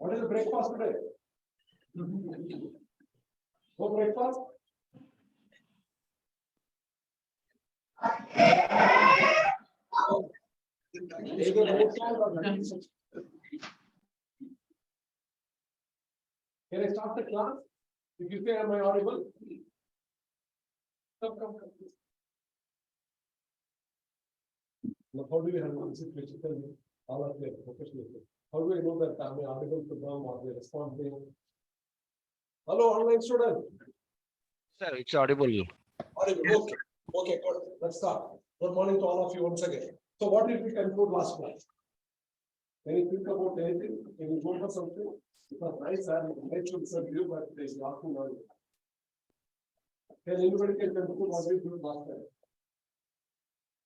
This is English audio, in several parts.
What is the breakfast today? No breakfast? Either no sound or nothing. Can I start the class? If you say, am I audible? Come. Now, how do we handle the situation? Tell me, all of them professionally. How do I know that I'm audible to them or they respond to you? Hello, online student. Sir, it's audible. Audible. Okay, good. Let's start. Good morning to all of you once again. So, what did we conclude last class? Can you think about anything? Can you go for something? It was nice and I should serve you, but there's nothing on it. Can anybody can conclude what we did last time?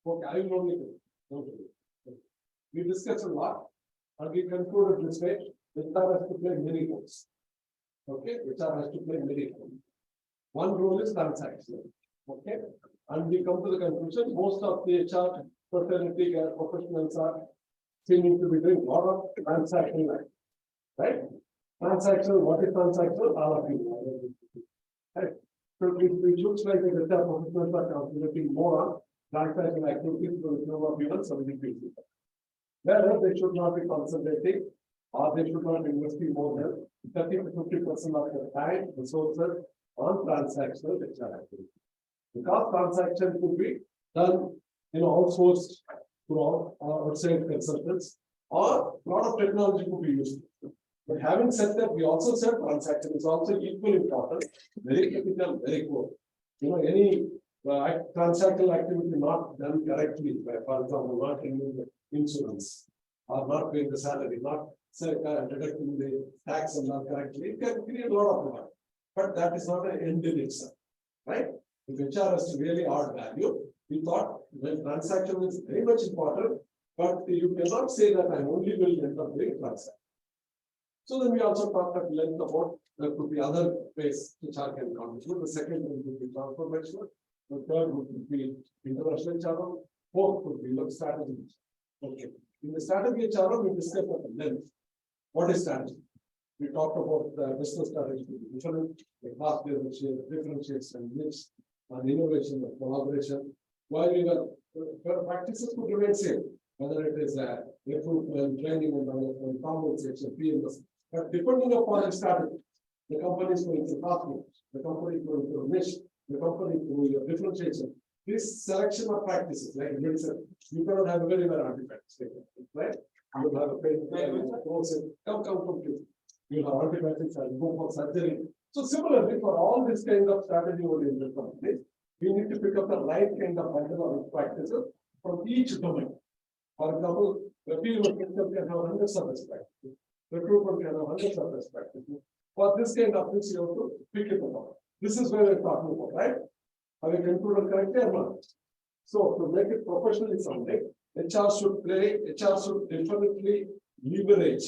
Okay, I will only do. Okay. We discussed a lot and we concluded this way. HR has to play many roles. Okay, HR has to play many roles. One role is transaction. Okay, and we come to the conclusion most of the HR fraternity professionals are seeming to be doing a lot of transactional, right? Transactional, what is transactional? All of you. Right? So it looks like the HR professionals are concentrating more on transactional activities to the number of even 70 people. Whereas they should not be concentrating or they should not be investing more than 30 to 50% of their time, resources on transactional HR activities. Because transaction could be done, outsourced to outside consultants, or a lot of technology could be used. But having said that, we also said transaction is also equally important, very critical, very core. Any transactional activity not done correctly, for example, not renewing the insurance, or not paying the salary, not deducting the tax and not correctly, it can create a lot of work. But that is not an end in itself, right? If HR has to really add value, we thought when transaction is very much important, but you cannot say that I only will end up doing transaction. So then we also talked at length about there could be other ways HR can contribute. The second one would be transformation. The third would be international HR. Fourth would be strategy. Okay. In the strategy HR, we discussed at length what is strategy. We talked about the business strategy, different, the path differentiates and mix, and innovation and collaboration. While practices could remain same, whether it is recruitment, training and development, compensation, PMS. But depending upon the strategy, the company is going to pathway, the company is going to niche, the company is going to differentiation. This selection of practices, like medicine, you cannot have a very artifacts, right? You will have a pain, come from you. You have antibiotics and go for surgery. So similarly, for all this kind of strategy-oriented companies, we need to pick up the right kind of fundamental practices from each domain. For example, the field of system can have hundreds of best practices. Recruitment can have hundreds of best practices. For this kind of things, you have to pick it up. This is where we're talking about, right? Have you concluded correctly or not? So to make it professionally sounding, HR should definitely leverage.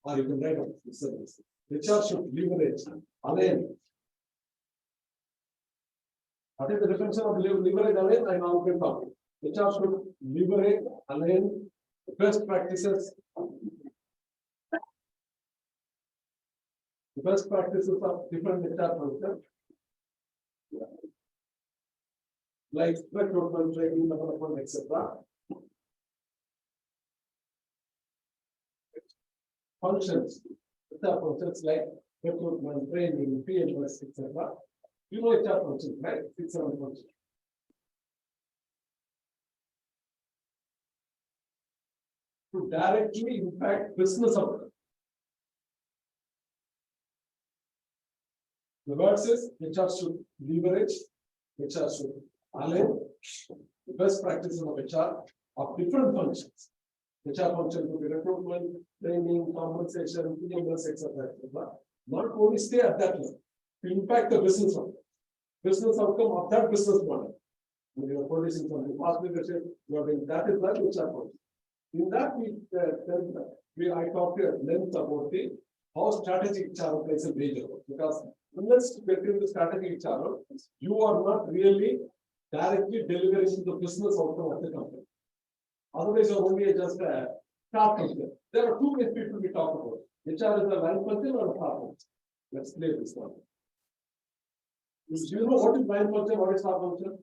Or you can write up the service. HR should leverage, align. What is the definition of leverage, align? I now can talk. HR should leverage, align best practices. The best practices of different HR functions. Like recruitment, training, development, etc. Functions, HR functions like recruitment, training, PMS, etc. You know HR functions, right? 6, 7 functions. To directly impact business outcomes. The word says HR should leverage, HR should align the best practices of HR of different functions. HR function could be recruitment, training, compensation, PMS, etc. Not only stay at that level, to impact the business outcome of that business model. When you are producing something, past leadership, you are doing that is that HR function. In that, I talked at length about how strategic HR plays a major role. Because unless you get into strategic HR, you are not really directly delivering the business outcome of the company. Otherwise, you're only just Staff function. There are two ways people we talk about. HR is a line function or a staff function. Let's clear this one. Do you know what is line function? What is staff function?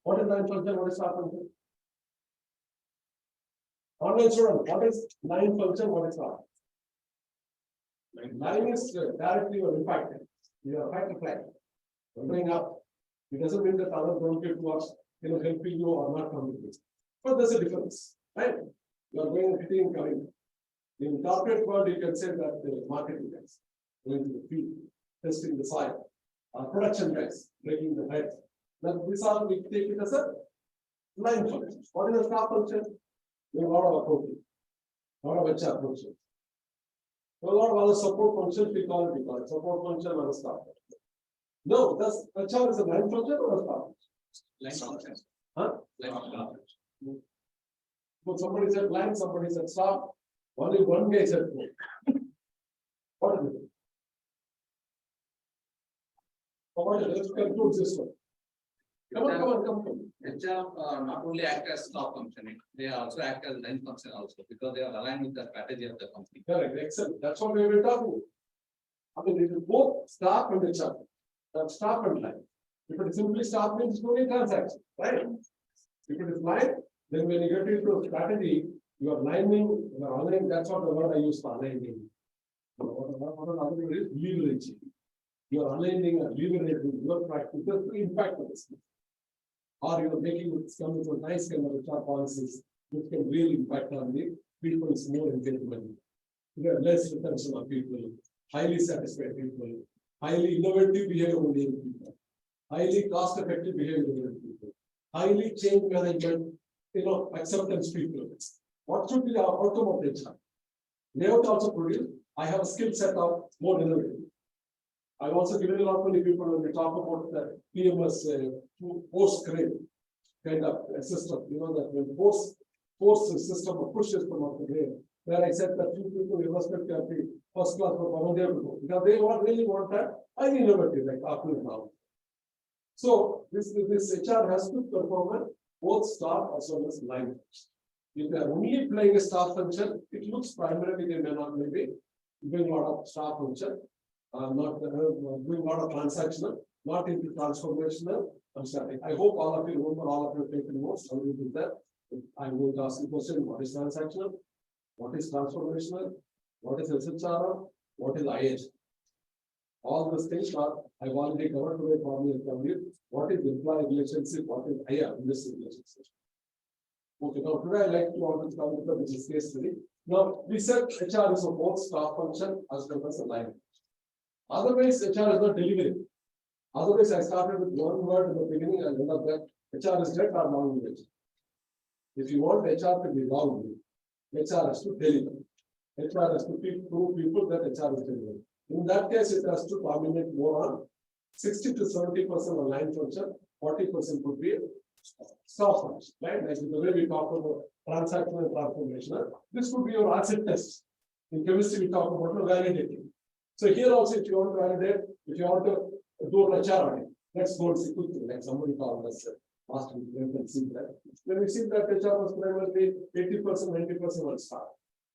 What is line function? What is staff function? Online student, what is line function? What is staff? Line is directly or impacted. You are fight or flight. Going up. It doesn't mean that others don't get towards helping you or not coming to you. But there's a difference, right? You are going hitting coming. In corporate world, you can say that the marketing guys going to the field, testing the soil, production guys breaking the heads. Now this all we take it as a line function. What is a staff function? We have a lot of approaches, a lot of HR approaches. A lot of other support functions we call it support function or a staff function. No, that's HR is a line function or a staff function? Line function. Huh? Line function. So somebody said line, somebody said staff. Only one guy said no. What is it? What is it? Let's conclude this one. Come on. HR not only act as staff function, they also act as line function also because they are aligned with the strategy of the company. Correct, excellent. That's what we were talking about. I mean, it is both staff and HR. That's staff and line. If it is simply staff means doing transaction, right? If it is line, then when you get into a strategy, you are lining, you are aligning. That's what the word I use for aligning. What another word is leveraging. You are aligning and leveraging your practices to impact the business. Or you are making it come with a nice kind of HR policies which can really impact on the people's more engagement. You have less retention of people, highly satisfied people, highly innovative behavior oriented people, highly cost effective behavior oriented people, highly change management, acceptance people. What should be the outcome of HR? They have to also produce. I have a skill set of more innovative. I've also given a lot many people when we talk about the PMS post grade kind of system, that when force system or push system of the grade, where I said that few people irrespective of the first class or volunteer because they really want that highly innovative, like afternoon now. So this HR has to perform both staff as well as line. If they are only playing a staff function, it looks primarily they may not maybe doing a lot of staff function. Not doing a lot of transactional, not into transformational. I'm starting. I hope all of you remember, all of you have taken notes. I will do that. I'm going to ask the question: what is transactional? What is transformational? What is SHR? What is IH? All those things are I've already covered today for me and from you. What is employee relationship? What is industry relationship? Okay, now today I like to always come with the business case study. Now we said HR is a both staff function as well as a line. Otherwise, HR is not delivering. Otherwise, I started with one word in the beginning and end up that HR is dead or long lived. If you want HR to be long lived, HR has to deliver. HR has to prove people that HR is delivering. In that case, it has to dominate more on 60 to 70% on line function, 40% would be staff function, right? Like the way we talk about transactional and transformational. This could be your asset test. In chemistry, we talk about validating. So here also, if you want to validate, if you want to do an HR audit, let's go and see quickly, like somebody called us last week, we can see that. When we see that HR was primarily 80%, 90% on staff.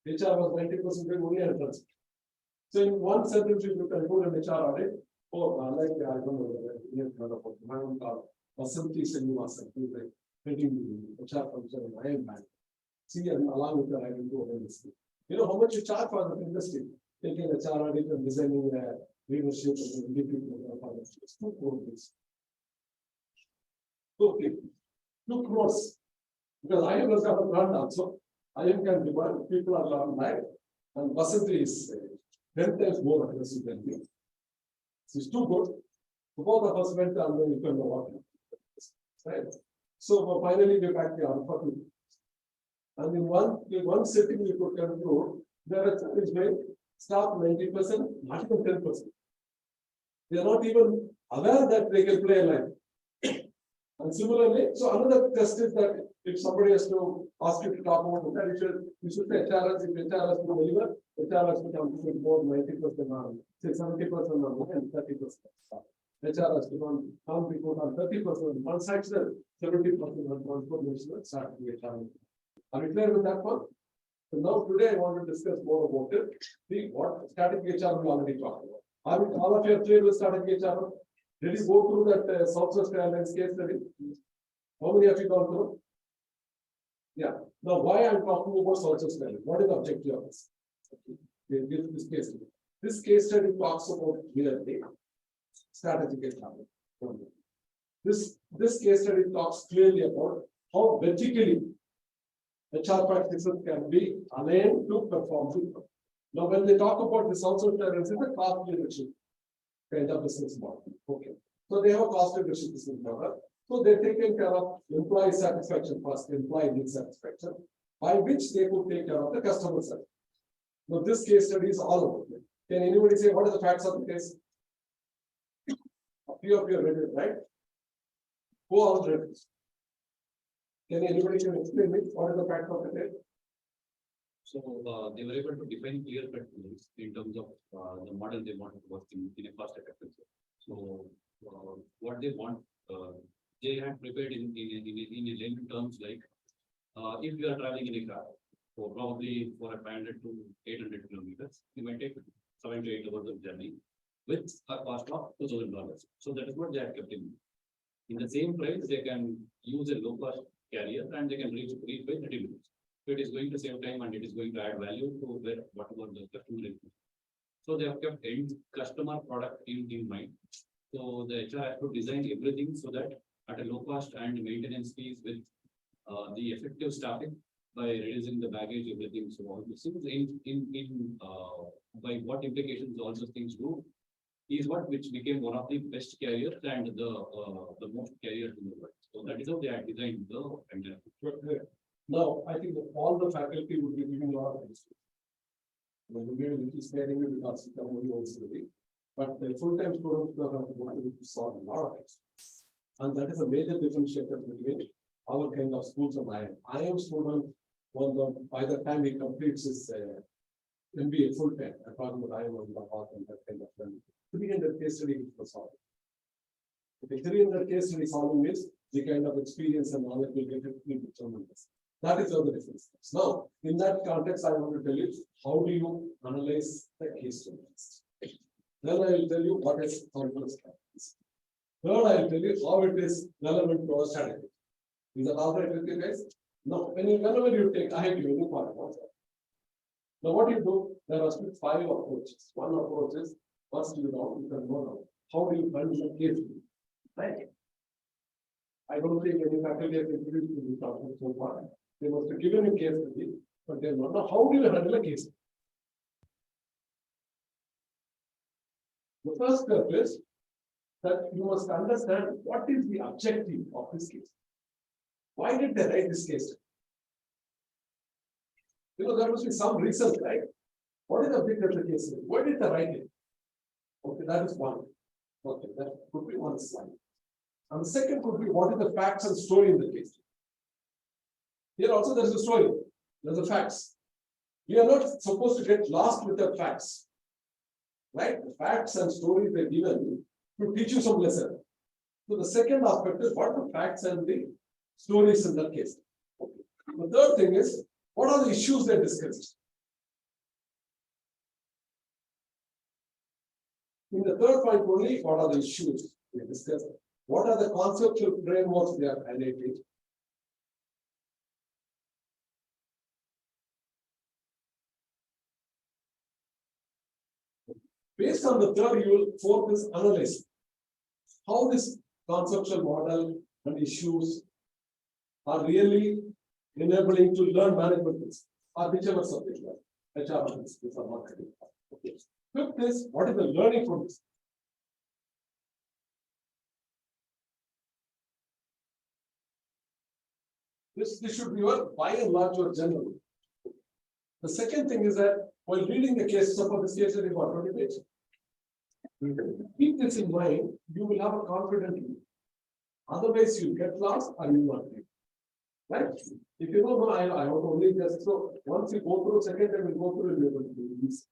HR was 90% doing only entrance. So in one sentence, you can do an HR audit, like I don't know the name called Vasanti Srinivasa, who is heading HR function in IMBA. See, and along with that, I will go over this. You know how much you charge for the industry? Taking a HR audit and designing a leadership and people. It's 2 crores. Okay, 2 crores. Because I am also a brand also. I am can demand people are long life and Vasanthi is 10 times more aggressive than me. It's too good. So both of us went and then you can know what. Right. So finally we back the alpha. And in one setting we could conclude there is made staff 90%, not even 10%. They are not even aware that they can play a line. And similarly, so another test is that if somebody has to ask you to talk about that, you should say HRS, if HRS to deliver, HRS to come to more 90% on, say 70% on and 30%. HRS to come report on 30% on transactional, 70% on transformational, start to be HR. Are you clear with that one? So now today I want to discuss more about it. See what static HR we already talked about. Are we all of you clear with static HR? Did you go through that Southwest Airlines case study? How many of you gone through? Yeah. Now why I'm talking about Southwest Airlines? What is the objective of this? This case study. This case study talks about clearly strategic HR. This case study talks clearly about how vertically HR practices can be aligned to perform. Now, when they talk about this also, it's a cost leadership kind of business model. Okay. So they have a cost leadership business model. So they're taking care of employee satisfaction first, employee need satisfaction, by which they could take care of the customer side. Now, this case study is all about it. Can anybody say what are the facts of the case? A few of you read it, right? Who all read it? Can anybody explain me what is the fact of the case? So they were able to define clear-cut rules in terms of the model they wanted to work in a cost-effective way. So what they want, they had prepared in layman terms like if you are traveling in a car, so probably for a 500 to 800 kilometers, you might take 7 to 8 hours of journey with a cost of $2,000. So that is what they had kept in. In the same price, they can use a low-cost carrier and they can reach by 30 minutes. So it is going to save time and it is going to add value to where whatever the customer is. So they have kept end customer product in mind. So the HR has to design everything so that at a low cost and maintenance fees with the effective staffing by reducing the baggage, everything. So all these things by what implications all those things do is what which became one of the best carriers and the most carriers in the world. So that is how they had designed the entire. Now, I think that all the faculty would be giving a lot of things. Which is sparing you because it's only also the but the full-time students have to solve a lot of things. And that is a major differentiator between our kind of schools and IM student, by the time he completes his MBA full-time, I'm talking about IM on the path and that kind of thing. 300 case study was solved. The 300 case study solving means the kind of experience and knowledge will get it in tremendous. That is how the difference is. Now, in that context, I want to tell you how do you analyze the case studies. Then I will tell you what is complex practice. Third, I will tell you how it is relevant to our strategy. Is that all right with you guys? Now, whenever you take, I have given you part of that. Now, what you do, there are 5 approaches. One approach is first you know, you can know how do you handle the case, right? I don't think any faculty has introduced to this topic so far. They must have given a case study, but they don't know how do you handle a case. The first step is that you must understand what is the objective of this case. Why did they write this case? You know, there must be some reason, right? What is the objective of the case? Why did they write it? Okay, that is one. Okay, that could be one slide. And the second could be what is the facts and story in the case. Here also there is a story. There's the facts. We are not supposed to get lost with the facts. Right? The facts and stories are given to teach you some lesson. So the second aspect is what are the facts and the stories in that case. Okay. The third thing is what are the issues they discussed. In the third point only, what are the issues they discussed? What are the conceptual frameworks they are highlighting? Based on the third, you will fourth is analyze how this conceptual model and issues are really enabling to learn management or whichever subject HR business or marketing. Okay. Fifth is what is the learning from this? This should be your by and large your general. The second thing is that while reading the case, suppose this case is about 20 pages. Keep this in mind, you will have a confident view. Otherwise, you get lost or you will not read. Right? If you don't know, I want to only just so once you go through second time, you go through you're able to do this.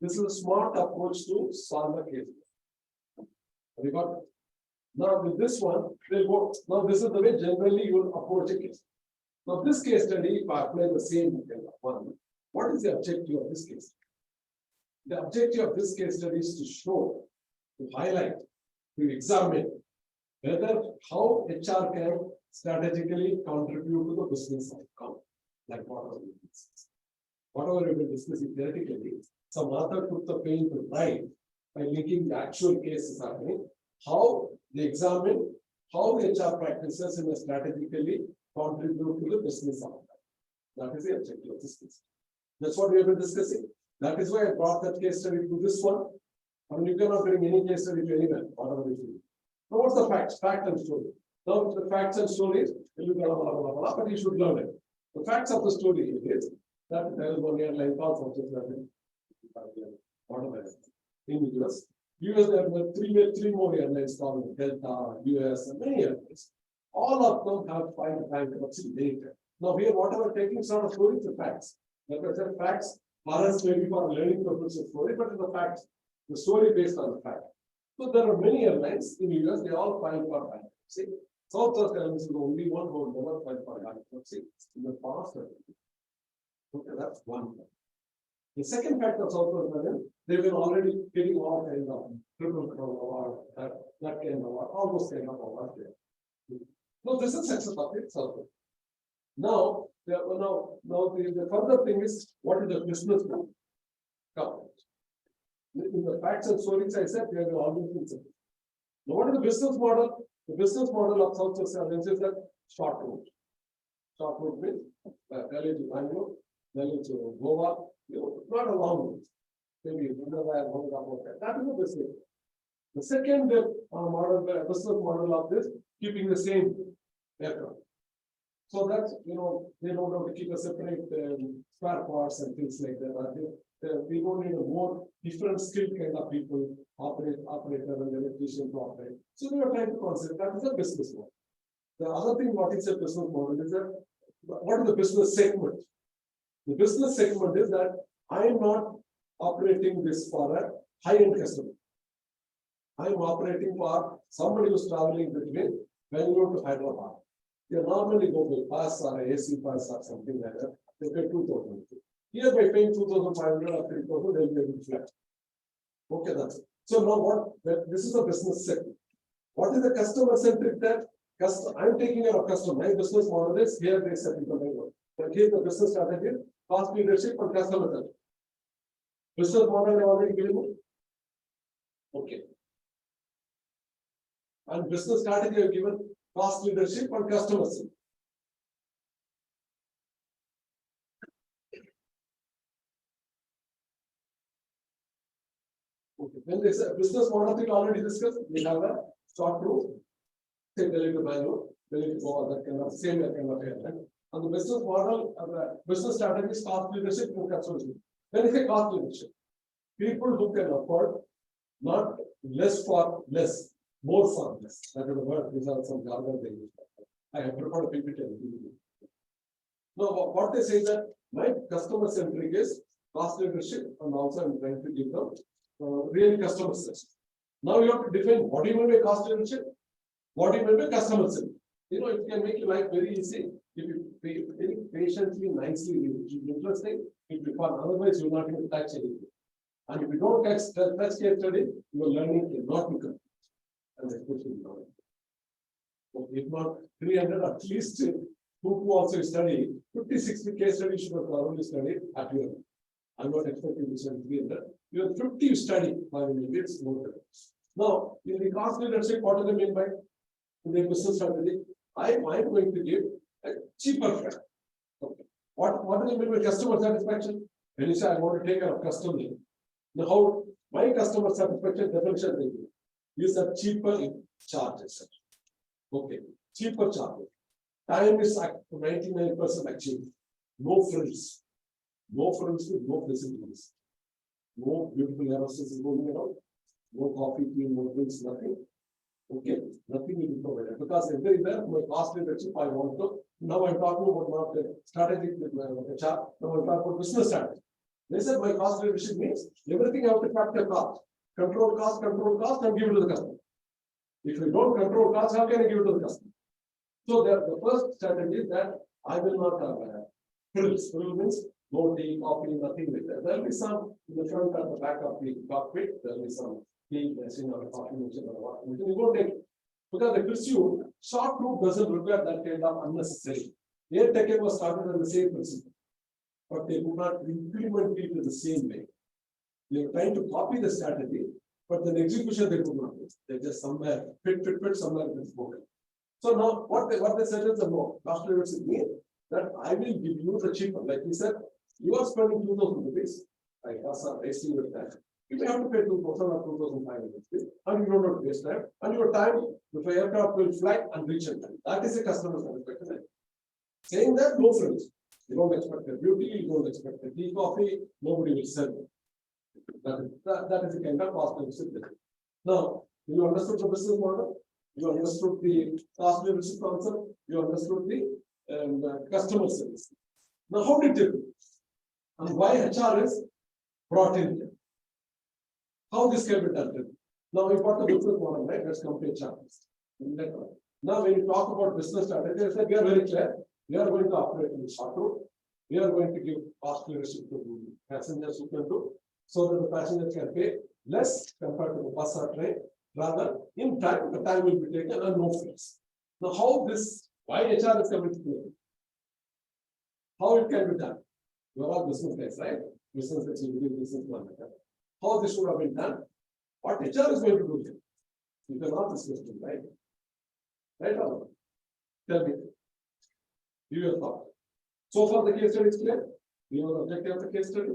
This is a smart approach to solve the case. Have you got it? Now with this one, we'll go. Now, this is the way generally you will approach a case. Now, this case study, if I apply the same kind of one, what is the objective of this case? The objective of this case study is to show, to highlight, to examine whether how HR can strategically contribute to the business outcome, like whatever we discuss. Whatever we will discuss theoretically, some author took the pain to write by linking the actual cases happening, how they examine how the HR practices in a strategically contribute to the business outcome. That is the objective of this case. That's what we have been discussing. That is why I brought that case study to this one. I mean, you cannot bring any case study to anywhere, whatever it is. Now, what's the facts? Fact and story. Now, the facts and stories, you blah, blah, blah, blah, but you should learn it. The facts of the story is that there is one airline called something in the US. US, there were three more airlines called Delta, US, and many airlines. All of them have filed bankruptcy later. Now, here, whatever taking sort of story to facts. Like I said, facts are us maybe for learning purposes story, but the facts, the story based on the fact. So there are many airlines in the US, they all filed for bankruptcy. Southwest Airlines is the only one who never filed for bankruptcy in the past. Okay, that's one. The second fact of Southwest Airlines, they've been already getting all kinds of triple crown award, that kind of award, all those kind of awards there. No, this is success of it, Southwest. Now, the further thing is, what is the business model? In the facts and stories, I said, there are always been simple. Now, what is the business model? The business model of Southwest Airlines is that short route. Short route means Delhi to Bangalore, Delhi to Goa, not a long route. Maybe that is the business. The second model, business model of this, keeping the same aircraft. So that's, they don't have to keep a separate spare parts and things like that. We don't need a more different skilled kind of people, operator and electrician to operate. So we are trying to consider that is a business model. The other thing, what is a business model is that, what is the business segment? The business segment is that I am not operating this for a high-end customer. I am operating for somebody who's traveling between Bangalore to Hyderabad. They normally go by pass or AC pass or something like that. They pay 2,000. Here by paying 2,500 or 3,000, they'll be able to flat. Okay, that's it. So now this is a business segment. What is the customer centric that? I'm taking care of customer. My business model is here they set it on. But here the business strategy, cost leadership and customer centric. Business model I already given you. Okay. And business strategy I have given cost leadership and customer centric. Okay. When there's a business model we already discussed, we have a short route, say Delhi to Bangalore, Delhi to Goa, that kind of same kind of airline. And the business model, the business strategy is cost leadership and customer centric. When is a cost leadership? People who can afford not less for less, more for less. That is the word. These are some jargon they use. I have prepared a PPT. Now, what they say that my customer centric is cost leadership, and also I'm trying to give them real customer centric. Now you have to define what do you mean by cost leadership, what do you mean by customer centric. It can make your life very easy if you very patiently, nicely, interesting. If you find otherwise, you will not even touch anything. And if you don't touch case study, your learning cannot be complete. And especially knowledge. If not 300, at least who also study 50, 60 case studies should have thoroughly studied at your own. I'm not expecting to study 300. You have 50 you study, it's more than. Now, in the cost leadership, what do they mean by the business strategy? I'm going to give a cheaper fare. Okay. What do they mean by customer satisfaction? When you say I want to take care of customer, now how my customer satisfaction definition will be use a cheaper charges. Okay, cheaper charges. Time is 99% achieved. No frills. No frills with no facilities. No beautiful aerosols going around. No coffee, tea, no drinks, nothing. Okay, nothing will be provided. Because everywhere my cost leadership I want to. Now I'm talking about not the strategic HR. Now I'm talking about business strategy. They said my cost leadership means everything I have to factor cost. Control cost, and give it to the customer. If you don't control cost, how can I give it to the customer? So the first strategy is that I will not have frills. Frill means no tea, coffee, nothing like that. There will be some in the front and the back of the cockpit. There will be some tea, or coffee machine or what. You won't take it. Because the pursue short route doesn't require that kind of unnecessary. Air Tech was started on the same principle, but they could not implement it in the same way. They were trying to copy the strategy, but the execution they could not do. They just somewhere fit, somewhere it's broken. So now what they said is no. Cost leaders mean that I will give you the cheaper. Like we said, you are spending 2,000 rupees. I wasting with that. You may have to pay 2,000 or 2,500 rupees, and you don't have to waste time. And your time, the aircraft will fly and reach on time. That is a customer satisfaction. Saying that, no friends. You don't expect a beauty, you don't expect a tea, coffee, nobody will sell it. That is the kind of cost leadership. Now, you understood the business model, you understood the cost leadership concept, you understood the customer service. Now, how did you do? And why HR is brought in here? How this can be done? Now, we got the business model, right? Let's come to HR. Now, when you talk about business strategy, I said we are very clear. We are going to operate in the short route. We are going to give cost leadership to passengers who can do, so that the passengers can pay less compared to the bus or train. Rather, in time, the time will be taken and no fees. Now, how this, why HR is coming to play? How it can be done? You are all business guys, right? Business executive, business manager. How this should have been done? What HR is going to do here? You can ask this question, right? Right or not? Tell me. Give your thought. So far, the case study is clear. We know the objective of the case study.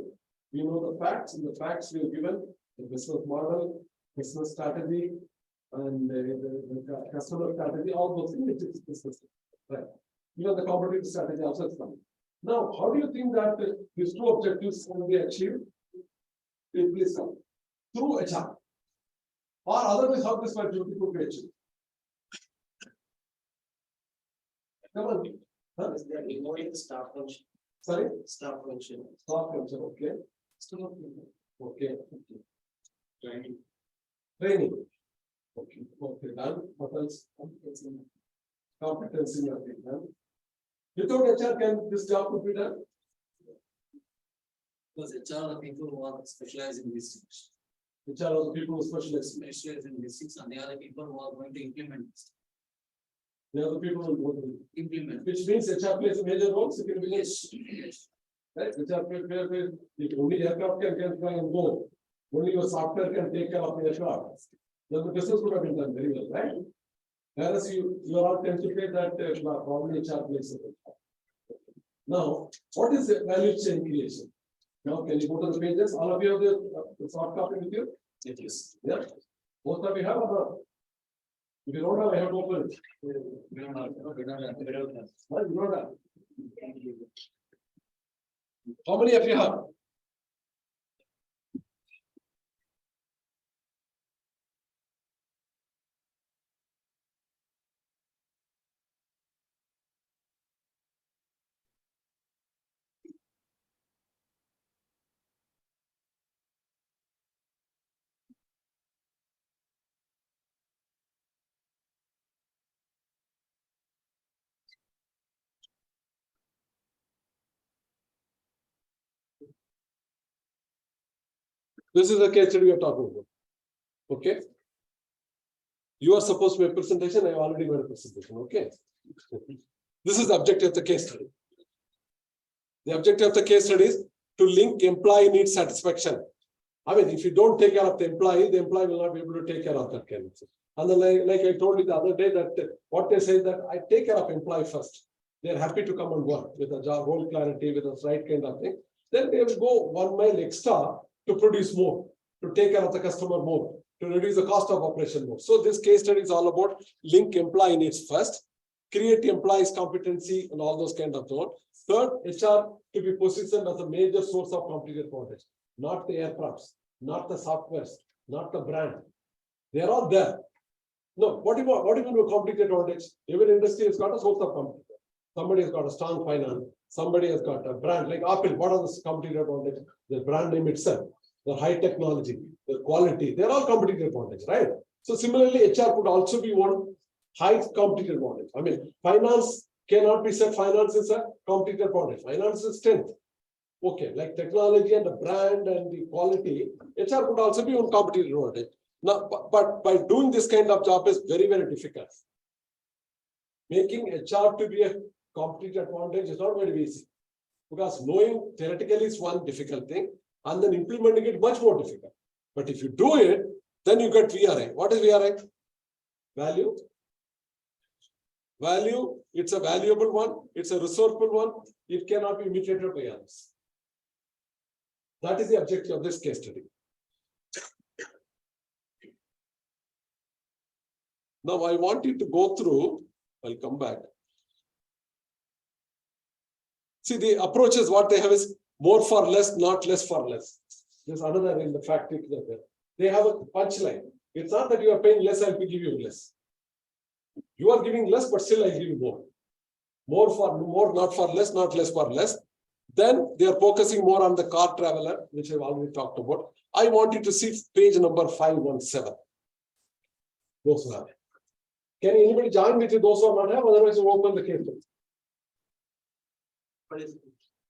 We know the facts. In the facts, we have given the business model, business strategy, and the customer strategy. All those things is business, right? Even the competitive strategy also is coming. Now, how do you think that these two objectives can be achieved? Please come through HR, or otherwise, how this might be achieved? Come on. Huh? Is there removing staff function? Sorry? Staff function. Staff function, okay. Still Okay. training. Training. Okay. Okay, done. What else? Competency nothing done. Without HR, can this job could be done? Because HR are the people who are specialized in these things. HR are the people who specialize. Specialized in these things, and they are the people who are going to implement this. They are the people who go to Implement. which means HR plays a major role. So can be Yes. Yes. right? HR plays if only aircraft can fly and go. Only your software can take care of the aircraft. Then the business would have been done very well, right? Whereas you are all tempted that probably HR plays a role. Now, what is the value chain creation? Now, can you go to the pages? All of you have the soft copy with you? Yes. Yeah. Both of you have or not? If you don't have, I have to open it. We don't have. We don't have. We don't have. Why you don't have? How many of you have? This is the case study we are talking about. Okay. You are supposed to make a presentation. I already made a presentation. Okay. This is the objective of the case study. The objective of the case study is to link employee needs satisfaction. I mean, if you don't take care of the employee will not be able to take care of that kind of thing. And then like I told you the other day that what they say that I take care of employee first. They're happy to come and work with a job role clarity, with the right kind of thing. Then they will go 1 mile extra to produce more, to take care of the customer more, to reduce the cost of operation more. So this case study is all about link employee needs first, create employees competency and all those kind of things. Third, HR to be positioned as a major source of competitive advantage, not the aircrafts, not the softwares, not the brand. They are all there. No, what do you mean by competitive advantage? Every industry has got a source of competition. Somebody has got a strong finance, somebody has got a brand like Apple. What are the competitive advantage? The brand name itself, the high technology, the quality, they're all competitive advantage, right? So similarly, HR could also be one high competitive advantage. I mean, finance cannot be said finance is a competitor advantage. Finance is strength. Okay, like technology and the brand and the quality, HR could also be on competitive advantage. Now, but by doing this kind of job is very, very difficult. Making HR to be a competitive advantage is not very easy. Because knowing theoretically is one difficult thing, and then implementing it much more difficult. But if you do it, then you get VRI. What is VRI? Value. Value, it's a valuable one, it's a resourceful one, it cannot be imitated by others. That is the objective of this case study. Now I want you to go through, I'll come back. See, the approaches, what they have is more for less, not less for less. There's another in the factory. They have a punchline. It's not that you are paying less, I'll give you less. You are giving less, but still I give you more. More for more, not for less, not less for less. Then they are focusing more on the car traveler, which I've already talked about. I want you to see page number 517. Those who have. Can anybody join with you, those who are not have? Otherwise, you open the case.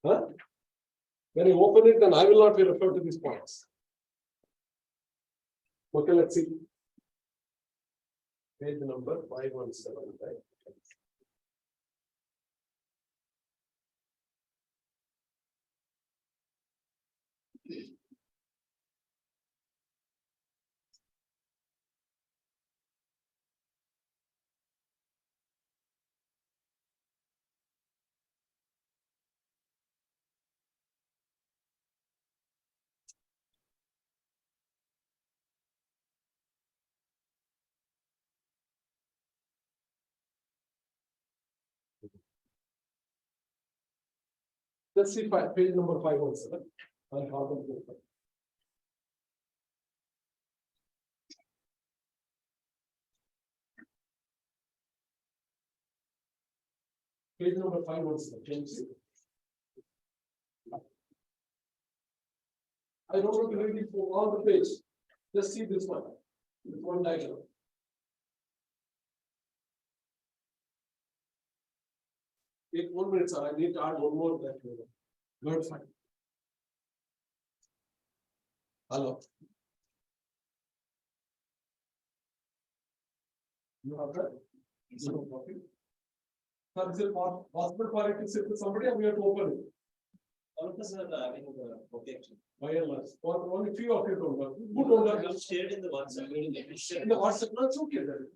Huh? When you open it, then I will not be referred to these points. Okay, let's see. Page number 517, right? Let's see page number 517. I'll have them go. Page number 517. Can you see? I don't want to read it for all the page. Just see this one. This one diagram. Wait 1 minute, sir. I need to add one more. Good, fine. Hello. You have that? You don't copy? Sir, is it possible for it to sit with somebody, or we have to open it? All of us are having the objection. Wireless. Or only few of you don't work. Who don't work? I've shared in the WhatsApp. In the WhatsApp, no, it's okay then.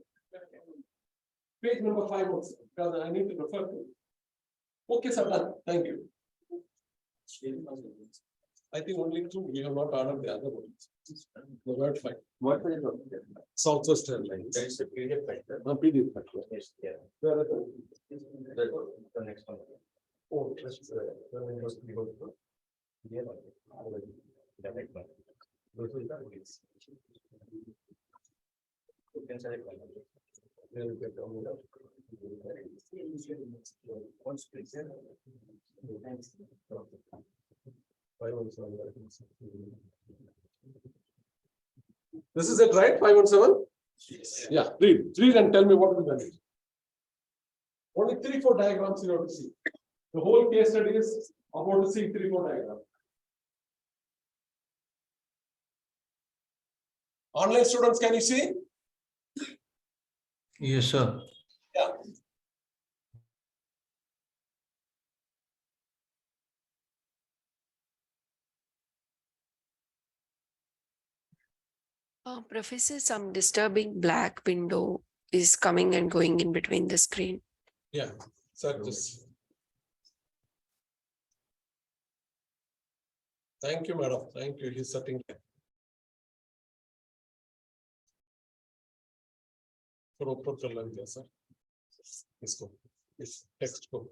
Page number 5 also, because I need to refer to. Okay, sir, done. Thank you. I think only 2, we have not ordered the other ones. The word fine. What is it? Southwest Airlines. There is a PDF factor. PDF factor. Yes, yeah. Where are they? The next one. Oh, that's, When it was to be able to- Yeah, the next one. Those are the ways. You can select one. there is a- Once please. 517. This is it, right? 517? Yeah, read and tell me what is the. Only 3-4 diagrams you have to see. The whole case study is about to see 3-4 diagrams. Online students, can you see? Yes, sir. Yeah. Professor, some disturbing black window is coming and going in between the screen. Yeah, sir, just. Thank you, madam. Thank you. He's setting. Proper color, yes, sir. Let's go. Yes, text go.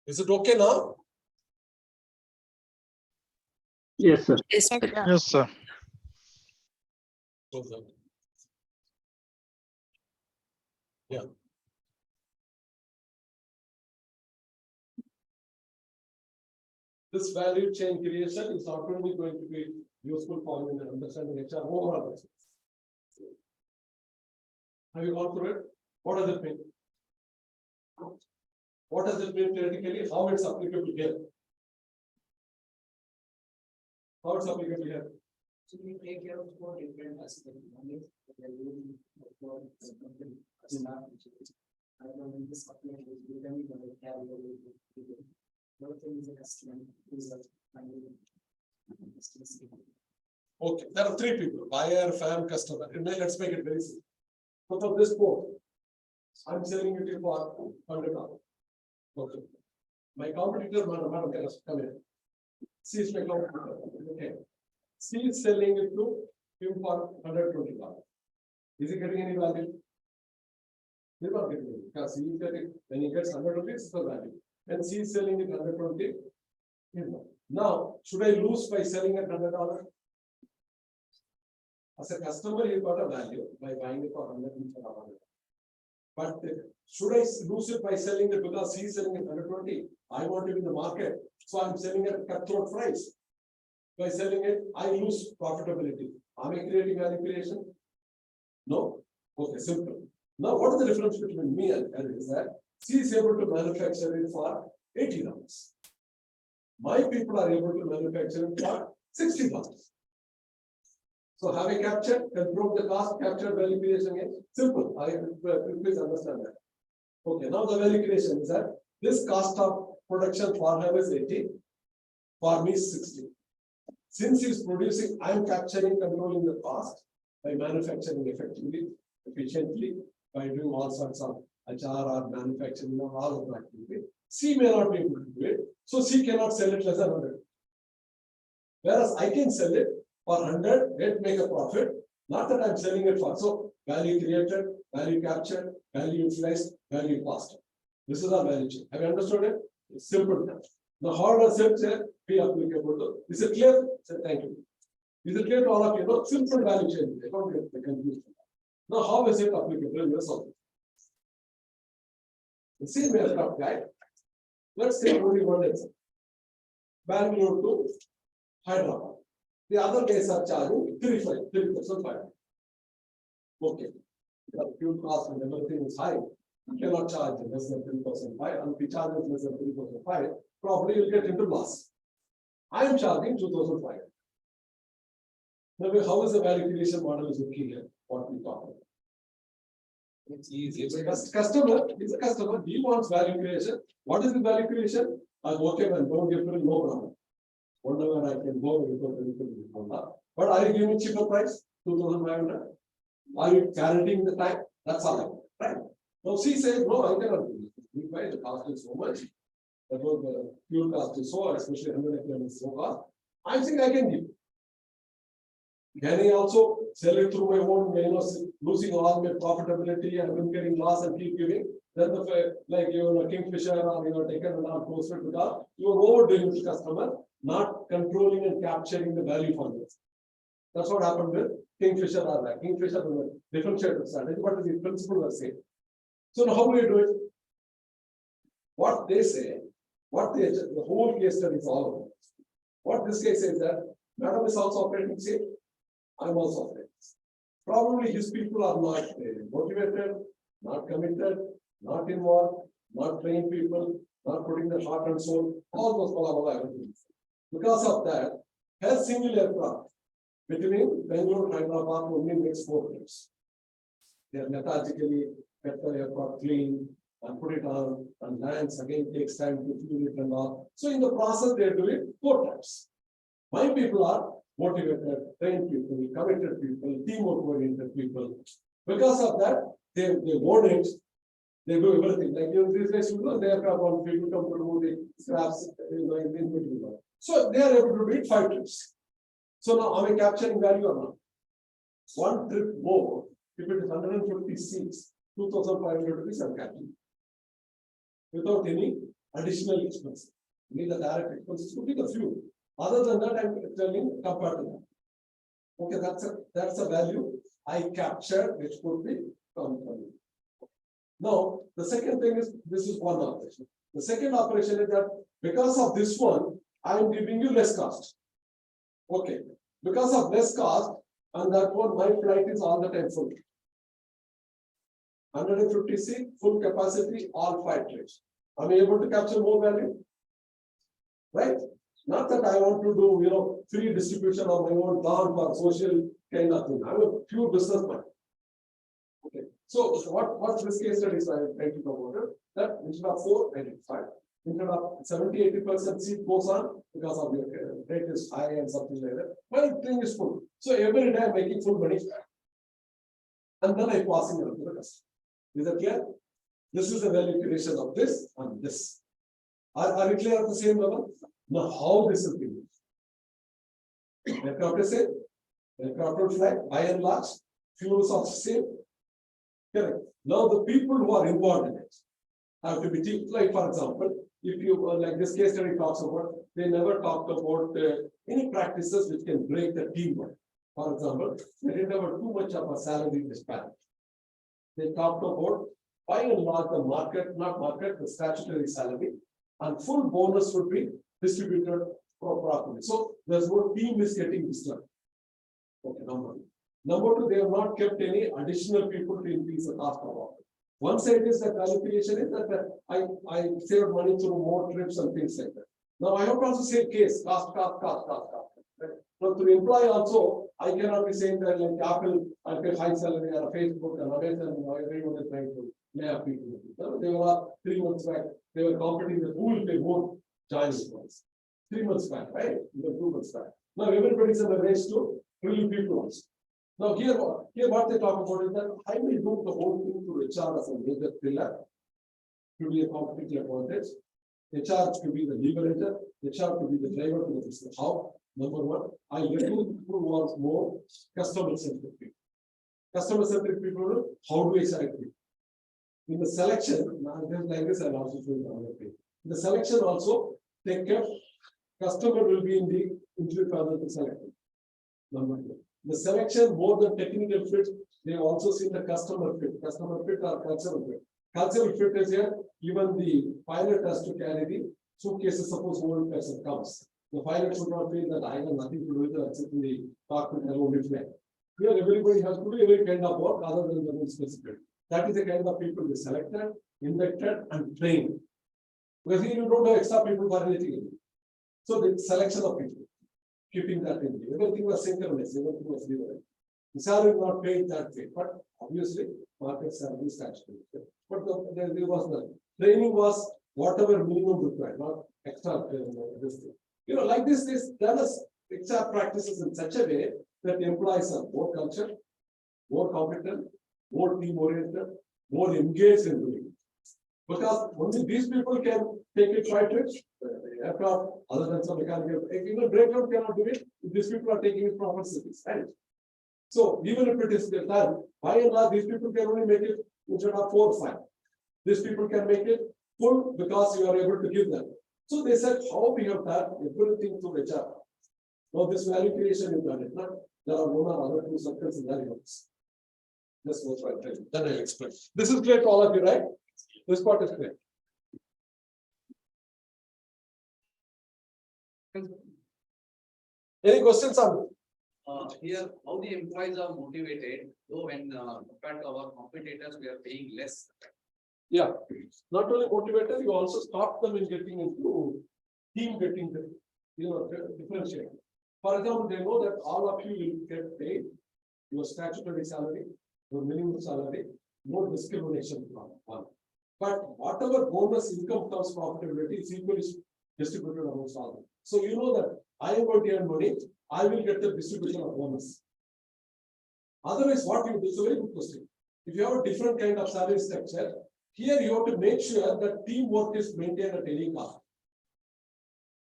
Is it okay now? Yes, sir. Yes, but Yes, sir. Close that. Yeah. This value chain creation is not only going to be useful for you in understanding HR overall. Have you gone through it? What does it mean? What does it mean theoretically? How it's applicable here? How it's applicable here? So we take care of four different aspects. One is the living for the company. I don't know this supply is becoming the carrier. Another thing is a customer who's a Okay, there are three people: buyer, fan, customer. Let's make it very simple. So for this quote, I'm selling it for $100. Okay. My competitor, madam, come here. She is my competitor. Okay. She is selling it to him for $120. Is he getting any value? He's not getting it because he is getting, when he gets 100 rupees, it's the value. And she is selling it 120. Now, should I lose by selling at $100? As a customer, you got a value by buying it for 100 instead of 100. But should I lose it by selling it because he is selling it 120? I want it in the market, so I'm selling it at cutthroat price. By selling it, I lose profitability. Am I creating value creation? No. Okay, simple. Now, what is the difference between me and her is that she is able to manufacture it for $80. My people are able to manufacture it for $60. So have I captured, controlled the cost, captured value creation again? Simple. Please understand that. Okay, now the value creation is that this cost of production for her is 80, for me is 60. Since he is producing, I am capturing, controlling the cost by manufacturing effectively, efficiently, by doing all sorts of HR or manufacturing or all of that activity. C may not be able to do it, so C cannot sell it less than 100. Whereas I can sell it for 100, yet make a profit. Not that I'm selling it for. So value created, value captured, value utilized, value cost. This is our value chain. Have you understood it? It's simple. Now, how does it be applicable to? Is it clear? Say thank you. Is it clear to all of you? No, simple value chain. They don't get confused. Now, how is it applicable in your solving? The same aircraft guy. Let's say only one example. Bangalore to Hyderabad. The other guys are charging 3%. Okay. The fuel cost and everything is high. You cannot charge less than 3%. And if you charge less than 3%, probably you'll get into loss. I am charging 2,500. Now, how is the value creation model is looking here? What we talk about? It's easy. Customer is a customer. He wants value creation. What is the value creation? Okay, man, don't give him no problem. Whatever I can go without. But are you giving cheaper price? 2,500. Are you guaranteeing the time? That's all. Right. Now, she says, no, I cannot do this. The cost is so much. That was the fuel cost is so, especially 100 is so cost. I think I can give. Can I also sell it through my own, losing all my profitability and incurring loss and keep giving? Then the Kingfisher or taken and not posted because you are overdoing the customer, not controlling and capturing the value for this. That's what happened with Kingfisher or that. Kingfisher is a differentiated strategy, but the principle was same. So now how do we do it? What they say, the whole case study is all about. What this case says that Madam is also operating safe. I'm also operating. Probably his people are not motivated, not committed, not involved, not trained people, not putting the heart and soul, all those everything. Because of that, her single aircraft between Bangalore and Hyderabad only makes 4 trips. They are methodically get the aircraft clean and put it on and lands again takes time to fuel it and all. So in the process, they are doing 4 trips. My people are motivated, trained people, committed people, teamwork oriented people. Because of that, they want it. They do everything. Like these days, they have one people come to remove the scraps in between. So they are able to do it 5 trips. So now am I capturing value or not? 1 trip more, if it is 150 seats, 2,500 rupees I'm capturing. Without any additional expense. The direct expenses could be the fuel. Other than that, I'm telling compared to that. Okay, that's a value I captured, which could be company. Now, the second thing is this is one operation. The second operation is that because of this one, I am giving you less cost. Okay, because of less cost, and that one, my flight is all the time full. 150C, full capacity, all 5 trips. Am I able to capture more value? Right? Not that I want to do, free distribution of my own plant for social kind of thing. I'm a pure businessman. Okay. So what this case studies I try to promote it, that instead of 4, I did 5. Instead of 70-80% seat goes on because of your rate is high and something like that. My thing is full. So every day I'm making full money. And then I'm passing it on to the customer. Is that clear? This is the value creation of this and this. Are you clear at the same level? Now, how this is being used? Aircraft is same. Aircraft will fly by and large. Fuels are same. Correct. Now, the people who are involved in it have to be team. Like, for example, if you like this case study talks about, they never talked about any practices which can break the teamwork. For example, they didn't have too much of a salary disparity. They talked about by and large the market, not market, the statutory salary, and full bonus would be distributed properly. So there's no team is getting disturbed. Okay, number one. Number two, they have not kept any additional people to increase the cost of office. One side is that value creation is that I saved money through more trips and things like that. Now I have to also say case cost. Right? But to employ also, I cannot be saying that like Apple, I pay high salary or Facebook and Amazon, everyone is trying to lay off people. They were 3 months back, they were competing with who will pay more joining price. 3 months back, right? Even 2 months back. Now everybody's in the race to really people also. Now here what they talk about is that I will do the whole thing to HR as a major pillar to be a competitive advantage. HR to be the liberator, HR to be the driver to the business. How? Number one, I recruit people who are more customer-centric people. Customer-centric people, how do I select people? In the selection, like this, I'll also show you the other page. In the selection also, they kept customer will be in the interview panel to select. Number two. The selection more than technical fit, they also see the customer fit or cultural fit. Cultural fit is here, even the pilot has to carry the suitcases, suppose one person comes. The pilot should not feel that I have nothing to do with it, except in the cockpit alone with me. Here, everybody has to do every kind of work other than the specific. That is the kind of people they selected, inducted, and trained. Because here you don't have extra people for anything. So the selection of people, keeping that in view. Everything was synchronous, everything was liberal. The salary was not paid that way, but obviously market salary is actually. But there was the training was whatever minimum required, not extra this thing. Like this done us extra practices in such a way that the employees are more cultured, more competent, more team oriented, more engaged in doing it. Because only these people can take it 5 trips, aircraft, other than some mechanical, even breakdown cannot do it if these people are taking it from other cities, right? So even if it is done, by and large, these people can only make it instead of 4 or 5. These people can make it full because you are able to give them. So they said, how we have done everything through HR. Now this value creation is done it. Not there are 1 or other 2 circles in value. This was what I tell you. Then I'll explain. This is clear to all of you, right? This part is clear. Any questions on Here, how the employees are motivated, though when compared to our competitors, we are paying less. Yeah, not only motivated, you also stop them in getting into team getting the differentiate. For example, they know that all of you will get paid your statutory salary, your minimum salary, no discrimination from one. But whatever bonus income comes profitability is equally distributed amongst all of them. So you know that I am going to earn money, I will get the distribution of bonus. Otherwise, what you do is a very good question. If you have a different kind of salary structure, here you have to make sure that teamwork is maintained at any cost.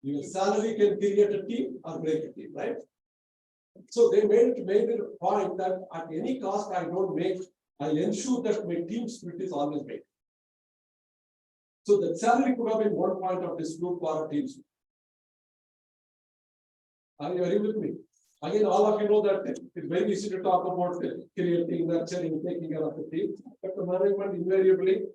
Your salary can create a team or break a team, right? So they made it a point that at any cost I ensure that my team split is always made. So the salary could have been one point of dispute for a team split. Are you agree with me? Again, all of you know that it's very easy to talk about creating, nurturing, taking care of the team, but the management invariably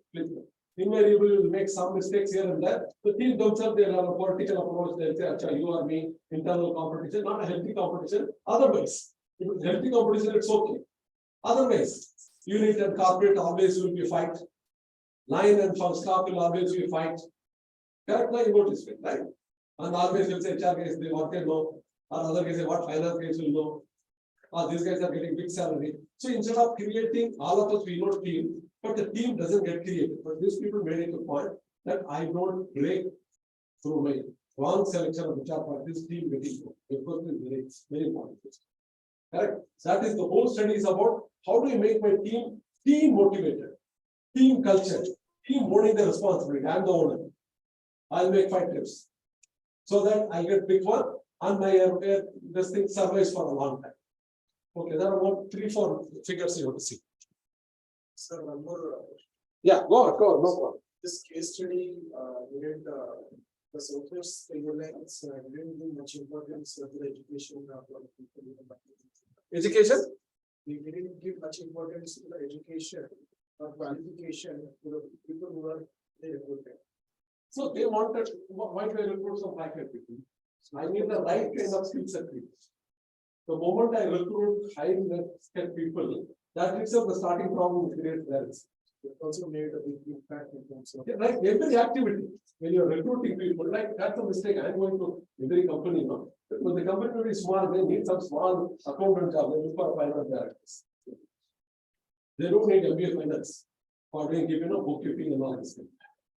will make some mistakes here and there. The team themselves, they'll have a political approach, they'll say, Acha, you or me, internal competition, not a healthy competition. Otherwise, if it's healthy competition, it's okay. Otherwise, Unit and corporate always will be fight. Line and staff will always be fight. Correct, you notice it, right? And always will say HR guys, they what they know, or other guys say what finance guys will know. These guys are getting big salary. So instead of creating, all of us we know team, but the team doesn't get created. But these people made it a point that I don't break through my wrong selection of HR for this team getting because it's very important. Correct. That is the whole study is about how do you make my team motivated, team culture, team owning the responsibility. I'm the owner. I'll make 5 trips so that I get big one and my this thing survives for a long time. Okay, there are about 3-4 figures you have to see. Sir, one more. Yeah, go on, no problem. This case study, needed, the Southwest Airlines didn't give much importance to the education of people. Education? We didn't give much importance to the education or qualification to the people who are there. So they wanted, why do I recruit some faculty people? I need the right kind of skill set people. The moment I recruit high skill people, that itself the starting problem is create there. It also made a big impact in terms of. Like every activity, when you're recruiting people, like that's a mistake. I'm going to every company now. When the company is small, they need some small accountant job, they look for finance directors. They don't need MBA finance for doing bookkeeping and all this thing.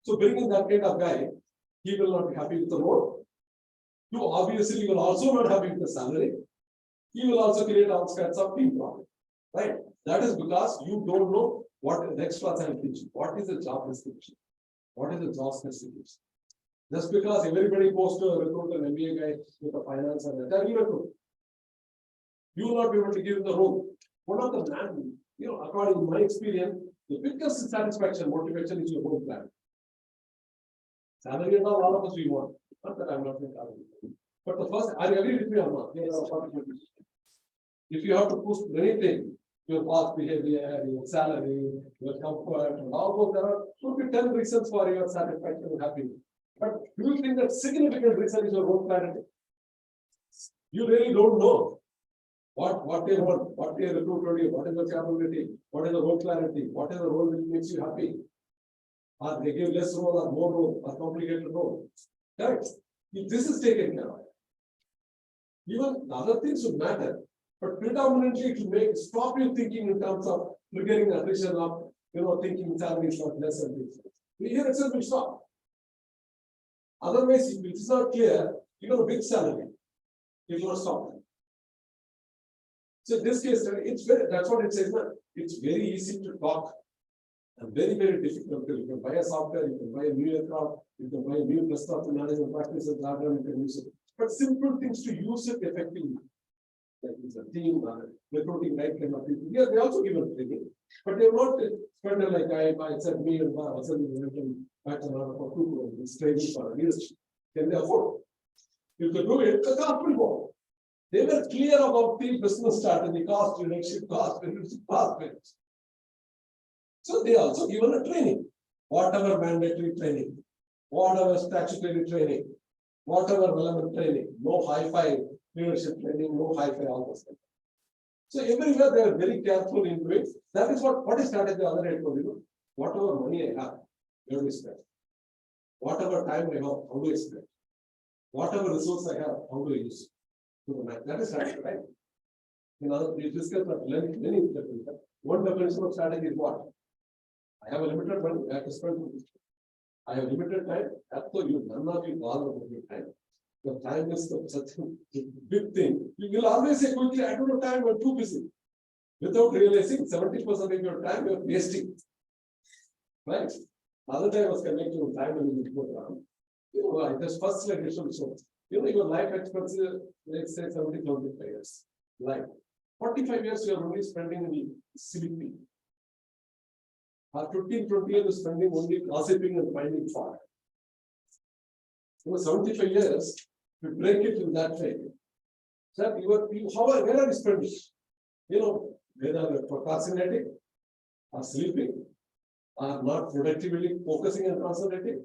So bringing that kind of guy, he will not be happy with the role. You obviously will also not happy with the salary. He will also create all kinds of team problem, right? That is because you don't know what next class I am teaching. What is the job description? What is the job specification? Just because everybody goes to recruit an MBA guy with a finance and that, you will not be able to give the role. One of the man, according to my experience, the biggest satisfaction, motivation is your own plan. Salary and all of us we want. Not that I'm not saying salary. But the first, I agree with me or not. If you have to push anything, your past behavior, your salary, your comfort, and all those, there should be 10 reasons for your satisfaction and happiness. But do you think that significant reason is your own clarity? You really don't know what they want, what they recruit for you, what is the capability, what is the role clarity, what is the role which makes you happy. Or they give less role or more role or complicated role. Correct? If this is taken care of, even the other things would matter, but predominantly to stop you thinking in terms of triggering attrition of thinking salaries not less and this. Here itself will stop. Otherwise, if it is not clear, big salary, it will not stop. So in this case, that's what it says, man. It's very easy to talk. And very, very difficult. You can buy a software, you can buy a new aircraft, you can buy a new desktop to management practices, you can use it. But simple things to use it effectively. Like it's a team, recruiting right kind of people. Yeah, they also give a training. But they're not spend like I said, me and I said, back for 2 crores, it's training for leadership. Can they afford? If they do it, the cost will go. They were clear about the business strategy, cost reduction, cost benefits. So they also given a training, whatever mandatory training, whatever statutory training, whatever relevant training, no high-fi leadership training, no high-fi all those things. So everywhere they are very careful in doing. That is what is strategy the other end for whatever money I have, where do I spend? Whatever time I have, how do I spend? Whatever resource I have, how do I use it? That is strategy, right? We discussed that many different. One definition of strategy is what? I have a limited money, I have to spend. I have limited time, absolutely none of you bother with your time. The time is such a big thing. You will always say quickly, I don't have time, I'm too busy. Without realizing 70% of your time you're wasting. Right? Other day I was connecting with time and you go around. I just first slide it should show. Your life expectancy, let's say 70-75 years. Life. 45 years you are only spending in sleeping. Or 15-20 years spending only gossiping and finding fault. 75 years, to break it in that way. Sir, where are you spending? Whether you're procrastinating, or sleeping, or not productively focusing and concentrating.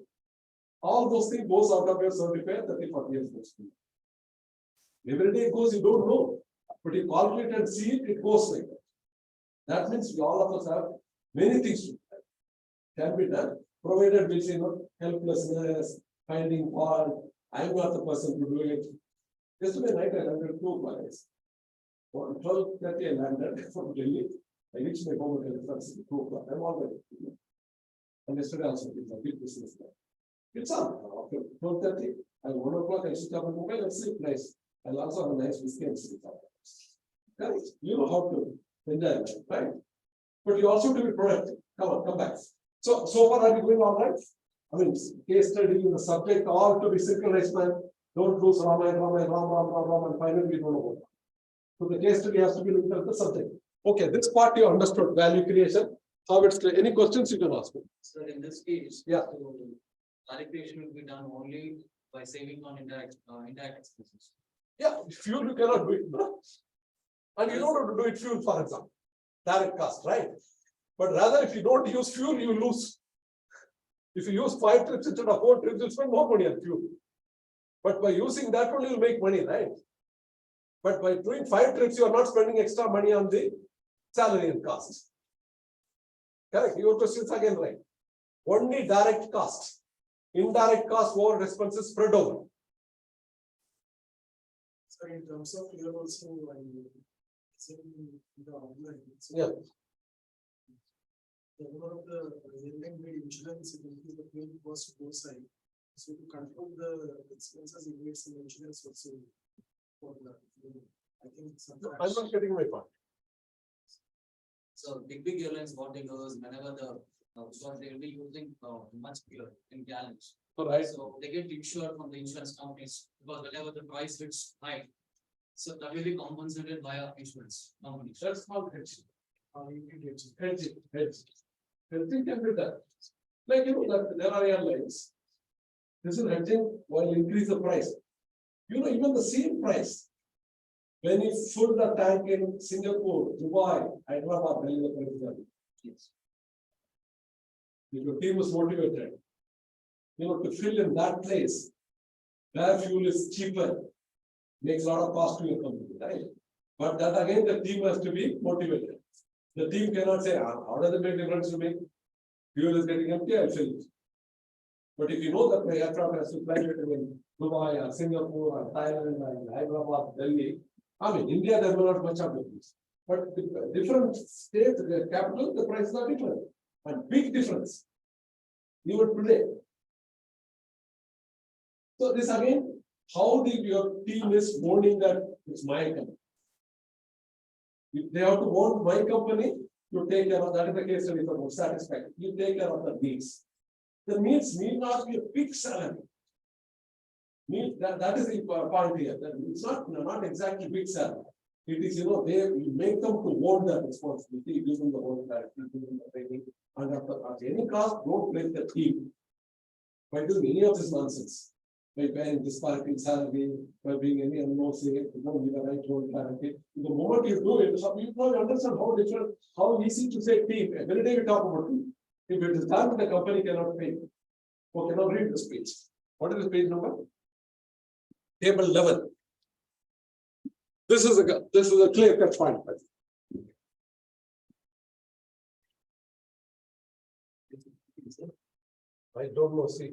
All those things goes out of your 75-30-40 years. Every day it goes, you don't know. But you calculate and see it, it goes like that. That means we all of us have many things to do. Can be done, provided we say no helplessness, finding fault. I'm not the person to do it. Yesterday night I landed 2 flights. On 12:30 I landed from Delhi. I reached my home at 2 o'clock. I'm all ready. And yesterday also it's a big business. It's on. After 12:30, at 1 o'clock I sit up on mobile and sleep nice. I'll also have a nice whiskey and sleep. Correct. You know how to enjoy life, right? But you also have to be productive. Come on, come back. So far are you doing all right? I mean, case study, the subject, all to be synchronized, man. Don't lose Ram, and finally we don't know. So the case study has to be looked at the subject. Okay, this part you understood, value creation. How it's any questions you can ask me. So in this case. Yeah. So allocation will be done only by saving on indirect expenses. Yeah, fuel you cannot do it, bro. And you don't have to do it fuel, for example. Direct cost, right? But rather, if you don't use fuel, you lose. If you use 5 trips instead of 4 trips, you'll spend more money on fuel. But by using that one, you'll make money, right? But by doing 5 trips, you are not spending extra money on the salary and cost. Correct? Your question is again right. Only direct cost. Indirect cost over expenses spread over. So in terms of you also Yeah. one of the insurance is the claim cost both side. So to control the expenses, it makes some insurance also for the. I think I'm not getting my point. So big airlines, what they do is whenever the because they will be using much fuel in gallons. All right. So they get insured from the insurance companies because whenever the price hits high, so that will be compensated by our insurance companies. That's called hedging. Hedging can be done. Like that there are airlines. This is hedging while increase the price. Even the same price. When you fill the tank in Singapore, Dubai, Hyderabad, tell you the price is that. Yes. If your team is motivated, to fill in that place, where fuel is cheaper, makes a lot of cost to your company, right? But that again, the team has to be motivated. The team cannot say, how does it make difference to me? Fuel is getting empty, I'll fill it. But if you know that my aircraft has to fly between Dubai or Singapore or Thailand or Hyderabad, Delhi, I mean, India, there will not much of difference. But the different states, the capital, the prices are different. And big difference. Even today. So this again, how your team is owning that it's my company. If they have to own my company, you take care of that. Is the case study for satisfaction. You take care of the needs. The needs need not be a big salary. That is the point here. That it's not exactly big salary. It is, you make them to own that responsibility, using the whole direction, using the training, and at any cost, don't play the team by doing any of this nonsense. By paying disparity in salary, by being any unknown say, you don't give a right whole clarity. The moment you do it, you probably understand how different, how easy to say team. Every day we talk about team. If it is done, the company cannot pay. Okay, now read this page. What is the page number? Table 11. This is a clear cut point. I don't know, see.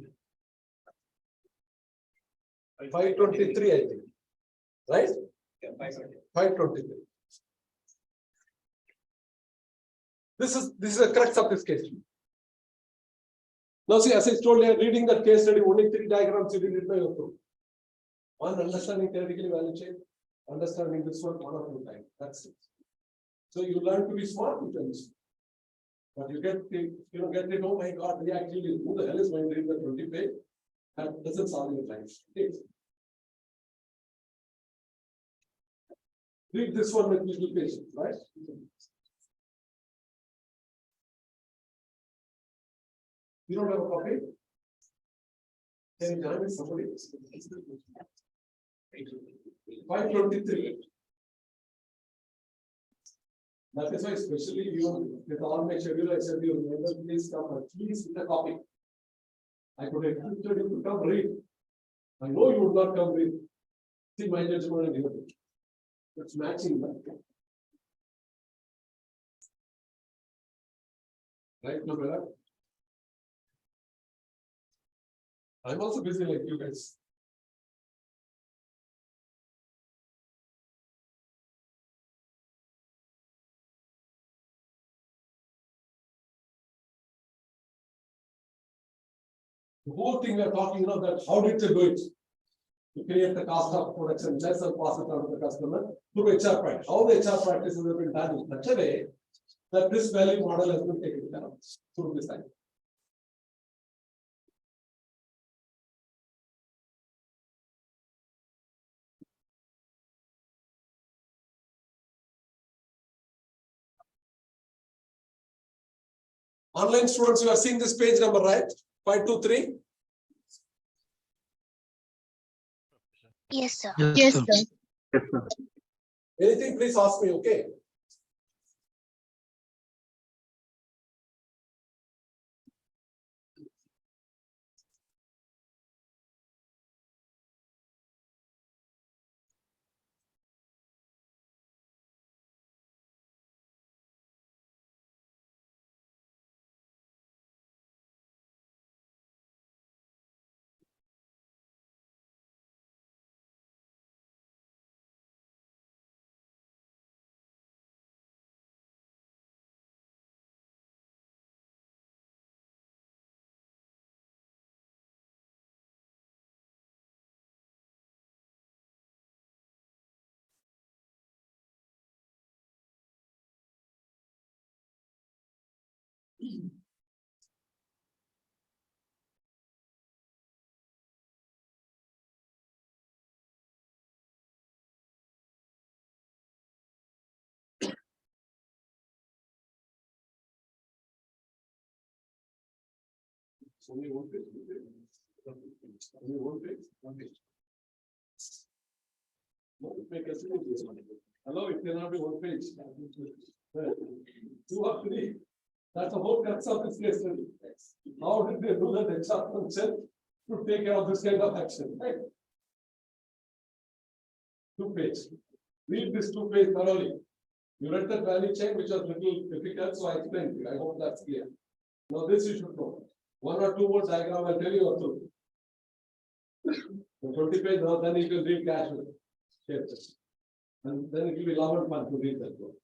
523, I think. Right? Yeah, 523. This is a crux of this case. Now see, as I told you, reading that case study, only 3 diagrams you did it by your group. One, understanding theoretically value chain, understanding this one or 2 times. That's it. So you learn to be smart, you can be smart. But you get it, oh my God, we actually, who the hell is going to read the 20 page? And doesn't solve your life. Read this one with little patience, right? You don't have a copy? Can you join with somebody? 523. That is why, especially you, with all my schedule, I said, you remember, please come at least with a copy. I could have expected you to come read. I know you would not come read. See my judgment and hear it. It's matching that. Right, no brother? I'm also busy like you guys. The whole thing we are talking, that how did they do it? To create the cost of production less and pass it on to the customer through HR practice. All the HR practices have been done in such a way that this value model has been taken care of through this time. Online students, you are seeing this page number, right? 523. Yes, sir. Yes, sir. Yes, sir. Anything, please ask me, okay? Only one page. Only one page. One page. Hello, it cannot be one page. 2 or 3. That's the whole crux of this case study. How did they do that HR function to take care of this kind of action? Right? 2 page. Read this 2 page thoroughly. You read that value chain, which was little difficult, so I explained to you. I hope that's clear. Now this you should know. 1 or 2 more diagram I'll tell you or 2. The 20 page, now then you can read casually. Yes. And then it will be longer fun to read that book.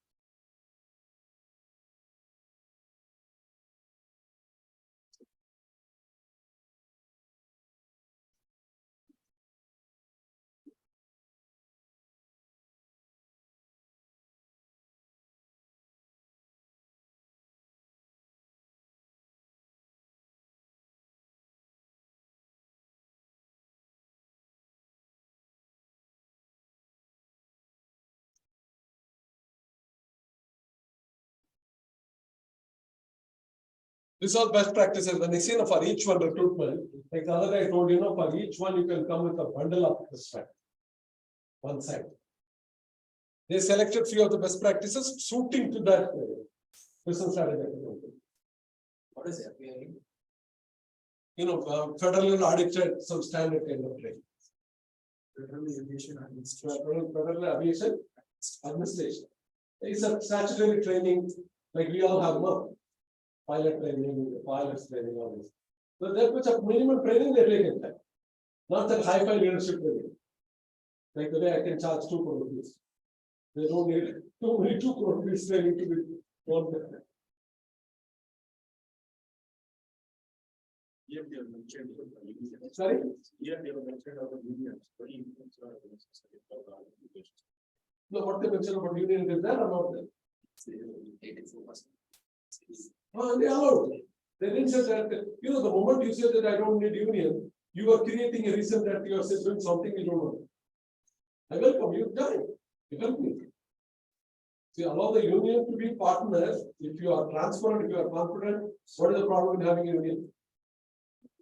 This all best practices. When they see for each one recruitment, like the other day I told you, for each one you can come with a bundle of this track. One side. They selected few of the best practices suiting to that business strategy. What is FPI? Federal audited some standard kind of training. Federal Aviation Federal Aviation Administration. It's a statutory training like we all have now. Pilot training, pilots training, all this. So that much of minimum training they take in time. Not that high-fi leadership training. Like the way I can charge 2 crore rupees. They don't need too many 2 crore rupees training to be done. Sorry? No, what they mentioned about union is there or not there? 84%. Oh, they allowed. They didn't say that, the moment you say that I don't need union, you are creating a reason that you are doing something you don't want. I welcome you, done. You help me. See, allow the union to be partners. If you are transparent, if you are confident, what is the problem in having a union?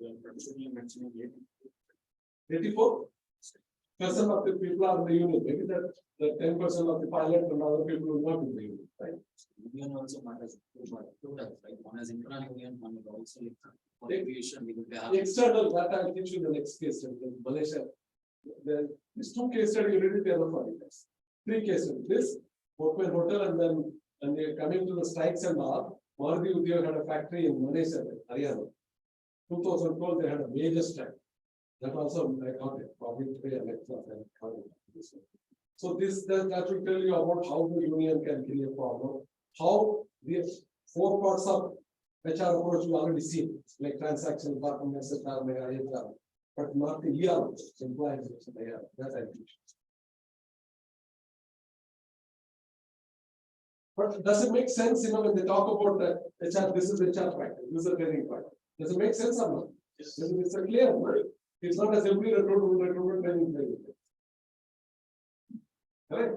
84% of the people are in the union. Maybe that 10% of the pilot and other people will not be in the union, right? Union also matters. Like one is internal union, one is also for aviation. We will have External, that I'll teach you the next case study in Malaysia. These 2 case studies you read it the other 40 days. 3 case studies. This Hotel and then they are coming to the strikes and all. Maruti Udyog had a factory in Manesar, Haryana. 2012, they had a major strike. That also I got it, probably today and next month, I got it. So that will tell you about how the union can create a problem. How the 4 parts of HR approach you already seen, like transaction, documents, HR, but not the ER, employees, that I teach. But does it make sense, when they talk about the HR, this is HR practice, this is a training part. Does it make sense or not? Yes. It's a clear, right? It's not a simply recruitment training. Correct?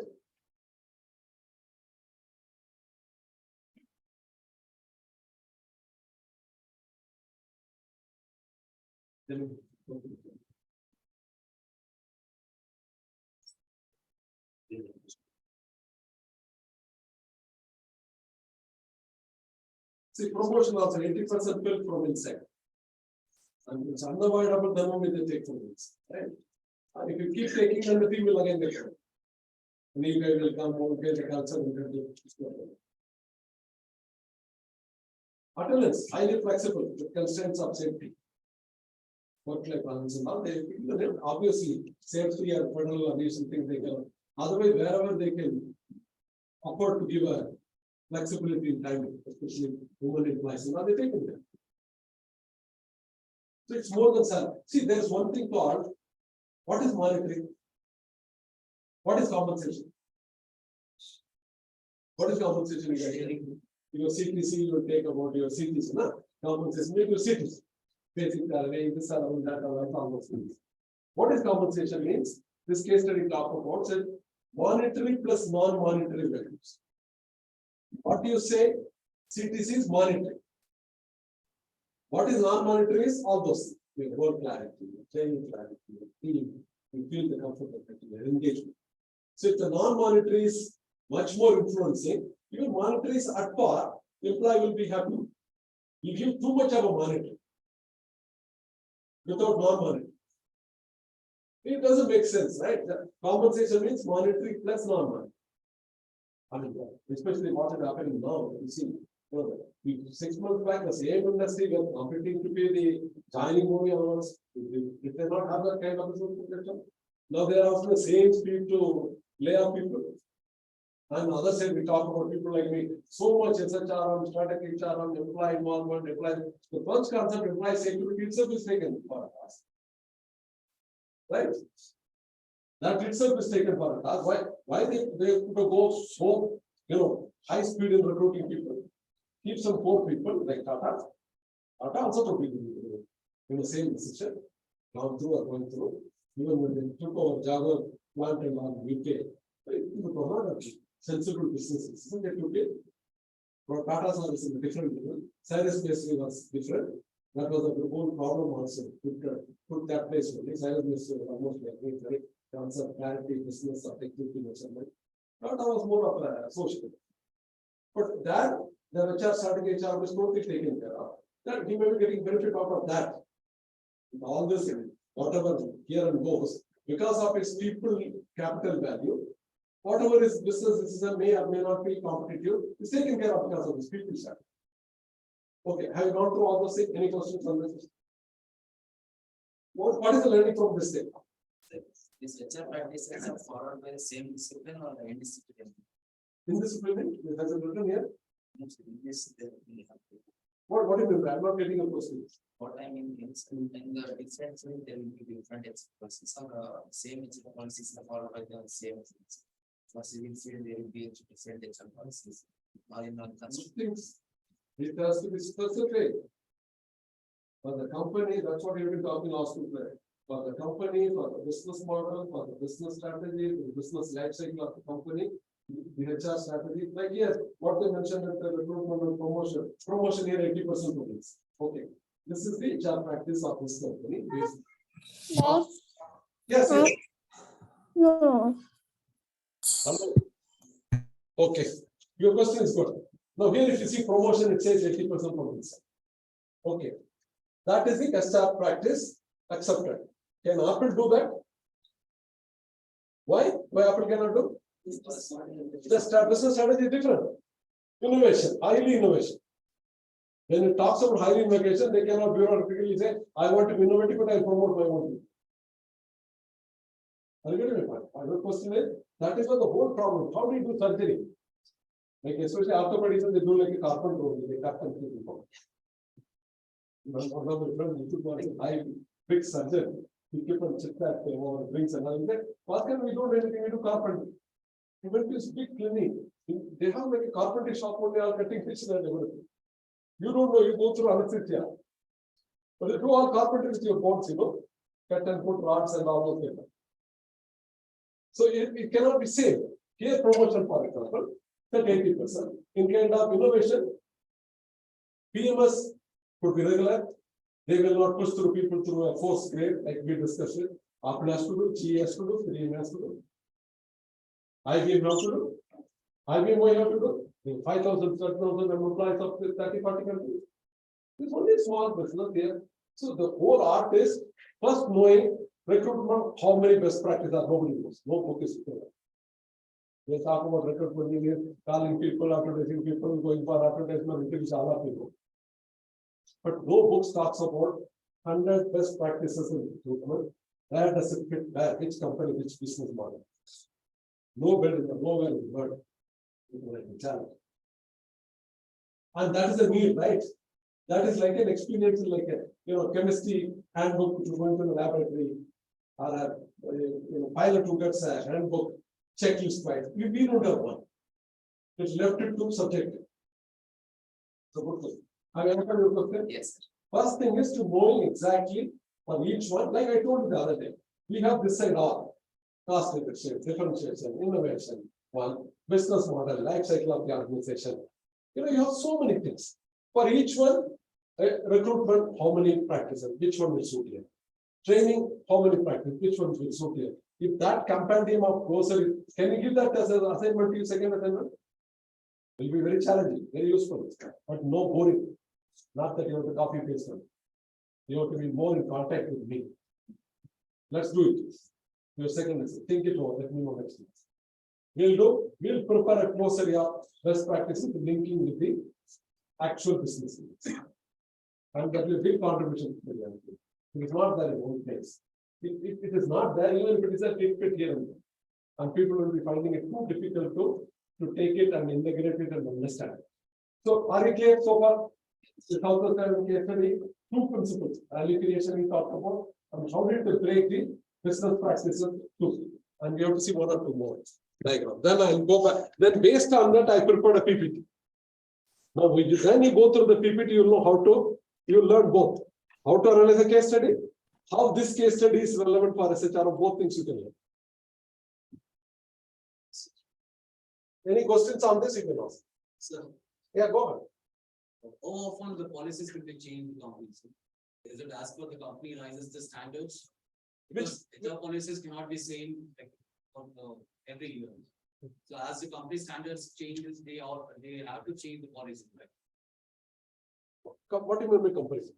See, promotion also 80% built from inside. And it's unavoidable the moment they take from inside, right? And if you keep taking, then the team will again get it. And you guys will come over, get the culture, and get the attendance, highly flexible with constraints of safety. Work-life balance and all, they obviously safety and federal aviation things they can. Otherwise, wherever they can afford to give a flexibility in timing, especially women employees, now they take it. So it's more than salary. See, there is one thing called what is monitoring? What is compensation? What is compensation? Your CTC, you will take about your CTC, no? Compensation, make your CTC. Basic salary, this salary, that, all those things. What is compensation means? This case study talk about said monetary plus non-monetary values. What do you say? CTC is monetary. What is non-monetary is all those things. Work clarity, training clarity, team, you feel the comfort of it, engagement. So if the non-monetary is much more influencing, even monetary is at par, the employee will be happy. You give too much of a monetary without non-monetary. It doesn't make sense, right? The compensation means monetary plus non-monetary. I mean, especially what is happening now, you see, 6 months back, the same industry were competing to pay the joining movie hours. If they not have that kind of protection, now they are also the same speed to lay off people. And on the other side, we talk about people like me, so much SHRM, strategic HRM, employee involvement, the first concept, employee security itself is taken for us. Right? That itself is taken for a task. Why they go so high speed in recruiting people? Keep some poor people like Tata. Tata also took people in the same decision, gone through or going through. Even when they took over Jaguar plant in UK, it was not sensible businesses. So they took it. For Tata service in a different level. Cyrus basically was different. That was a whole problem also. Put that place only. Cyrus was almost like very concept, clarity, business, activity, measurement. Tata was more of a social. But that the HR strategy HR was totally taken care of. That he may be getting benefit out of that. All this, whatever here and goes, because of its people capital value, whatever is business decision may or may not be competitive, is taken care of because of this people side. Okay, have you gone through all those things? Any questions on this? What is the learning from this thing? This HR practices are followed by the same discipline or the indiscipline? Indiscipline, it has a written here. Yes, What do you mean? I'm not getting a question. what I mean is, in the different field, there will be different expressions or same policies are followed by the same things. For civil field, there will be different policies. Or in Things. It has to be specific. For the company, that's what you've been talking last week. For the company, for the business model, for the business strategy, the business life cycle of the company, the HR strategy. Like yes, what they mentioned at the recruitment and promotion here 80% of it. Okay, this is the HR practice of this company. Yes. No. Hello. Okay, your question is good. Now here if you see promotion, it says 80% from inside. Okay, that is the HR practice accepted. Can Apple do that? Why Apple cannot do? The business strategy is different. Innovation, highly innovation. When it talks about hiring vacation, they cannot bureaucratically say, I want to be innovative, but I promote my own people. Are you getting my point? My question is, that is not the whole problem. How do you do surgery? Like especially orthopedics, they do like a carpenter only, they cut and keep people. One of my friends, he took one, I big surgeon, he kept on check that or brings another. That what can we do anything? We do carpentry. He went to his big clinic. They have like a carpentry shop only, are cutting fish and everything. You don't know, you go through anesthesia. But they do all carpentry with your bones, cut and put rods and all those things. So it cannot be same. Here promotion, for example, that 80%. In kind of innovation, PMS could be regular. They will not push through people through a forced grade, like we discussed it. Apple has to do, GE has to do, 3M has to do. IBM has to do. IBM what you have to do? 5,000, 7,000 employees of 30, 40 countries. It's only a small business here. So the whole art is first knowing recruitment, how many best practices are nobody knows. No book is there. They talk about recruitment, calling people, advertising people, going for advertisement, interviews, all of people. But no books talks about 100 best practices in recruitment. Where does it fit? Where? Which company, which business model? Nowhere in the world. Challenge. And that is a need, right? That is like an experience, like a chemistry handbook to go into the laboratory, or a pilot who gets a handbook checklist, right? We don't have one. It's left it to subjective. So good question. Have you answered your question? Yes. First thing is to know exactly for each one, like I told you the other day, we have this side all cost leadership, differentiation, innovation, one business model, life cycle of the organization. You have so many things. For each one, recruitment, how many practices, which one will suit you? Training, how many practices, which one will suit you? If that compendium of grocery, can you give that as an assignment to you, second assignment? Will be very challenging, very useful, but no boring. Not that you have to copy paste them. You have to be more in contact with me. Let's do it. Your second lesson, think it over, let me know next week. We'll prepare a glossary of best practices linking with the actual business. And that will be a big contribution to the reality. It is not there in one place. It is not there, even if it is a tidbit here and there. And people will be finding it too difficult to take it and integrate it and understand it. So, are you clear so far? The South case study, two principles. Value creation we talked about, and how did they break the business practices too. And we have to see one or two more diagram. Then I'll go back. Then based on that, I prepared a PPT. Now, then you go through the PPT, you'll know how to, you'll learn both. How to analyze a case study, how this case study is relevant for SHR, both things you can learn. Any questions on this? You can ask. Sir, Yeah, go ahead. how often the policies will be changed in companies? Is it as per the company rises the standards? Because HR policies cannot be same like every year. So as the company standards changes, they have to change the policy, right? What do you mean by comparison?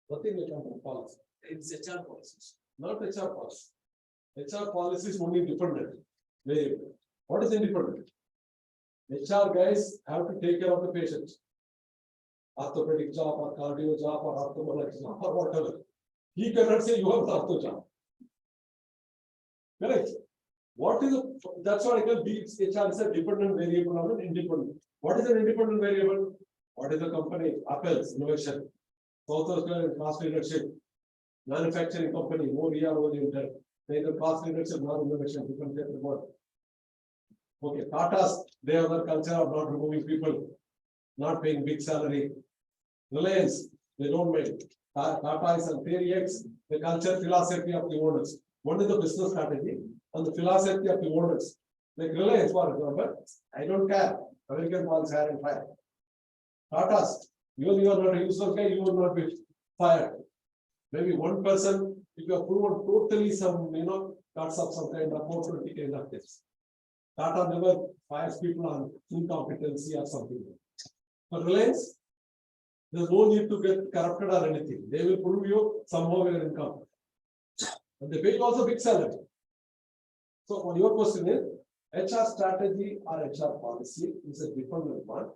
Nothing like company policy. It's HR policies. Not HR policy. HR policy is only independent. What is independent? HR guys have to take care of the patients. Orthopedic job or cardio job or ophthalmology job or whatever. He cannot say you have the ortho job. Correct? What is that's what I can be HR is a dependent variable on an independent. What is an independent variable? What is the company? Apple's innovation. South Australian cost leadership. Manufacturing company, more ER oriented. Neither cost leadership nor innovation. You can get the word. Okay, Tata's, they have the culture of not removing people, not paying big salary. Reliance, they don't make. Tata is on theory X, the culture, philosophy of the owners. What is the business strategy and the philosophy of the owners? Like Reliance, for example, I don't care. American wants hire and fire. Tata's, you are not a useless guy, you will not be fired. Maybe one person, if you have proven totally some, cuts up some kind of opportunity kind of this. Tata never fires people on incompetency or something. For Reliance, there's no need to get corrupted or anything. They will prove you somehow your income. And they pay also big salary. So, your question is, HR strategy or HR policy is a different one.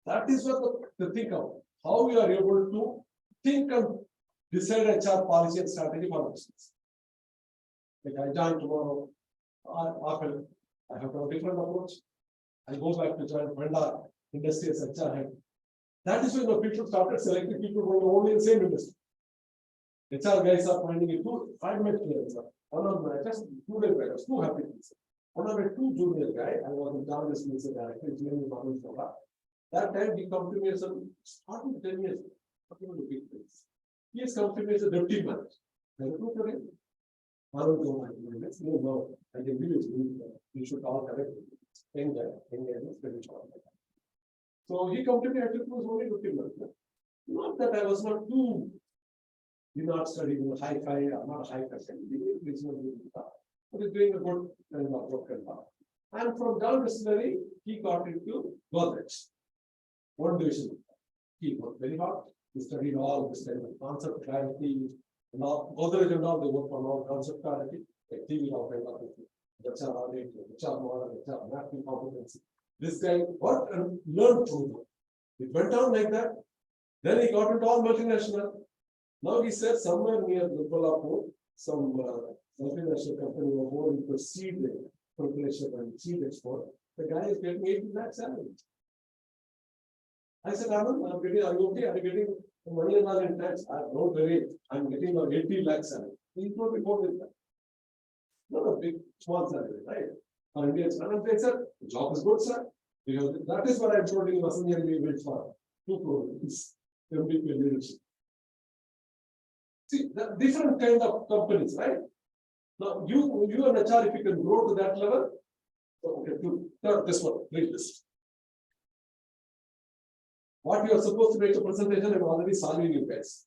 That is what the think of, how we are able to think and decide HR policy and strategy for business. Like I join tomorrow, after I have a different approach. I go back to join vendor industry as HR head. That is when the people started selecting people who are only in the same industry. HR guys are finding it too. I met one of my just 2 days back, I was too happy. One of my 2 junior guy, I was in Jarvis Minister director, his name is Prof Solai. That time he come to me as a starting 10 years, he has come to me as a deputy manager. I recruited him. I don't know my minutes. No, I can give you should all correct. So he come to me, I took was only deputy manager. Not that I was not too, not studying high-fi, I'm not a high-fi, but he's doing a good kind of work and all. And from down distillery, he got into Godrej. One division. He worked very hard. He studied all this kind of concept clarity and all. Godrej and all, they work on all concept clarity, like TV operating, HR audit, HR model, HR mapping competency. This guy worked and learned through it. It went on like that. Then he got into all multinational. Now he said somewhere near Lupalapur, some multinational company was more into seed preparation and seed export. The guy is getting 80 lakh salary. I said, Anand, I'm getting, are you okay? Are you getting money and all in tax? Don't worry, I'm getting 80 lakh salary. He told me more than that. Not a big, small salary, right? For Indians, and they said, the job is good, sir. Because that is what I told you, Vasanthi, we wait for 2 programs, MVP leadership. See, the different kind of companies, right? Now, you and HR, if you can grow to that level, okay, this one, read this. What you are supposed to make a presentation, I'm already solving you guys.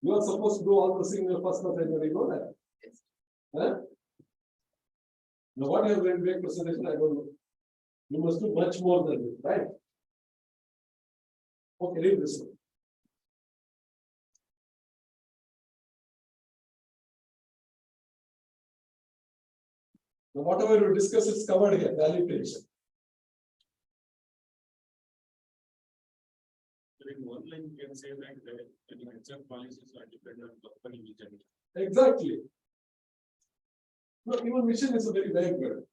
You are supposed to do all the things in your first presentation, you know that? Huh? Now, what you are going to make presentation, I don't know. You must do much more than this, right? Okay, read this one. Now, whatever we discuss is covered here, value creation. In one line, you can say that the HR policies are dependent on company vision. Exactly. No, even mission is a very vague word.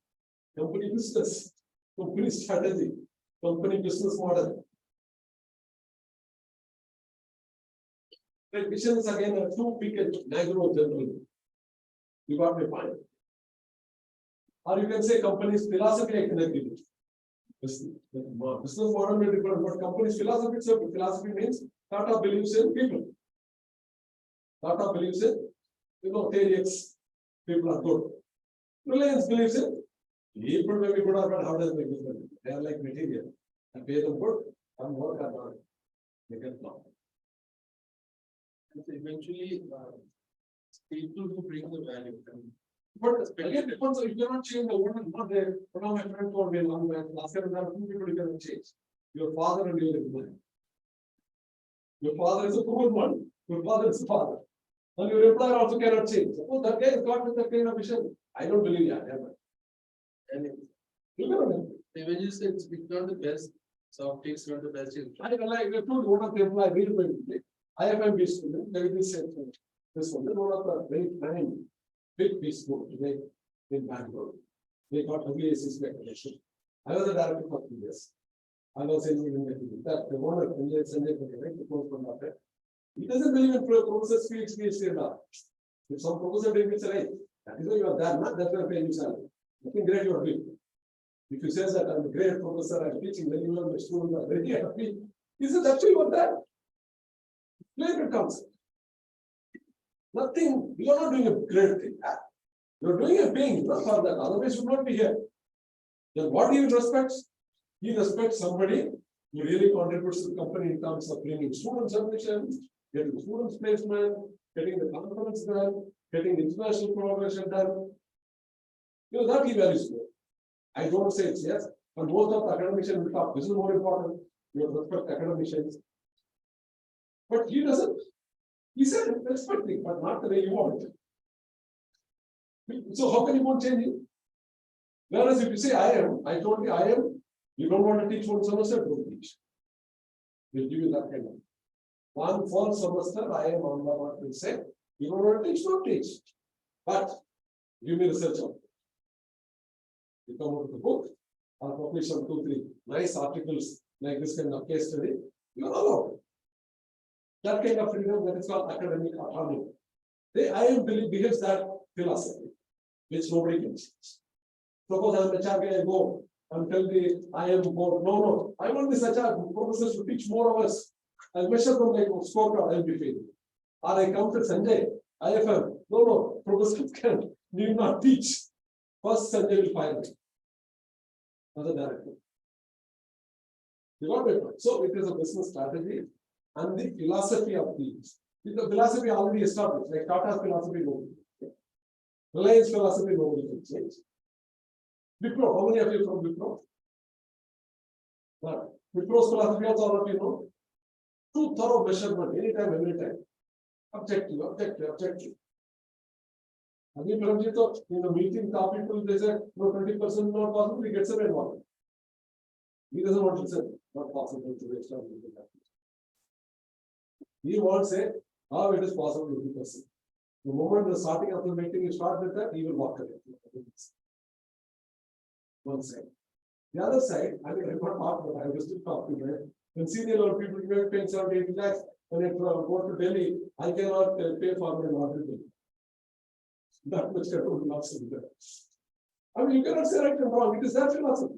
Company business, company strategy, company business model. Right, mission is again a too big and narrow general. You got my point. Or you can say company's philosophy I can agree with. Business model may differ, but company's philosophy itself, philosophy means Tata believes in people. Tata believes in, 10x people are good. Reliance believes in people may be good or bad, how does it make difference? They are like material. I pay them good, and work or not. They get long. Eventually, people who bring the value. But again, depends if you're not changing the world, not there. One of my friends told me long back, last year there are 2 people you can change. Your father and your employer. Your father is a poor one, your father is a father. And your employer also cannot change. Suppose that guy is got with that kind of vision. I don't believe that ever. And you know, When you say it's not the best, soft takes not the best. I told one of the employees, read my IFMB student, they will say this one. One of the very kind, big piece school today in Bangalore. They got WACC recognition. I was the director for 2 years. I was in that the one of Sunday from that. He doesn't believe in professors, PhD, and all. If some professor did say, hey, that is why you are there, not that's why I pay you salary. Nothing great you are doing. If you say that I'm a great professor, I'm teaching, then you are my students are very happy. He said, actually, you are there. Very good concept. Nothing, you are not doing a great thing. You are doing a thing, not for that. Otherwise, you would not be here. Then what he respects? He respects somebody who really contributes to the company in terms of bringing students admissions, getting students placement, getting the conference done, getting international collaboration done. That he values more. I don't say it's yes, but most of the academicians will talk. This is more important. You respect academicians. But he doesn't. He said respecting, but not the way you want it. So how can you want change it? Whereas if you say I am, I told you I am, you don't want to teach one semester, don't teach. We'll give you that kind of. One full semester, I am on the what will say, you don't want to teach, don't teach. But give me research on it. You come out with the book, or publish some 2-3 nice articles like this kind of case study, you are allowed. That kind of freedom, that is called academic autonomy. The IIM behaves that philosophy, which nobody can change. Suppose I am a HR, I go and tell the IIM board, no, I want this HR professors to teach more of us. I'll measure them like scorecard, I'll be failing. Or I come to Sanjay, IFM, no, professors need not teach. First Sanjay will fire me. As a director. You got it? So it is a business strategy and the philosophy of these. The philosophy already established, like Tata's philosophy, nobody. Reliance philosophy, nobody can change. Wipro, how many of you from Wipro? Wipro's philosophy also all of you know. Too thorough measurement, anytime, every time. Objective. And in the meeting, top people, they say, no, 20% not possible, he gets away one. He doesn't want to say, not possible to waste on. He won't say, how it is possible 20%. The moment the starting of the meeting you start with that, he will walk away. One side. The other side, I mean, I'm not talking about, I was still talking about it. When senior level people give 10, 7, 8 lakhs, when I go to Delhi, I cannot pay for my laundry bill. That much control belongs to them. I mean, you cannot say right and wrong, it is their philosophy.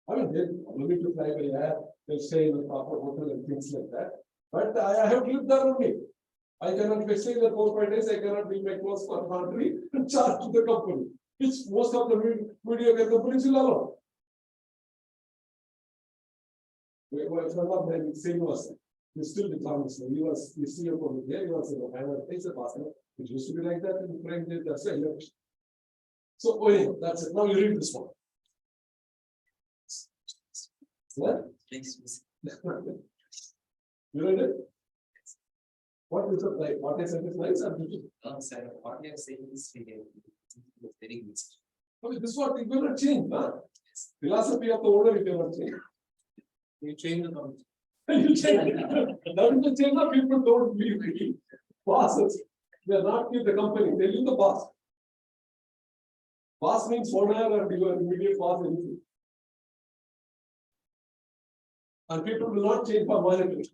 I mean, they're willing to fly by air, they'll stay in the proper hotel and things like that. But I have lived there only. I cannot be staying there 4-5 days, I cannot be my clothes for laundry and charge to the company, which most of the video companies will allow. One of them saying was, he still becomes, he was the CEO there, he was a final things a pastor. It used to be like that in Frank did that's it. So anyway, that's it. Now you read this one. What? You read it? What is it like? What I said is nice or beautiful? No, sir, what you are saying is very good. Okay, this is what you cannot change, huh? Philosophy of the order you cannot change. You change the concept. You change. That is the change of people don't believe me. Bosses, they are not with the company, they leave the boss. Boss means owner and your immediate boss anything. And people will not change for monetary.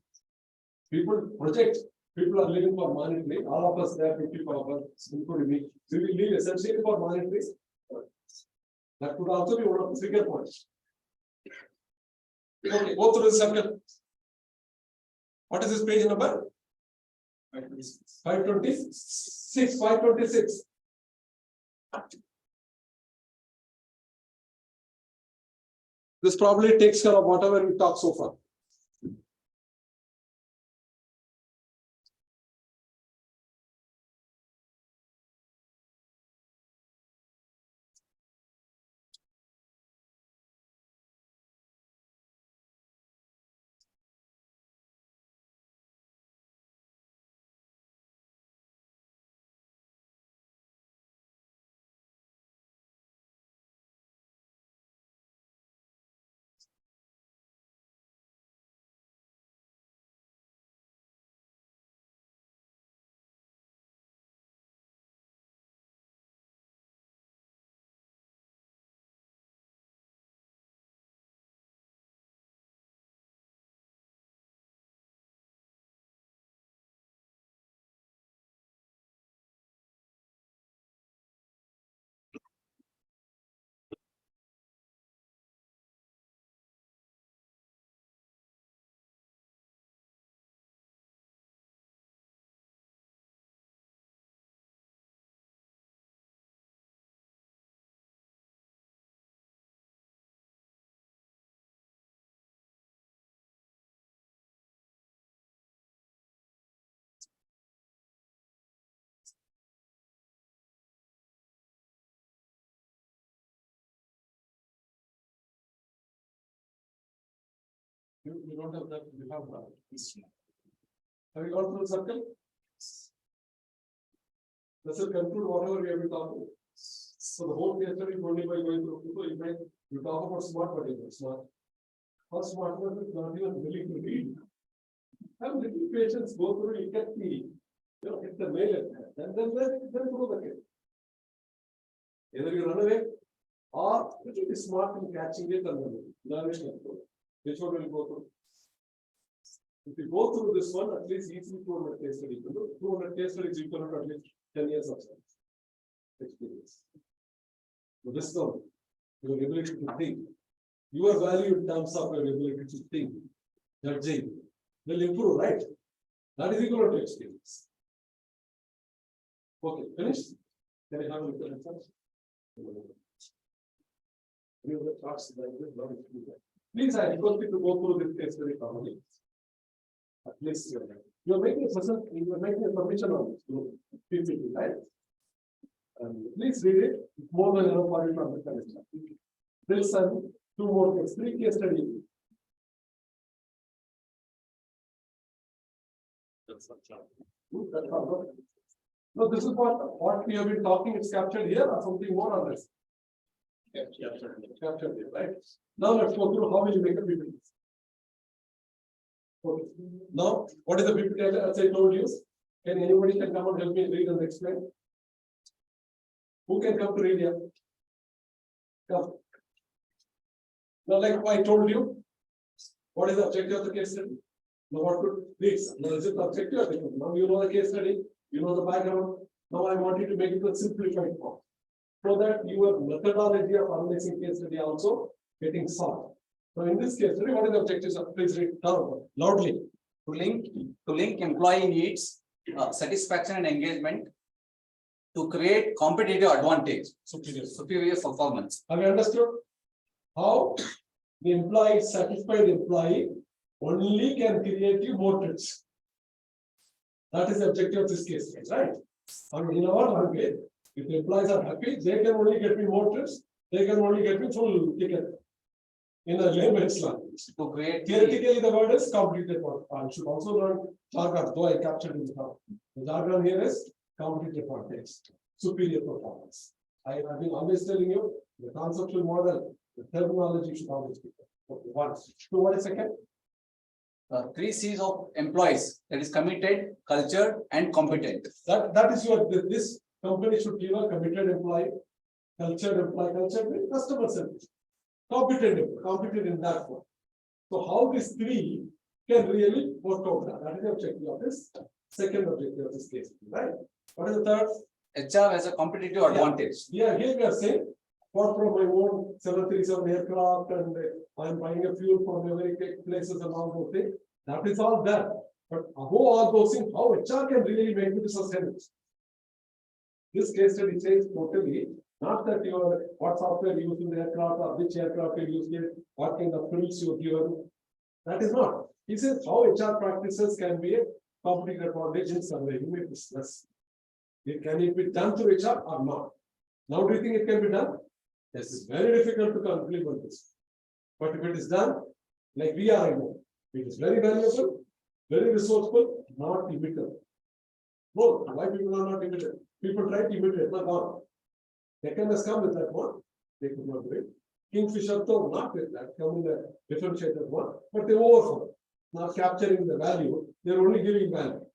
People project, people are living for monetary. All of us there, 55 of us, including me. So we live essentially for monetary. That could also be one of the bigger points. Okay, go through the circle. What is this page number? 526. 526. This probably takes care of whatever we talked so far. You don't have that, you have that. Have you gone through the circle? Does it conclude whatever we have been talking about? So the whole case study is only by going through people, you talk about smart, but it's smart. First one is not even willing to read. Have little patience, go through, you get the, get the mail at hand, and then through the case. Either you run away or you will be smart in catching it and learn it. Which one will you go through? If you go through this one, at least easily 200 case studies. 200 case studies equal to at least 10 years of experience. So this is all your ability to think. Your value in terms of your ability to think, judging, will improve, right? That is equal to experience. Okay, finished? Can I have a look at it? Please, I request you to go through this case very thoroughly. At least you are making a submission on this group, PPT, right? Please read it. It's more than enough for you to understand it. This and two more case, 3 case studies. No, this is what we have been talking. It's captured here or something more or less. Captured here, right? Now let's go through how will you make a PPT. Okay. Now, what is the PPT as I told you? Can anybody come and help me read and explain? Who can come to read here? Come. Now, like I told you, what is the objective of the case study? Now, what could read? Now, is it the objective? Now, you know the case study, you know the background. Now, I want you to make it a simplified form so that your methodology of analyzing case study also getting solved. So, in this case study, what is the objectives of? Please read down loudly. To link employee needs, satisfaction and engagement, to create competitive advantage, superior performance. Have you understood how the satisfied employee only can create you more trips? That is the objective of this case, right? And in our language, if the employees are happy, they can only get me more trips, they can only get me full ticket. In a layman's language. To create theoretically, the word is competitive. I should also learn jargon, though I captured in the top. The jargon here is competitive advantage, superior performance. I have been always telling you the conceptual model, the terminology should always be there. Okay, once. So what is second? 3 C's of employees, that is committed, cultured, and competent. That is your this company should give a committed employee, cultured with customer service. Competent in that one. So how these 3 can really work out? That is the objective of this second objective of this case, right? What is the third? HR has a competitive advantage. Yeah, here we are saying, apart from my own 737 aircraft and I'm buying a fuel from every places and all those things. That is all there. But above all those things, how HR can really make it sustainable? This case study says totally. Not that you are what software you use in the aircraft or which aircraft you use it, what kind of frills you given. That is not. He says how HR practices can be a competitive advantage in surveying business. Can it be done through HR or not? Now, do you think it can be done? This is very difficult to implement this. But if it is done, like we are, it is very valuable, very resourceful, not immutable. No, why people are not immutable? People try to imitate, but not. Second has come with that one, they could not do it. Kingfisher though not with that, come in the differentiated one, but they overflow. Not capturing the value, they're only giving value.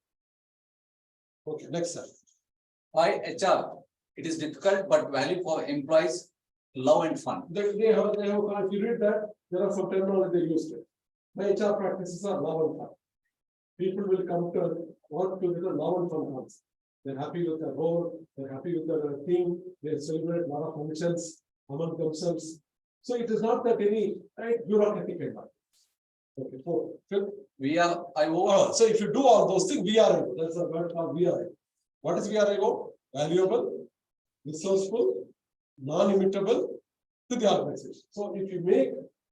Okay, next slide. By HR, it is difficult but value for employees, love and fun. They have, if you read that, there are some terminology they used it. My HR practices are love and fun. People will come to work to with a love and fun concept. They're happy with their role, they're happy with their team, they celebrate a lot of functions among themselves. So it is not that any bureaucratic environment. Okay, 4. VRIO. So if you do all those things, VRIO, that's a word called VRIO. What is VRIO? Valuable, resourceful, non-imitable to the organization. So if you make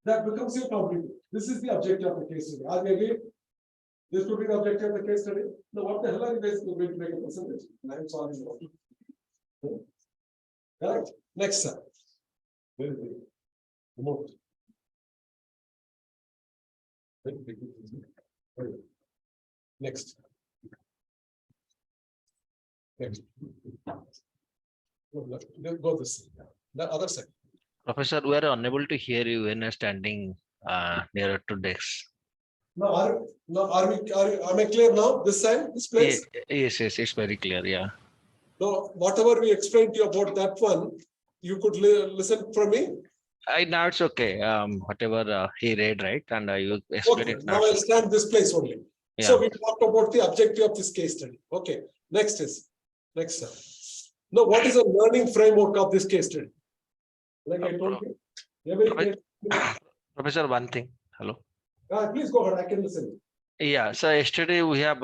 that becomes your company. This is the objective of the case study. Are we agreed? This would be the objective of the case study. Now, what the hell are you guys going to make a percentage? I'm sorry. Correct. Next slide. Very big. Remote. Next. Next. Go this. The other side. Professor, we are unable to hear you when you're standing nearer to decks. Now, am I clear now? This time, this place? Yes, it's very clear. Yeah. No, whatever we explained to you about that one, you could listen from me. Now it's okay. Whatever he read, right? And you explain Okay, it now now. I'll stand this place only. So Yeah. we talked about the objective of this case study. Okay, next. Sir. Now, what is the learning framework of this case study? Like I told you, every case. Professor, one thing. Hello. Please go ahead. I can listen. Yeah, so yesterday we have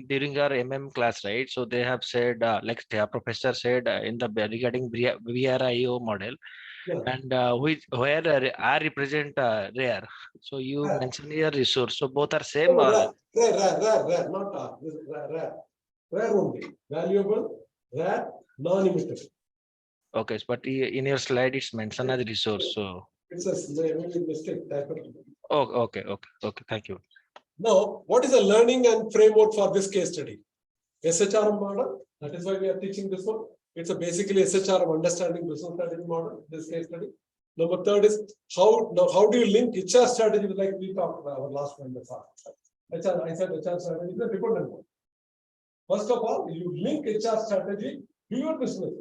during our class, right? So they have said, like the professor said in the regarding VRIO model, Yeah. and where R represent rare. So you mentioned here resource. So both are same. Rare, not rare. Rare only. Valuable, rare, non-immutable. Okay, but in your slide it's mentioned as resource. So it's a maybe mistake type of. okay. Thank you. Now, what is the learning and framework for this case study? SHRM model. That is why we are teaching this one. It's a basically SHRM understanding business strategy model. This case study. Number third is how do you link HR strategy like we talked about our last one. I said HR strategy is a dependent one. First of all, you link HR strategy to your business.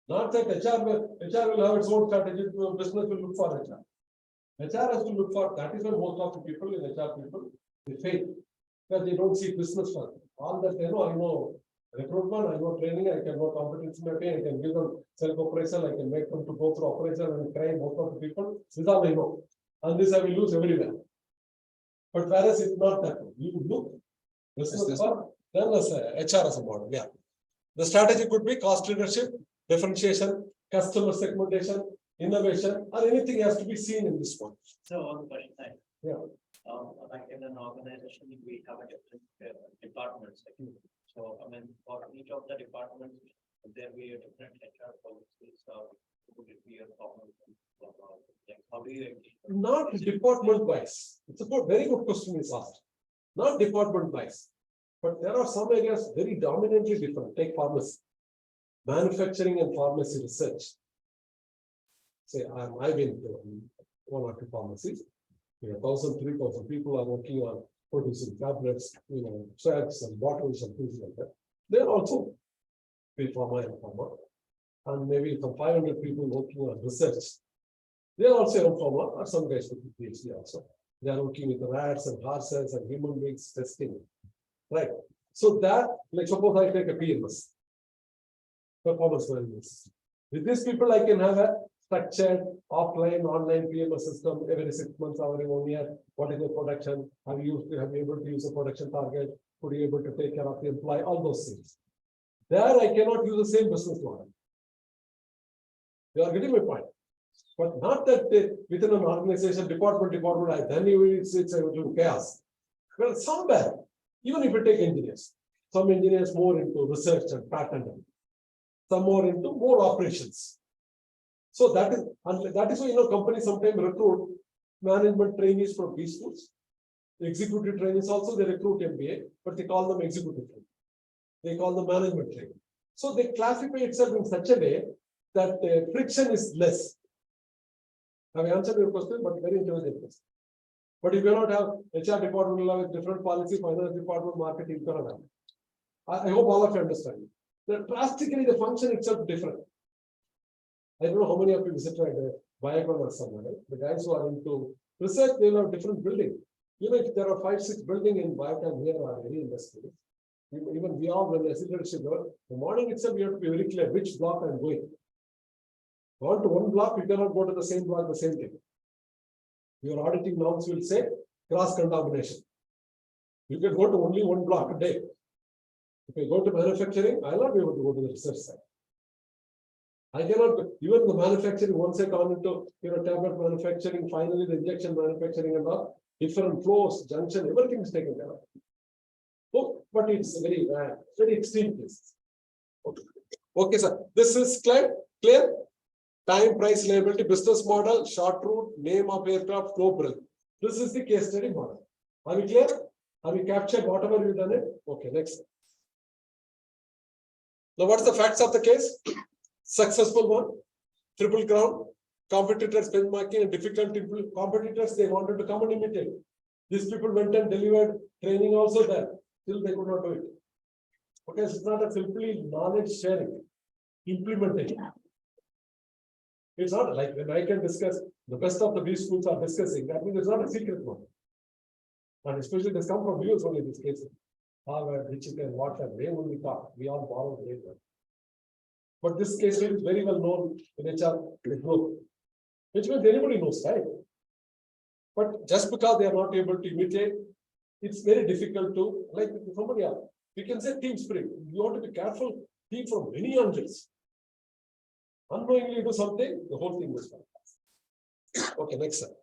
Not that HR will have its own strategy, business will look for HR. HR has to look for, that is why most of the people in HR people, they fail. Because they don't see business first. All that they know, I know recruitment, I know training, I can know competency mapping, I can give them self-appraisal, I can make them to go through appraisal and train most of the people. This is all I know. And this I will lose everywhere. But whereas it's not that way. You look business first, then as HR as a model. Yeah. The strategy could be cost leadership, differentiation, customer segmentation, innovation, or anything has to be seen in this one. So on the question side. Yeah. Like in an organization, we have a different departments. So I mean, for each of the departments, there be a different HR policies. Would it be a problem? Like how do you? Not department wise. It's a very good question is asked. Not department wise, but there are some areas very dominantly different. Take pharmacy, manufacturing and pharmacy research. Say I've been to one or two pharmacies. 1,000, 3,000 people are working on producing tablets, sacks and bottles and things like that. They're also pharma and pharma, and maybe some 500 people working on research. They're also in pharma, or some guys with PhD also. They are working with rats and horses and human beings testing, right? So that, like suppose I take a PMS, performance management system. With these people, I can have a structured offline, online PMS system every 6 months, every 1 year. What is the production? Have you able to use a production target? Could you able to take care of the employee? All those things. There, I cannot use the same business model. You are getting my point. But not that within an organization, department, then it's a chaos. Well, somewhere, even if you take engineers, some engineers more into research and patenting, some more into more operations. So that is why companies sometimes recruit management trainees from B schools. Executive trainees also they recruit MBA, but they call them executive training. They call them management training. So they classify itself in such a way that friction is less. Have I answered your question? But very intelligent question. But if you not have HR department with different policy, finance department, marketing, I hope all of you understand. Drastically, the function itself different. I don't know how many of you visited Biocon or somewhere, right? The guys who are into research, they will have different building. Even if there are 5, 6 buildings in Biocon here or any industry, even we all when the leadership level, the morning itself, you have to be very clear which block I'm going. Go to one block, you cannot go to the same block, the same thing. Your auditing norms will say cross-contamination. You can go to only one block a day. If you go to manufacturing, I'll not be able to go to the research side. I cannot, even the manufacturing, once I come into tablet manufacturing, finally the injection manufacturing and all, different flows, junction, everything is taken care of. Oh, but it's very extreme cases. Okay, sir. This is clear? Time, price, liability, business model, short route, name of aircraft, flow bill. This is the case study model. Are we clear? Have we captured whatever we've done it? Okay, next. Now, what's the facts of the case? Successful one, triple crown, competitors benchmarking and difficult competitors, they wanted to come and imitate. These people went and delivered training also there, still they could not do it. Okay, so it's not a simply knowledge sharing, implementation. It's not like when I can discuss, the best of the B schools are discussing, that means it's not a secret one. And especially this come from US only this case. Harvard, Michigan, whatever, they only talk, we all borrow later. But this case is very well known in HR group, which means anybody knows, right? But just because they are not able to imitate, it's very difficult to, like somebody else, we can say team spirit. You want to be careful, team from many angles. Unknowingly you do something, the whole thing was fine. Okay, next slide.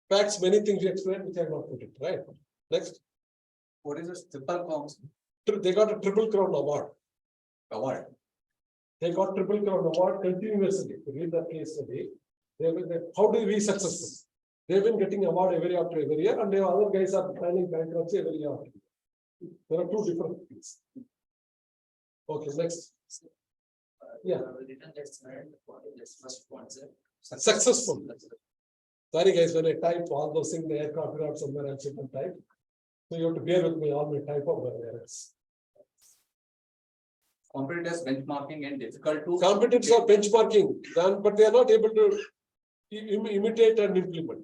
Facts, many things you explained, which I have not put it, right? Next. What is this triple counts? They got a Triple Crown award. Award. They got Triple Crown award continuously. To read that case study, how do we successful? They've been getting award every after every year, and the other guys are planning bankruptcy every year after year. There are two different things. Okay, next. Yeah. Successful. Sorry guys, when I type all those things, the aircraft got somewhere else you can type. So you have to bear with me, all my type of errors. Competitors benchmarking and difficult to. Competitors are benchmarking, but they are not able to imitate and implement.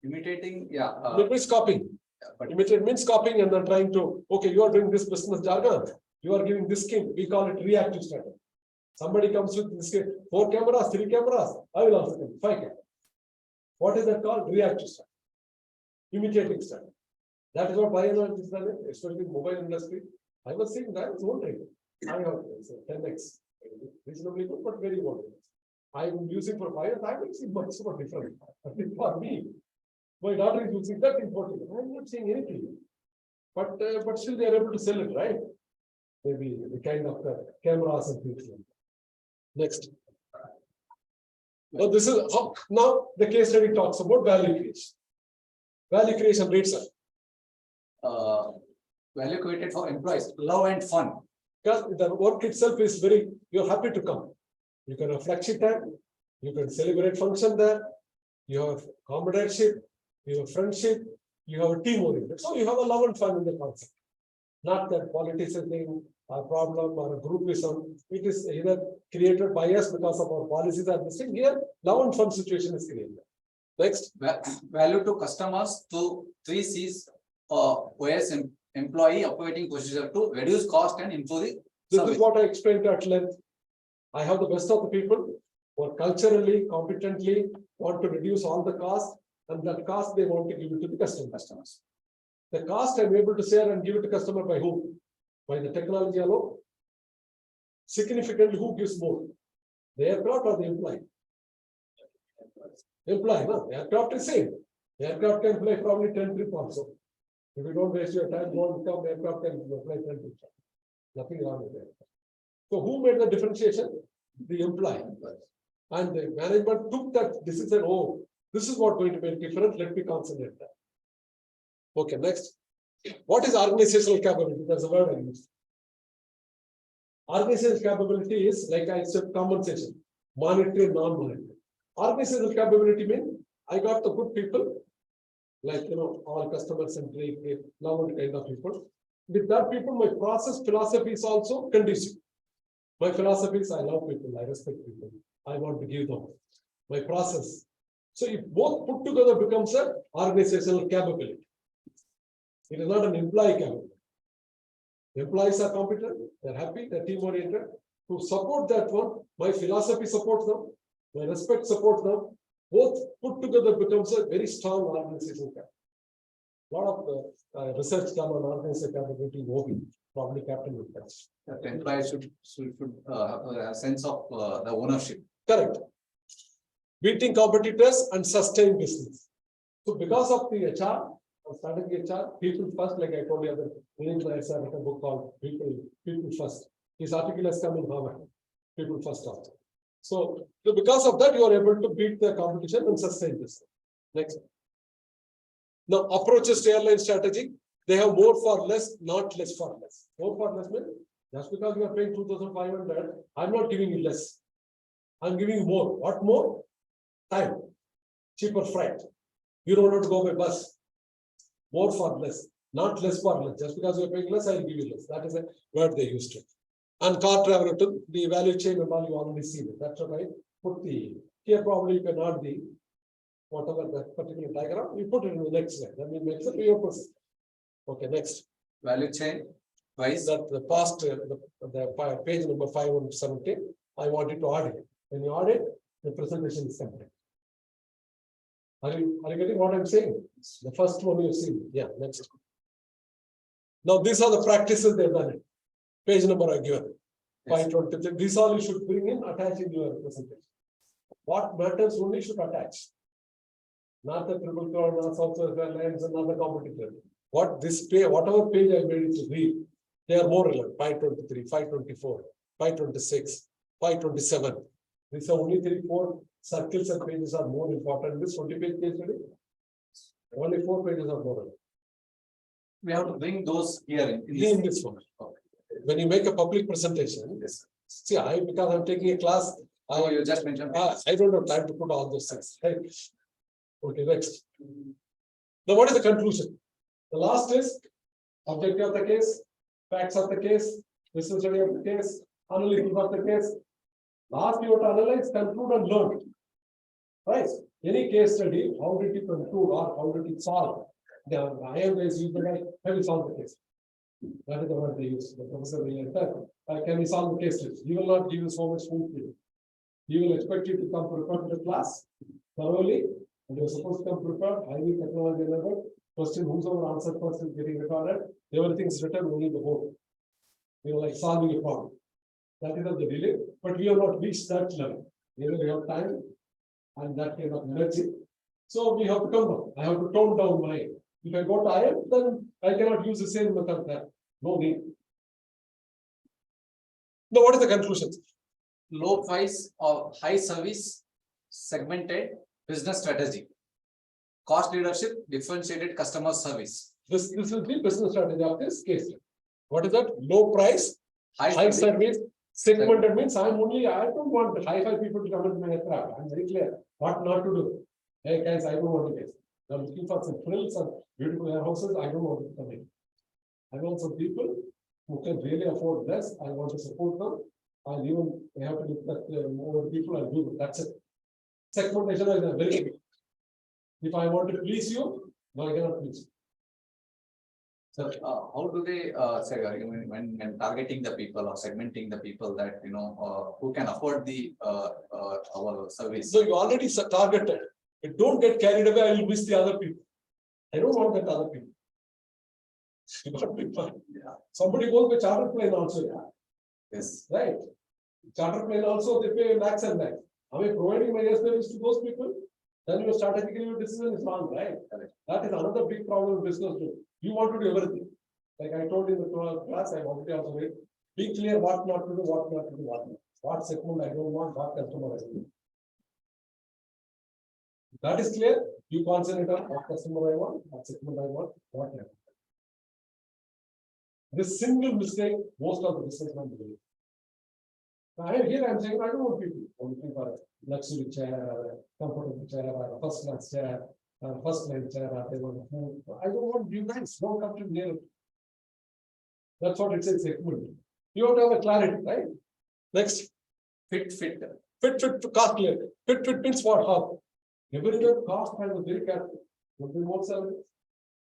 Imitating, yeah. It means copying. But Imitate means copying and then trying to, okay, you are doing this business jargon, you are giving this scheme, we call it reactive strategy. Somebody comes with this 4 cameras, 3 cameras, I will also come 5 cameras. What is that called? Reactive strategy. Imitating strategy. That is what by and large is done, especially in mobile industry. I was saying that is one thing. I have 10x, reasonably good, but very good. I am using for 5 years, I will see much more different. At least for me. My daughter is using that important. I am not saying anything. But still they are able to sell it, right? Maybe the kind of cameras and things like that. Next. Now this is how now the case study talks about value creation. Value creation rates are value created for employees, love and fun. because the work itself is very, you're happy to come. You can have flexi time, you can celebrate function there, you have comradeship, you have friendship, you have a team oriented. So you have a love and fun in the concept. Not that politics is being a problem or a groupism. It is either created by us because of our policies are missing. Here, love and fun situation is created. Next. Value to customers to 3 C's OS employee operating procedure to reduce cost and improve the This service. is what I explained at length. I have the best of the people who are culturally, competently, want to reduce all the cost, and that cost they want to give it to the customers. The cost I'm able to share and give it to customer by whom? By the technology alone. Significantly, who gives more? The aircraft or the employee? Employee, no? The aircraft is same. The aircraft can fly probably 10 trips also. If you don't waste your time, go and come, the aircraft can fly 10 trips. Nothing wrong with that. So who made the differentiation? The employee. And the management took that decision, oh, this is what going to make difference, let me concentrate that. Okay, next. What is organizational capability? That's a word I used. Organizational capability is, like I said, compensation, monetary, non-monetary. Organizational capability means I got the good people, like all customer centric, love kind of people. With that people, my process philosophy is also conducive. My philosophy is I love people, I respect people, I want to give them my process. So if both put together becomes an organizational capability. It is not an employee capability. Employees are competent, they're happy, they're team oriented. To support that one, my philosophy supports them, my respect supports them. Both put together becomes a very strong organizational capability. A lot of research done on organizational capability, probably Captain will touch. That employees should have a sense of the ownership. Correct. Beating competitors and sustain business. So because of the HR, strategy HR, people first, like I told you, other has written a book called People First. His article has come in Harvard. People First also. So because of that, you are able to beat the competition and sustain this. Next. Now, approaches to airline strategy, they have more for less, not less for less. More for less means just because you are paying 2,500, I'm not giving you less. I'm giving you more. What more? time, cheaper freight. You don't have to go by bus. More for less, not less for less. Just because you're paying less, I'll give you less. That is a word they used to. And car traveler to the value chain and all you already see it. That's what I put the here probably you cannot the whatever that particular diagram, you put it in the next slide. That means it's a real process. Okay, next. Value chain wise. That the past the page number 517. I want you to audit. When you audit, the presentation is complete. Are you getting what I'm saying? The first one you see. Yeah, next. Now these are the practices they've done it. Page number I given. 523. These all you should bring in, attach in your presentation. What matters only should attach. Not the triple cloud, not software airlines, another competitor. What this page, whatever page I made it to read, they are more relevant. 523, 524, 526, 527. These are only 3-4 circles and pages are more important. This 20-page case study, only 4 pages are more relevant. We have to bring those here In this one. When you make a public presentation, see, because I'm taking a class, you just mentioned. I don't have time to put all those things. Right? Okay, next. Now, what is the conclusion? The last is objective of the case, facts of the case, business study of the case, analysis of the case. Last you have to analyze, conclude, and learn. Right? Any case study, how did it conclude or how did it solve? The IMBA is used like, have you solved the case? That is the word they use. The professor will tell, can we solve the case? He will not give you so much food to you. He will expect you to come prepared to the class thoroughly, and you're supposed to come prepared, highly technology enabled. Question, whosoever answered first is getting recorded. Everything is written only the board. You know, like solving a problem. That is the delay, but we have not reached that level. Either we have time and that kind of energy. So we have to come down. I have to tone down my. If I go to IM, then I cannot use the same method there. No need. Now, what is the conclusion? Low price or high service, segmented business strategy, cost leadership, differentiated customer service. This is the business strategy of this case. What is that? Low price, high service, segmented means I don't want high-fi people to come into my aircraft. I'm very clear what not to do. Hey guys, I don't want to get. I'm looking for some frills and beautiful warehouses. I don't want to come in. I want some people who can really afford this. I want to support them. And even they have to look at more people and do it. That's it. Segmentation is very big. If I want to please you, no, I cannot please you. So how do they say when targeting the people or segmenting the people that who can afford the our service? So you already targeted. But don't get carried away. I will miss the other people. I don't want that other people. Yeah. Somebody goes with charter plane also. Yeah. Yes. Right. Charter plane also they pay lakhs and lakhs. Are we providing my service to those people? Then your strategically your decision is wrong, right? Correct. That is another big problem in business too. You want to do everything. Like I told in the class, I want to also read. Be clear what not to do, what not to do, what not. What segment I don't want, what customer I don't. That is clear. You concentrate on what customer I want, what segment I want, what not. This single mistake, most of the businessmen do. Here I'm saying I don't want people. I'm looking for a luxury chair, a comfortable chair, a first class chair, a first line chair. They want food. I don't want you guys. Don't come to near. That's what it says. You have to have a clarity, right? Next, fit, cost clear. Fit means what? How? Everywhere cost I was very careful. Don't be more service.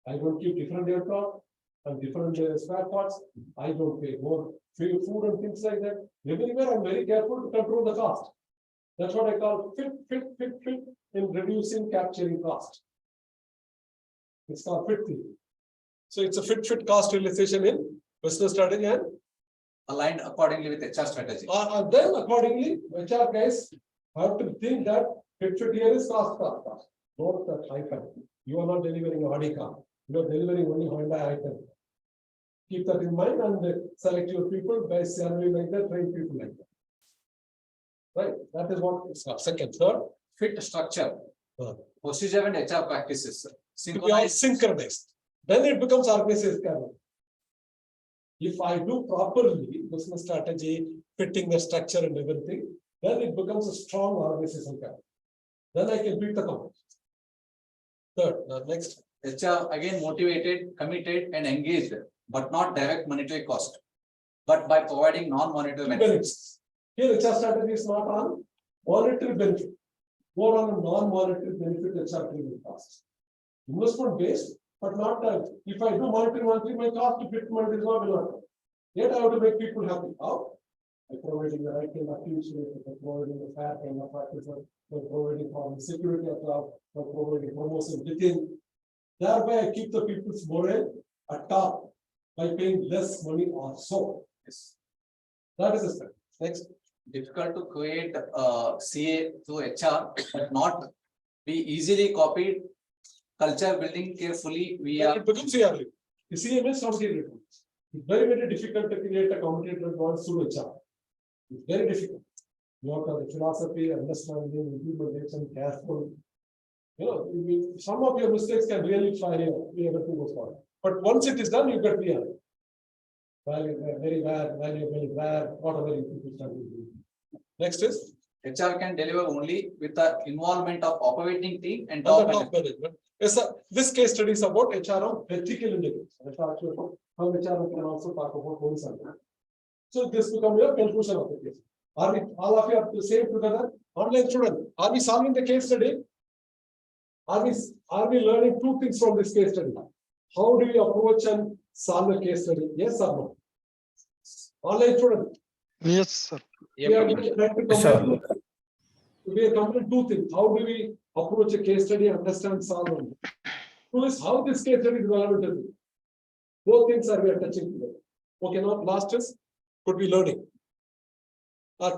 I don't keep different aircraft and different spare parts. I don't pay more food and things like that. Everywhere I'm very careful to control the cost. That's what I call fit in reducing capturing cost. It's called fit theory. So it's a fit cost realization in business strategy and aligned accordingly with HR strategy. Then accordingly, HR guys have to think that fit here is cost. Not that high. You are not delivering a Audi car. You are delivering only Honda item. Keep that in mind and select your people, by salary like that, train people like that. Right? That is what it's called. Second, third, fit structure, procedure and HR practices. Synchronized. Then it becomes organizational. If I do properly business strategy, fitting the structure and everything, then it becomes a strong organizational. Then I can beat the company. Third, next. HR again motivated, committed and engaged, but not direct monetary cost, but by providing non-monetary benefits. Benefits. Here HR strategy is not on monetary benefit, more on a non-monetary benefit HR training cost. Investment based, but not if I do monetary, my cost to fit money is not enough. Yet I have to make people happy. How? By providing the right kind of activity, by providing the fair kind of practice, by providing for the security of job, by providing promotion within. Thereby I keep the people's morale at top by paying less money also. Yes. That is the step. Next. Difficult to create CA through HR, but not be easily copied. Culture building carefully. We are It becomes CRL. The CM is not here. It's very, very difficult to create a competitive advance through HR. It's very difficult. You have to have the philosophy, understanding, implementation, careful. You know, some of your mistakes can really fly here. Everything goes forward. But once it is done, you get clear. Very bad, very bad, whatever you do. Next is HR can deliver only with the involvement of operating team and on top the top management. Yes, sir. This case study is about HR on vertical integration. How HR can also talk about horizontal. So this becomes your conclusion of the case. Are we all of you are the same together? Online student, are we solving the case study? Are we learning two things from this case study? How do we approach and solve a case study? Yes or no? Online student. Yes, sir. We are going to try to complete. We are completing two things. How do we approach a case study, understand, solve them? Two is how this case study is relevant to you. Both things are we are touching together. Okay, now last is could be learning.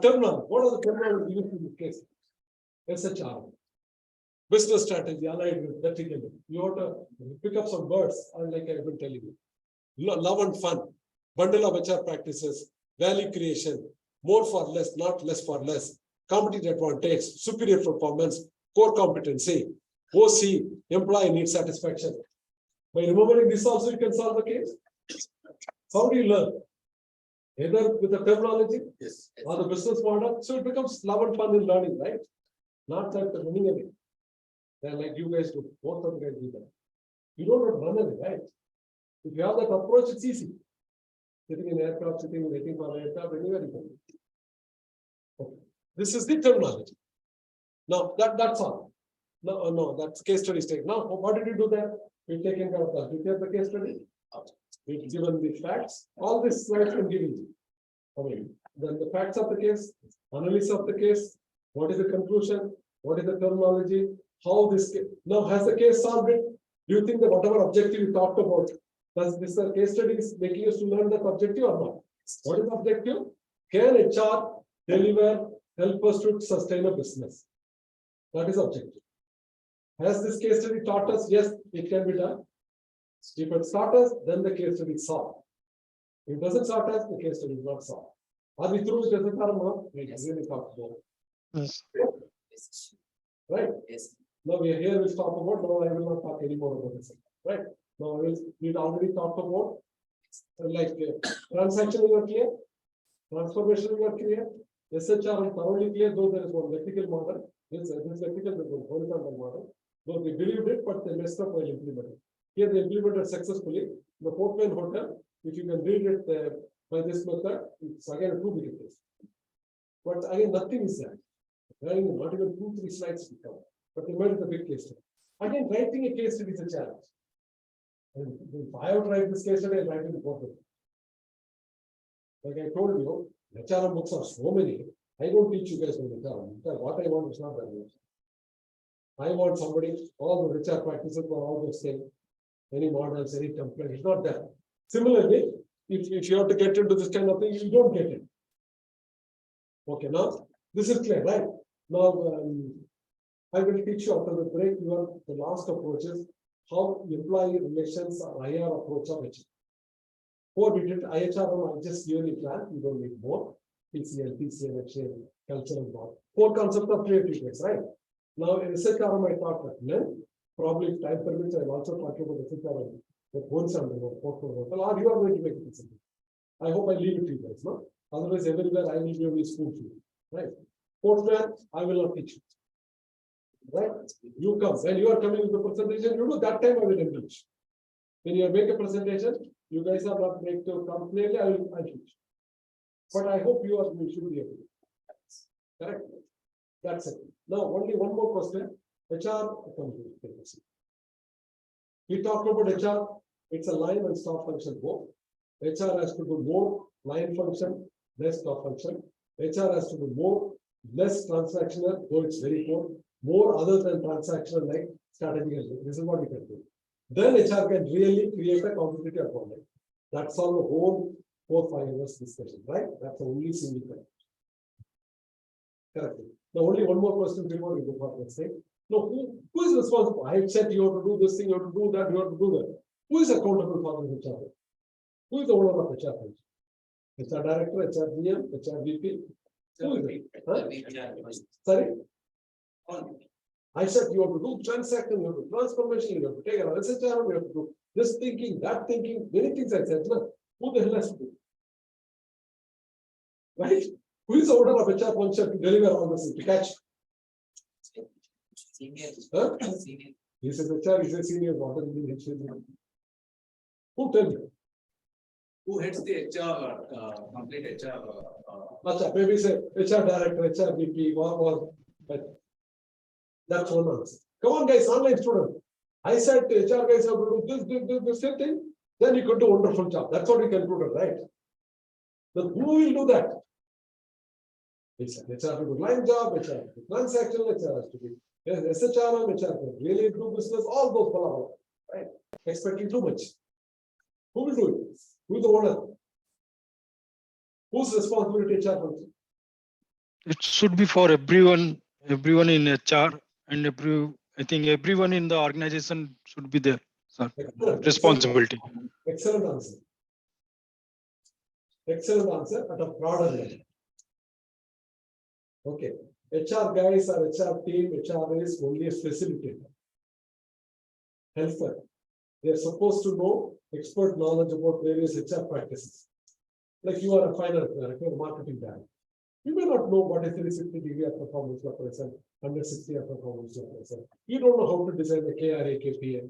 Terminal. What are the terminal used in this case? SHR. Business strategy, allied with vertical. You have to pick up some words, like I have been telling you. Love and fun, bundle of HR practices, value creation, more for less, not less for less, competitive advantage, superior performance, core competency, OC, employee need satisfaction. By remembering this also, you can solve the case. How do you learn? Either with the terminology, Yes. or the business model. So it becomes love and fun in learning, right? Not that the running away. They're like you guys do, both of you guys do that. You don't have to run away, right? If you have that approach, it's easy. Sitting in aircraft, sitting waiting for an aircraft, anywhere you can. Okay. This is the terminology. Now that's all. No, that's case study stage. Now, what did you do there? We've taken care of that. We take the case study. We've given the facts. All this slides can give you. Okay. Then the facts of the case, analysis of the case. What is the conclusion? What is the terminology? How this now has the case solved it? Do you think that whatever objective you talked about, does this case study is making us to learn that objective or not? What is the objective? Can HR deliver, help us to sustain a business? That is objective. Has this case study taught us? Yes, it can be done. If it taught us, then the case study is solved. If it doesn't taught us, the case study is not solved. Are we through with the or we really talked about it. Yes. Right? Yes. Now we are here, we'll talk about, now I will not talk anymore about this. Right? Now we've already talked about like transaction we are clear, transformation we are clear, SHR is thoroughly clear, though there is one vertical model, this vertical, there is one horizontal model. Though they believed it, but they messed up while implementing. Here they implemented successfully. The Portman Hotel, if you can read it by this method, it's again a 2 big case. But again, nothing is there. Not even 2-3 slides to cover. But they made it a big case study. Again, writing a case study is a challenge. And if I have to write this case study, I write it in Portman. Like I told you, HR books are so many. I don't teach you guys from HR. What I want is not that much. I want somebody, all the HR practices for all those things, any models, any template, it's not that. Similarly, if you have to get into this kind of thing, you don't get it. Okay, now this is clear, right? Now I will teach you after the break the last approaches, how employee relations or IR approach of HR. Before we did IHR, I just given a plan, you don't need more. PCL, HCL, cultural bond. 4 concepts of creativeness, right? Now in SHRM I talked about men. Probably if time permits, I'll also talk about SHRM, the horizontal or you are going to make it simple. I hope I leave it to you guys, no? Otherwise, everywhere I will be only spoon feed, right? Fourth man, I will not teach you. Right? You come, when you are coming with the presentation, you do that time I will engage. When you make a presentation, you guys are not make to come clearly, I will teach. But I hope you should be able to. Correct? That's it. Now, only one more question. HR, we talked about HR, it's a line and staff function both. HR has to do more line function, less staff function. HR has to do more, less transactional, though it's very poor, more other than transactional like strategy. This is what we can do. Then HR can really create a competitive advantage. That's all the whole 4-5 years discussion, right? That's the only single thing. Correct. Now, only one more question before we go for let's say. No, who is responsible? I have said you have to do this thing, you have to do that, you have to do that. Who is accountable for the HR? Who is the owner of HR? HR director, HR GM, HR VP? Who is it? Huh? Sorry? I said you have to do transaction, you have to do transformation, you have to take an SHR, you have to do this thinking, that thinking, many things I said. No, who the hell has to do? Right? Who is the owner of HR function to deliver all this to catch? Huh? He says HR is a senior water in the Who tell me? Who heads the HR, complete HR? Maybe say HR director, HR VP, or that's one answer. Come on, guys, online student. I said HR guys have to do this thing. Then you could do a wonderful job. That's what we concluded, right? Then who will do that? It's HR to do line job, HR to do transactional, HR has to be SHR, HR can really do business, all those blah, right? Expecting too much. Who will do it? Who is the owner? Whose responsibility HR function? It should be for everyone in HR and I think everyone in the organization should be there, sir. Responsibility. Excellent answer. Excellent answer at a broader level. Okay. HR guys or HR team, HR is only a facilitator. Helper. They are supposed to know expert knowledge about various HR practices. Like you are a finance director, marketing director. You may not know what is 360 degree of performance represent, 160 of performance represent. You don't know how to design the KRA, KPA.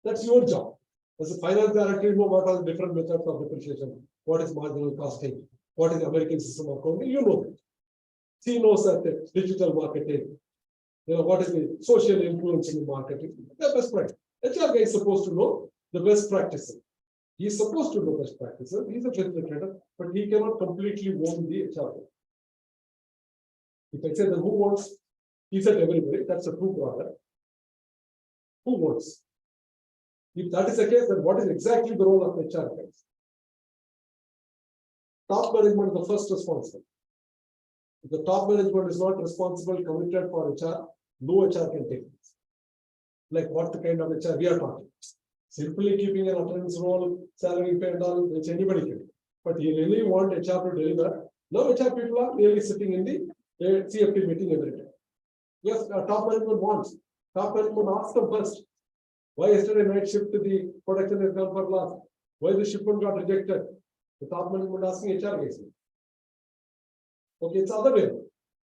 That's your job. As a finance director, you know what are the different methods of depreciation, what is marginal costing, what is American system of accounting, you know that. He knows that digital marketing, what is the social influence in marketing, the best practice. HR guy is supposed to know the best practices. He is supposed to know best practices. He is a facilitator, but he cannot completely own the HR. If I say that who wants, he said everybody, that's a true product. Who wants? If that is the case, then what is exactly the role of HR guys? Top management is the first responsible. If the top management is not responsible, committed for HR, no HR can take this. Like what the kind of HR we are talking. Simply keeping an attendance roll, salary pay and all, which anybody can. But you really want HR to deliver. Now HR people are really sitting in the CFT meeting every day. Yes, top management wants. Top management asks them first. Why yesterday night shift to the production has gone for loss? Why the shipment got rejected? The top management asking HR guys. Okay, it's the other way.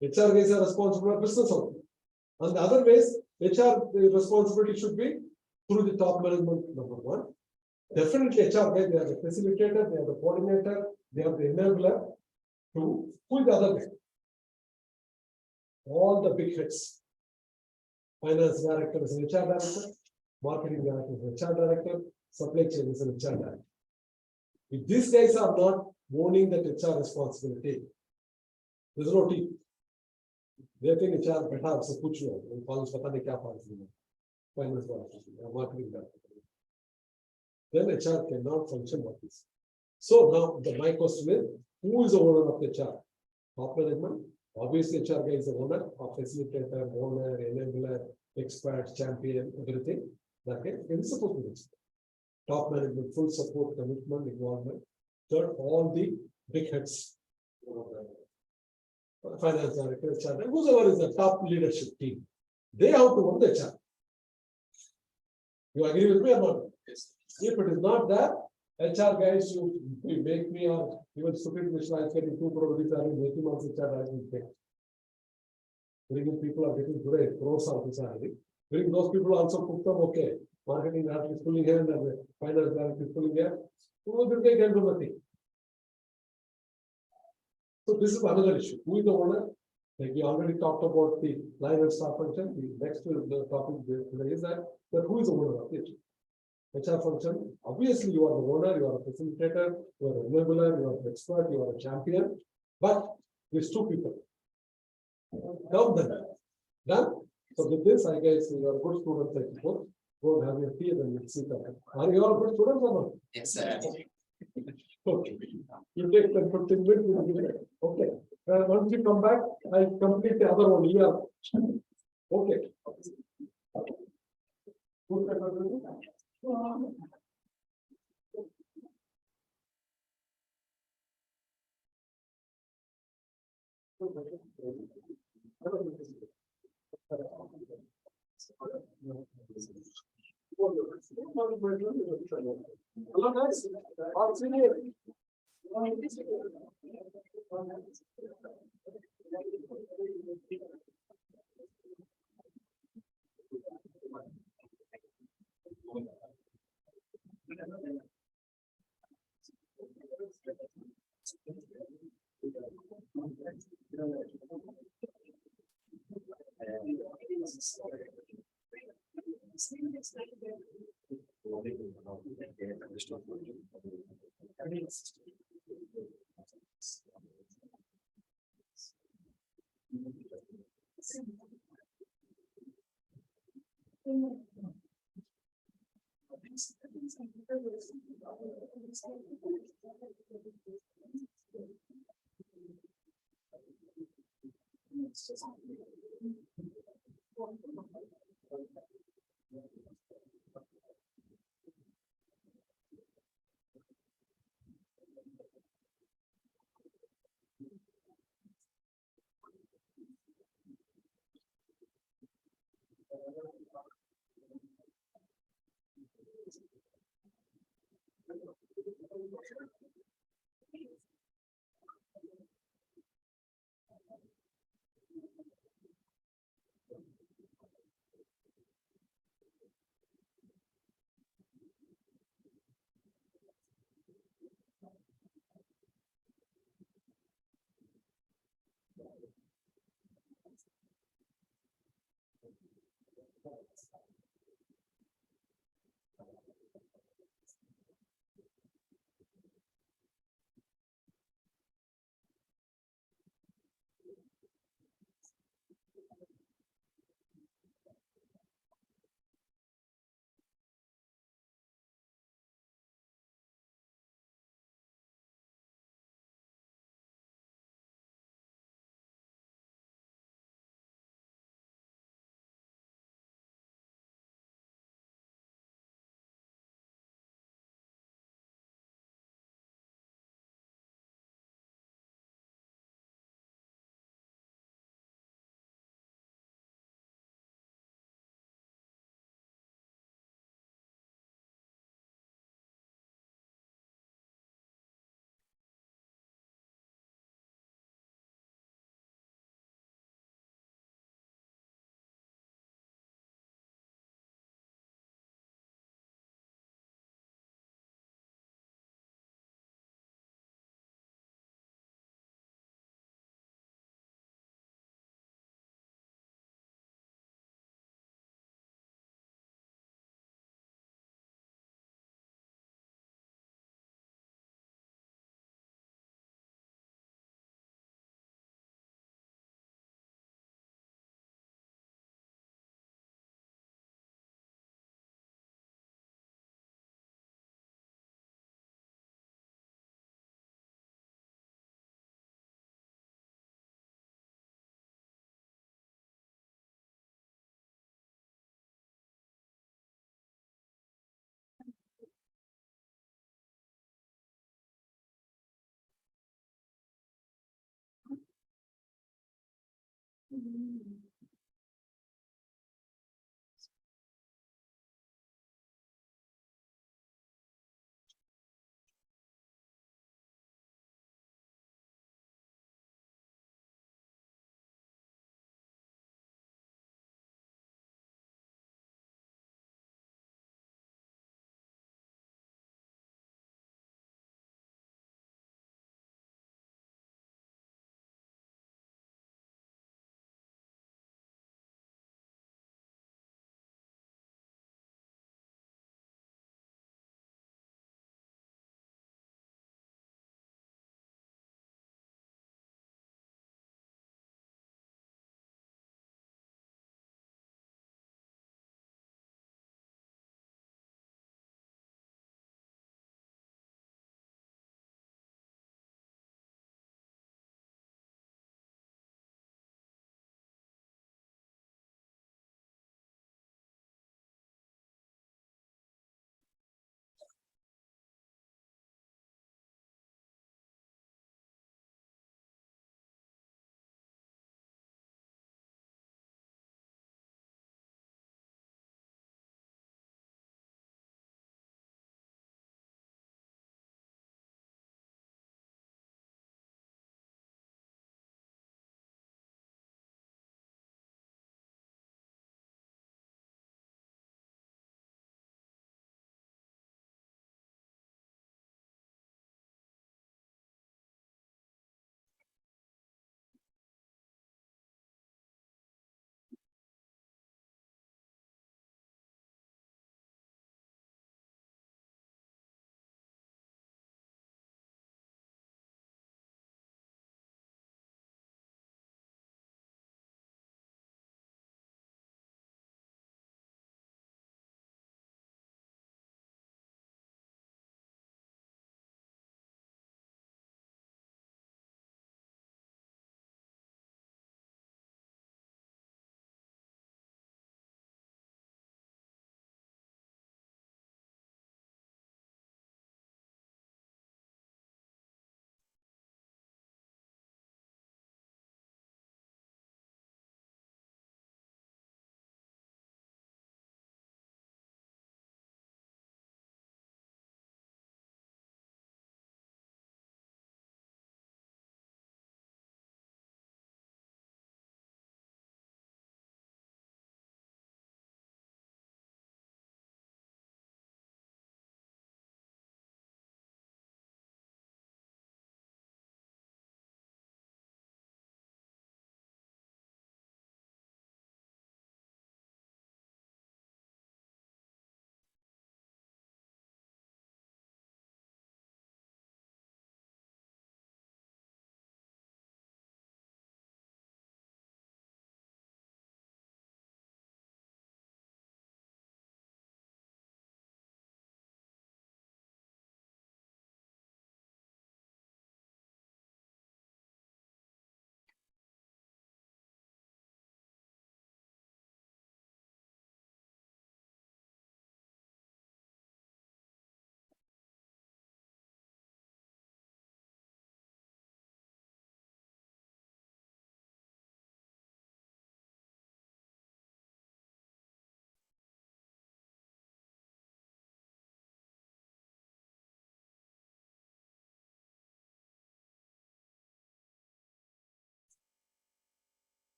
HR guys are responsible for business only. And the other ways, HR responsibility should be through the top management, number one. Definitely HR guys, they are the facilitator, they are the coordinator, they are the enabler. Two, who is the other guy? All the big hits. Finance director is an HR director, marketing director is an HR director, supply chain is an HR director. If these guys are not owning that HR responsibility, there's no team. They think HR better so push you and follows what they can finance director, marketing director. Then HR cannot function like this. So now my question is, who is the owner of the HR? Top management. Obviously, HR guy is the owner, of facilitator, owner, enabler, expert, champion, everything. That guy is supposed to be top management, full support, commitment, involvement. Third, all the big heads, finance director, HR, whoever is the top leadership team, they have to own the HR. You agree with me or not? Yes. If it is not that, HR guys, you make me or even stupid Mishra is getting 2 crore rupees and making also HR. bringing people are getting great, crores of salary. Bring those people also put them okay. Marketing director is pulling here and the finance director is pulling here. Who will they can do nothing? So this is another issue. Who is the owner? Like we already talked about the line and staff function. The next the topic today is that who is the owner of it? HR function. Obviously, you are the owner, you are a facilitator, you are a enabler, you are an expert, you are a champion. But there's two people. Count them. Done. So with this, I guess you are good students. I suppose. Go and have your tea and we'll see that. Are you all good students or not? Yes, sir. Okay. You take 10, 15 minutes. We'll give it. Okay. Once you come back, I complete the other one here. Okay. Hello guys.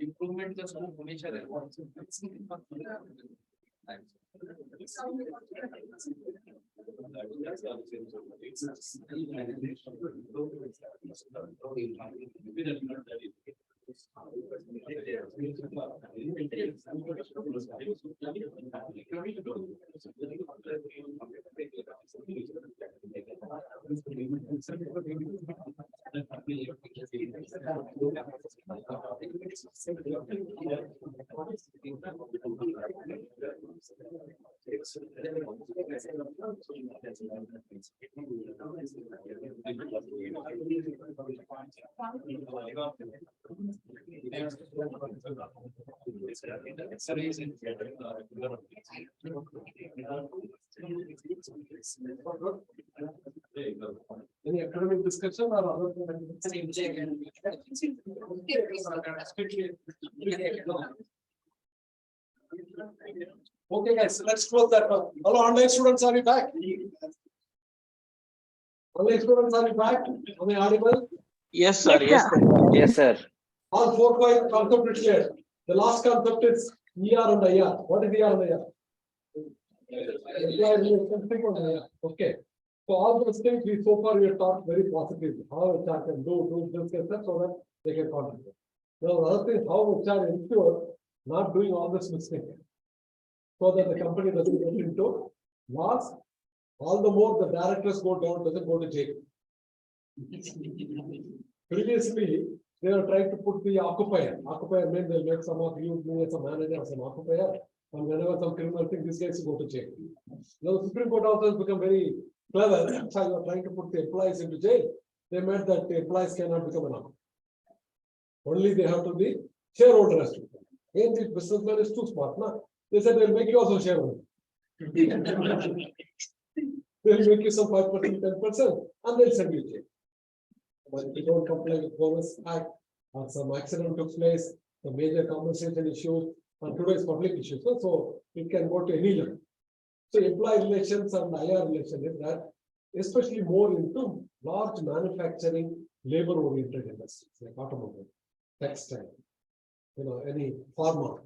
Improvement just nature. Any academic discussion or other? Okay, guys, let's close that one. Hello, online students, are you back? Online students, are you back? Am I audible? Yes, sir. Yes, Yes, sir. All 4 5 concept is clear. The last concept is ER and IR. What is ER and IR? Employee relationship and IR. Okay. So all those things we so far we have talked very positively. How HR can do this and that so that they can contribute. Now the other thing is how HR ensure not doing all this mistake. So that the company doesn't get into loss. All the more the directors go down, doesn't go to jail. Previously, they are trying to put the occupier. Occupier means they'll make some of you as a manager, as an occupier, and whenever some criminal thing, this guys go to jail. Now, the Supreme Court also has become very clever. That's why you are trying to put the employees into jail. They meant that the employees cannot become an occupier. Only they have to be shareholder as to. Again, the businessman is too smart. Nah? They said they'll make you also shareholder. They'll make you some 5%, 10%, and they'll send you to jail. But if you don't comply with bonus act, or some accident took place, the major compensation issue, and today's public issues, so it can go to any level. So employee relations and IR relations is that, especially more into large manufacturing, labor-oriented industries like automobile, textile, any pharma,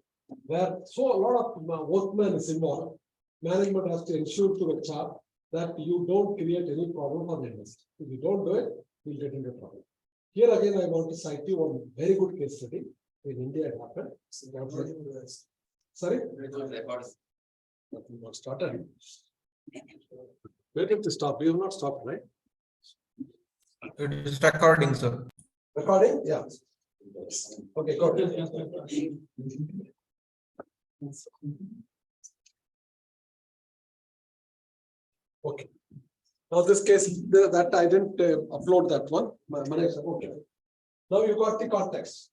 where so a lot of workmen is involved. Management has to ensure to the HR that you don't create any problem for the industry. If you don't do it, we'll get into trouble. Here again, I want to cite you one very good case study in India. It happened. Sorry? Nothing got started. Where did this stop? We have not stopped, right? It is recording, sir. Recording? Yeah. Okay, go ahead. Okay. Now this case that I didn't upload that one. Okay. Now you got the context.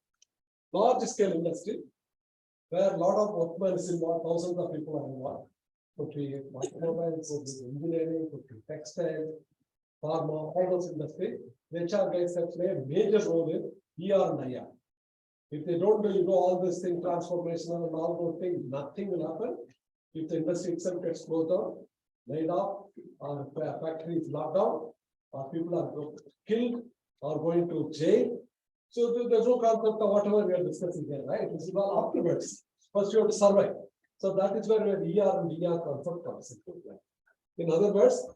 Large scale industry where a lot of workmen is involved, thousands of people are involved. Could be automobiles, could be engineering, could be textile, pharma, all those industry. The HR guys have played a major role in ER and IR. If they don't do, all this thing, transformational and all those things, nothing will happen. If the industry itself gets closed down, laid off, or factories locked down, or people are killed or going to jail. So there's no concept of whatever we are discussing here, right? This is all afterwards. First you have to survive. So that is where ER and DR concept comes into play. In other words,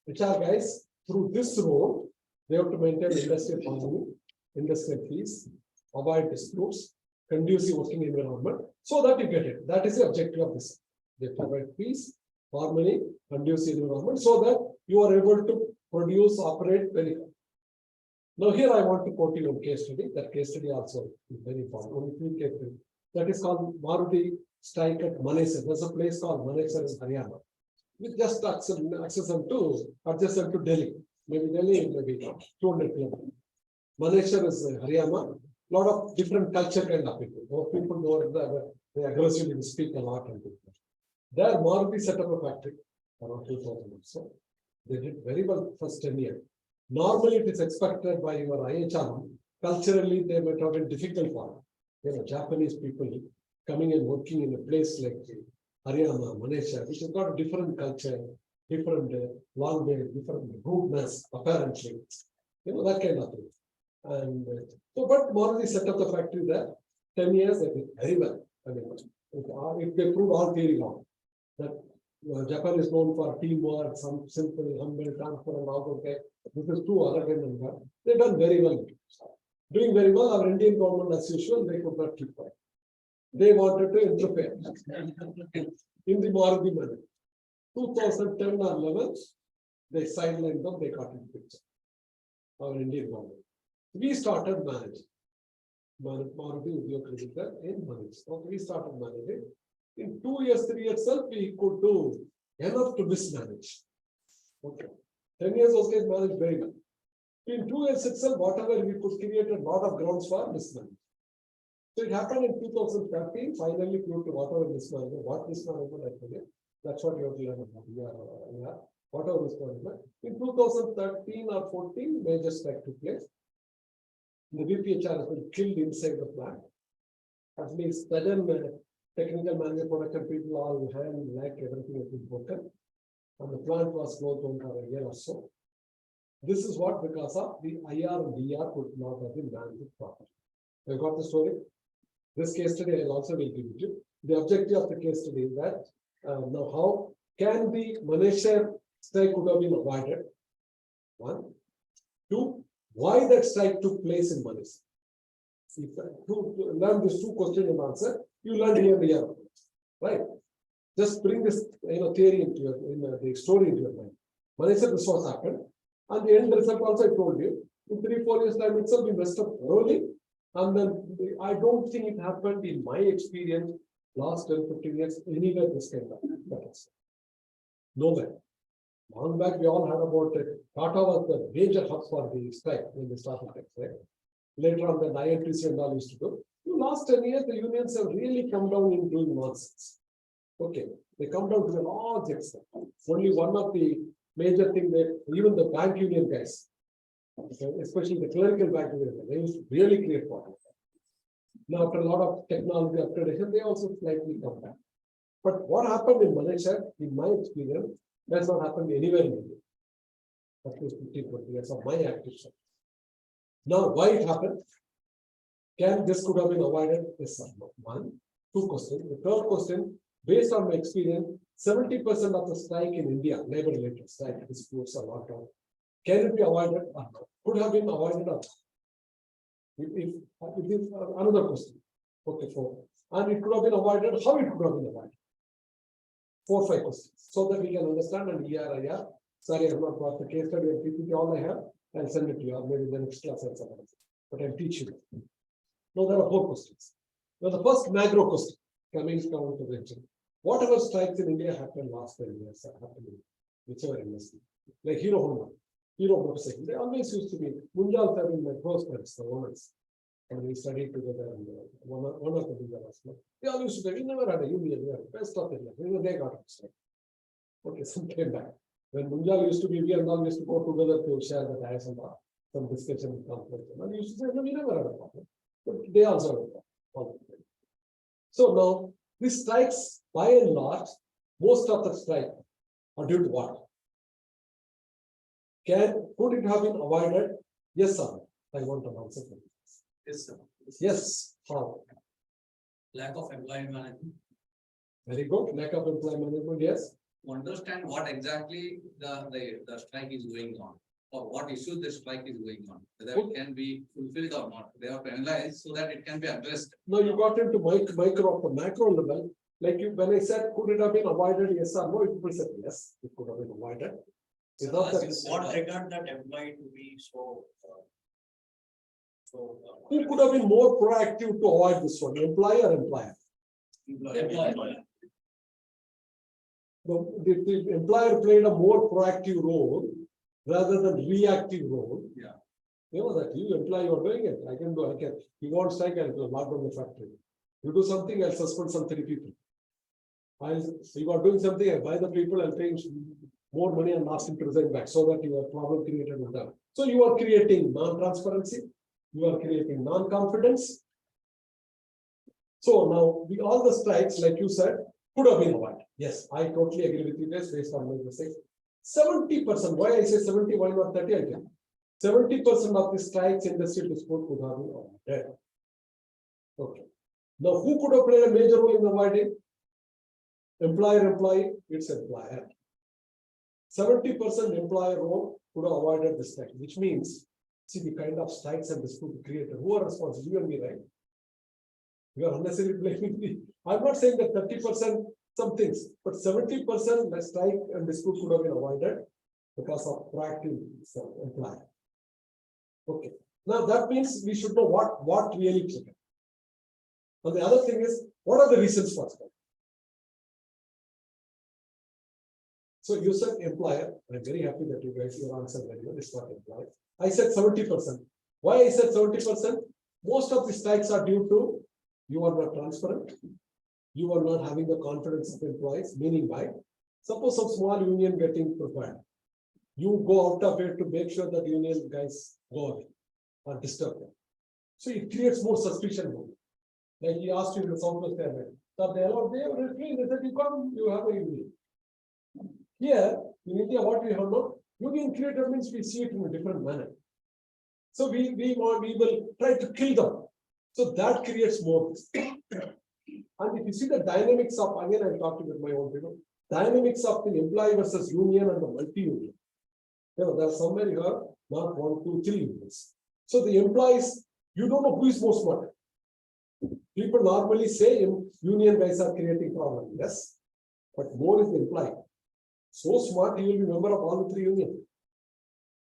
HR guys, through this role, they have to maintain industrial harmony, industrial peace, avoid disputes, conducive working environment, so that you get it. That is the objective of this. They provide peace, harmony, conducive environment, so that you are able to produce, operate very well. Now here I want to quote you one case study. That case study also is very important. Only 3 case studies. That is called Maruti strike at Manesar. There's a place called Manesar in Haryana. With just adjacent to Delhi. Maybe Delhi, maybe 200 kilometers. Manesar is Haryana. Lot of different culture kind of people. Those people who they aggressively speak a lot and there Maruti set up a factory around 2000 or so. They did very well first 10 years. Normally it is expected by your IHR, culturally they might have been difficult for them. Japanese people coming and working in a place like Haryana, Malaysia, which has got a different culture, different language, different rudeness, apparently. That kind of thing. And so, but Maruti set up the factory there, 10 years, they did very well. I mean, if they prove all theory wrong, that Japan is known for teamwork, some simple, humble, transfer, and all okay. This is too arrogant and that. They've done very well. Doing very well, our Indian government, as usual, they could not keep quiet. They wanted to interfere in the Maruti manner. 2010 or 11, they sidelined them, they got in picture. Our Indian government. We started managing. Maruti in management. So we started managing. In 2 years, 3 years itself, we could do enough to mismanage. Okay. 10 years, those guys managed very well. In 2 years itself, whatever we could create a lot of grounds for mismanagement. So it happened in 2013, finally proved to whatever mismanagement, what mismanagement I forget. That's what you have to learn about. Yeah, whatever mismanagement. In 2013 or 14, major strike took place. The VPHR has been killed inside the plant. At least sudden technical manager, production people, all hand, leg, everything has been broken. And the plant was closed down for a year or so. This is what because of the IR and DR could not have been managed properly. You got the story? This case study I will also will give it to you. The objective of the case study is that now how can the Malaysia strike could have been avoided? One. Two, why that strike took place in Malaysia? To learn these two questions and answer, you learn EMBA, right? Just bring this theory into your the story into your mind. Malaysia, this was happened, and the end result also I told you. In 3-4 years time itself, we messed up thoroughly. And then I don't think it happened in my experience last 10-15 years anywhere this kind of battles. Nowhere. Long back we all heard about it. Tata was the major hub for the strike when they started the strike. Later on the INTC and all used to do. In the last 10 years, the unions have really come down in doing nonsense. Okay, they come down to a large extent. Only one of the major thing that even the bank union guys, okay, especially the clerical bank union, they used to really create problems. Now, after a lot of technology upgradation, they also slightly come back. But what happened in Malaysia, in my experience, has not happened anywhere in India. At least 15-20 years of my active service. Now, why it happened? Can this could have been avoided? Yes, sir. One, two questions. The third question, based on my experience, 70% of the strike in India, labor-related strike, disputes are not done. Can it be avoided or not? Could have been avoided or not? It is another question. Okay, 4. And it could have been avoided. How it could have been avoided? 4-5 questions, so that we can understand. And ERIR. Sorry, I have not got the case study and PPT. All I have, I'll send it to you, or maybe the next class I'll send it. But I'll teach you. Now there are 4 questions. Now the first macro question coming down to the whatever strikes in India happened last 10 years, happened in whichever industry, like Hero Honda, Hero Motorcycle, they always used to be Munjal have been my close friends, the owners. And we studied together and one of the leaders. They all used to say, we never had a union, we had best of it. They got it. Okay, some came back. When Munjal used to be, we and all used to go together to share the dice and some discussion and conflict. And we used to say, no, we never had a problem. But they also had a problem. So now, these strikes, by and large, most of the strike are due to what? Could it have been avoided? Yes, sir. I want an answer for this. Yes, sir. Yes. How? Lack of employee management. Very good. Lack of employee management. Yes. To understand what exactly the strike is going on, or what issues the strike is going on, whether it can be fulfilled or not. They have to analyze so that it can be addressed. No, you got into macro level. Like when I said, could it have been avoided? Yes or no? It would say yes, it could have been avoided. What regard that employee to be so? Who could have been more proactive to avoid this one? Employer or employer? Employer. The employer played a more proactive role rather than reactive role. Yeah. You know that you employee, you are doing it. I can do. I can. You want strike, I'll lock down the factory. You do something, I'll suspend some 3 people. So you are doing something, I'll buy the people, I'll pay more money and ask him to resign back so that you have problem created with them. So you are creating non-transparency, you are creating non-confidence. So now all the strikes, like you said, could have been avoided. Yes, I totally agree with you guys based on my mistake. 70%, why I say 70, why not 30? I tell you. 70% of the strikes industry dispute could have been avoided. Okay. Now, who could have played a major role in avoiding? Employer, it's employer. 70% employer role could have avoided the strike, which means, see the kind of strikes and dispute created. Who are responsible? You and me, right? You are unnecessarily blaming me. I'm not saying that 30% some things, but 70% the strike and dispute could have been avoided because of proactive employer. Okay. Now that means we should know what really triggered. And the other thing is, what are the reasons for strike? So you said employer. I'm very happy that you guys your answer very well. It's not employer. I said 70%. Why I said 70%? Most of the strikes are due to You are not transparent. You are not having the confidence of employees, meaning by, suppose some small union getting prepared. You go out of it to make sure that union guys go away or disturb them. So it creates more suspicion. Like he asked you in the Southwest Airline, so they allowed, they refrained, they said, you come, you have a union. Here, in India, what we have now, union created means we see it in a different manner. So we will try to kill them. So that creates more. And if you see the dynamics of, again, I'm talking with my own people, dynamics of the employee versus union and the multi-union. You know, there's somewhere here, not 1, 2, 3 unions. So the employees, you don't know who is more smart. People normally say union guys are creating problem. Yes, but more is the employee. So smart, he will be member of all the 3 unions.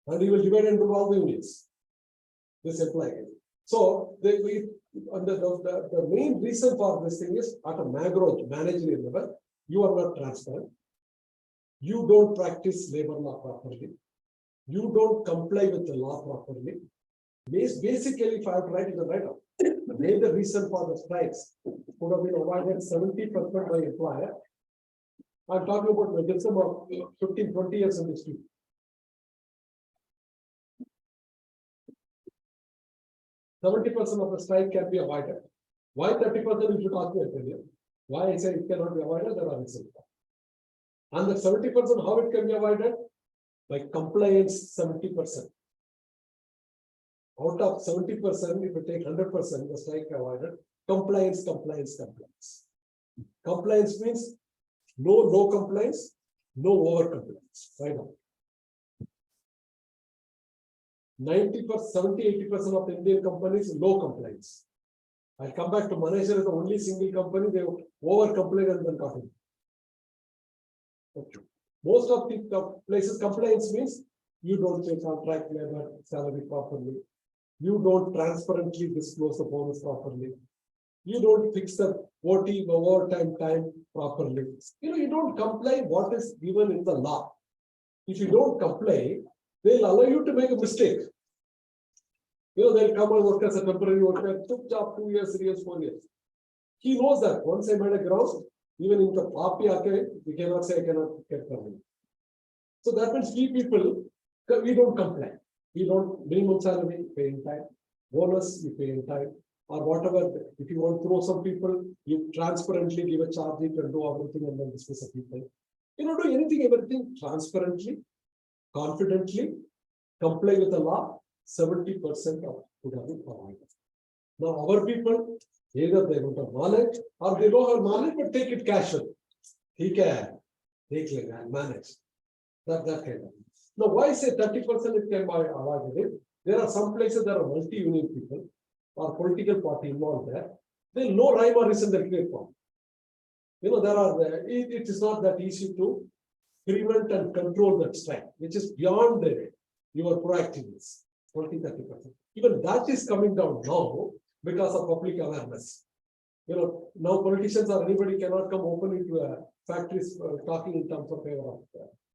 And he will divide into all the unions. This employee. So the main reason for this thing is at a managerial level, you are not transparent. You don't practice labor law properly. You don't comply with the law properly. Basically, if I have to write it right up, the major reason for the strikes could have been avoided 70% by employer. I'm talking about the wisdom of 15, 20 years in this field. 70% of the strike can be avoided. Why 30% you should ask me, I tell you. Why I say it cannot be avoided, there are reasons. And the 70%, how it can be avoided? By compliance 70%. Out of 70%, if you take 100%, the strike avoided. Compliance. Compliance means no compliance, no over compliance. Right now. 90%, 70, 80% of the Indian companies, low compliance. I come back to Malaysia as the only single company, they over complain and then cutting. Okay. Most of the places compliance means you don't pay contract labor salary properly. You don't transparently disclose the bonus properly. You don't fix the OT overtime time properly. You don't comply what is given in the law. If you don't comply, they'll allow you to make a mistake. They'll come and work as a temporary worker, took job 2 years, 3 years, 4 years. He knows that once I made a ground, even in the PAPI archive, we cannot say I cannot get permanent. So that means we people, we don't comply. We don't minimum salary, pay in time, bonus, you pay in time, or whatever. If you want to throw some people, you transparently give a charge, you can do everything and then dismiss the people. Do anything, everything transparently, confidently, comply with the law. 70% of would have been provided. Now, our people, either they don't have knowledge or they don't have knowledge, but take it casual. He can manage. That kind of. Now, why say 30% it can be avoided? There are some places there are multi-union people or political party involved there. They no rhyme or reason they create problem. It is not that easy to prevent and control that strike, which is beyond your proactiveness. 20-30%. Even that is coming down now because of public awareness. Now politicians or anybody cannot come openly to factories talking in terms of favor of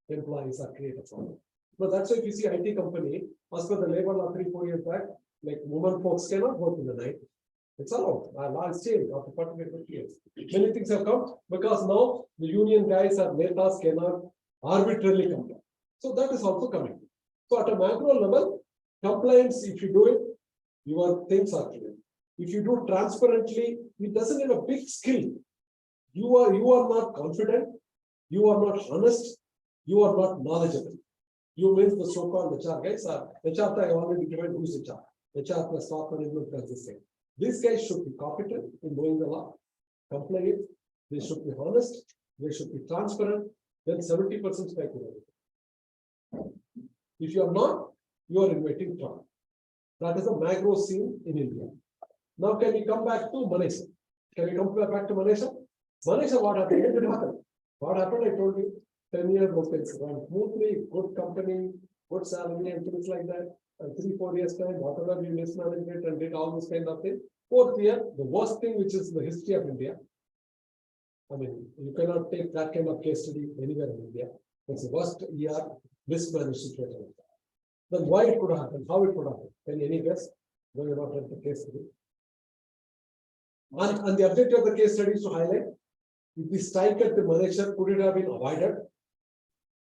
employees or create a problem. But that's why if you see IT company, as per the labor law 3-4 years back, like women folks cannot work in the night. It's allowed. Law is changed after 40 years. Many things have come because now the union guys or netas cannot arbitrarily come down. So that is also coming. So at a macro level, compliance, if you do it, your things are clear. If you do transparently, it doesn't have a big skill. You are not confident, you are not honest, you are not knowledgeable. You means the so-called HR guys are HR. I already defined who's HR. HR plus top management plus this thing. These guys should be competent in knowing the law, comply it. They should be honest. They should be transparent. Then 70% strike. If you are not, you are inviting trouble. That is a macro scene in India. Now, can we come back to Malaysia? Can we come back to Malaysia? Malaysia, what happened? What happened? What happened? I told you 10 years run smoothly, good company, good salary, and things like that. And 3-4 years time, whatever we mismanaged it and did all this kind of thing. 4th year, the worst thing which is the history of India. I mean, you cannot take that kind of case study anywhere in India. It's the worst year mismanaged situation. Then why it could happen? How it could happen? Can any guess? No, you're not read the case study. And the objective of the case study is to highlight if the strike at the manager could it have been avoided,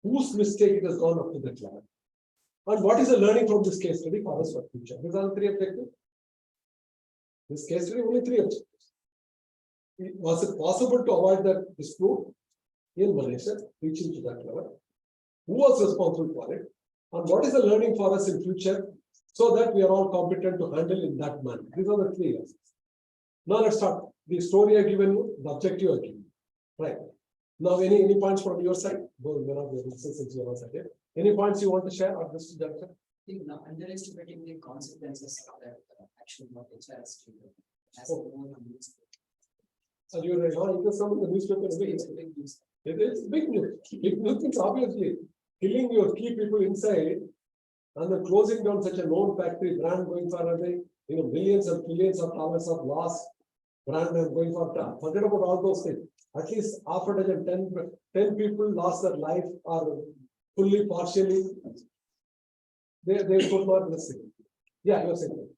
whose mistake it has gone up to that level, and what is the learning from this case study for us for future. These are the three objectives. This case study only three objectives. Was it possible to avoid that dispute in Malaysia, reaching to that level? Who was responsible for it? And what is the learning for us in future so that we are all competent to handle in that manner? These are the three areas. Now let's start. The story I given you, the objective I given you. Right. Now, any points from your side? Any points you want to share or this juncture? I think now underestimating the consequences of that action what HR has taken. As Oh. a more news. So you're right. It is some of the newspaper. It's a big news. It is big news. Big news means obviously killing your key people inside and then closing down such a known factory brand going for millions and billions of dollars of loss. Brand and going for forget about all those things. At least half a dozen, 10 people lost their life or fully, partially. They could not listen. Yeah, you're saying.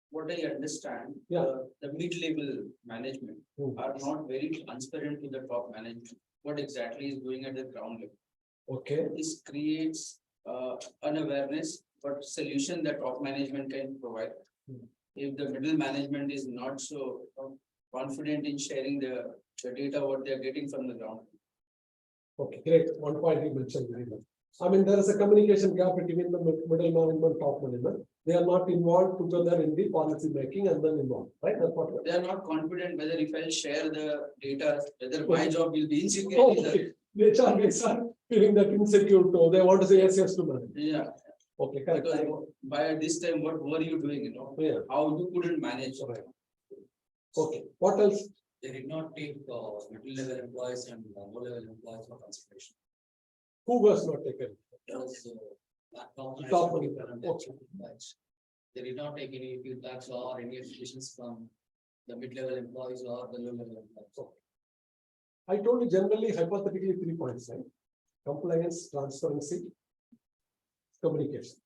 What I understand, Yeah. the mid-level management Hmm. are not very transparent to the top management. What exactly is going at the ground level? Okay. This creates unawareness, but solution that top management can provide. Hmm. If the middle management is not so confident in sharing the data, what they are getting from the ground. Okay, great. One point you mentioned very well. I mean, there is a communication gap between the middle management, top management. They are not involved together in the policy making and then involved, right? That's what. They are not confident whether if I share the data, whether my job will be insecure. Oh, okay. The HR guys are feeling that insecure too. They want to say yes to manage. Yeah, Okay, correct. because by this time, what were you doing, Yeah. How you couldn't manage? Okay. What else? They did not take middle level employees and low level employees for consideration. Who was not taken? Because, Top management okay. They did not take any feedbacks or any applications from the mid-level employees or the low-level employees. I told you generally, hypothetically, 3 points, right? Compliance, transparency, communication.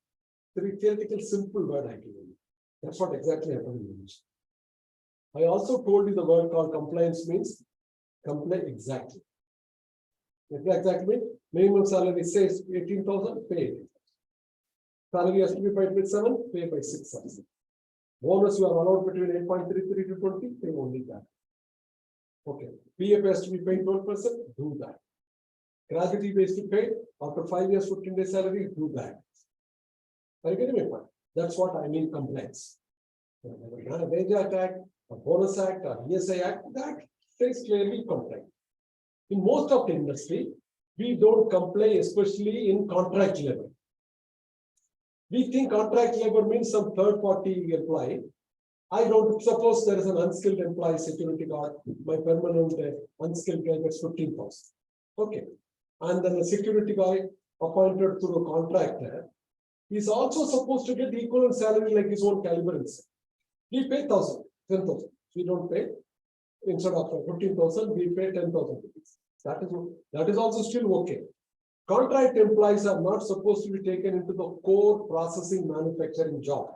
3 theoretical simple word I give you. That's what exactly happened in English. I also told you the word called compliance means comply exactly. Exactly. Minimum salary says 18,000, pay 18,000. Salary has to be paid with 7, pay by 6,000. Bonus you are allowed between 8.33 to 20, pay only that. Okay. PF has to be paid 12%, do that. Gratuity based to pay after 5 years, 15 days salary, do that. Are you getting my point? That's what I mean compliance. A wage act, a bonus act, a ESI act, that stays clearly compliant. In most of the industry, we don't comply, especially in contract labor. We think contract labor means some third-party employee. I don't suppose there is an unskilled employee security guard. My permanent unskilled guy gets 15,000. Okay, and then the security guy appointed through a contractor is also supposed to get equivalent salary like his own caliber. We pay 1,000, 10,000. We don't pay. Instead of 15,000, we pay 10,000 rupees. That is also still okay. Contract employees are not supposed to be taken into the core processing manufacturing job.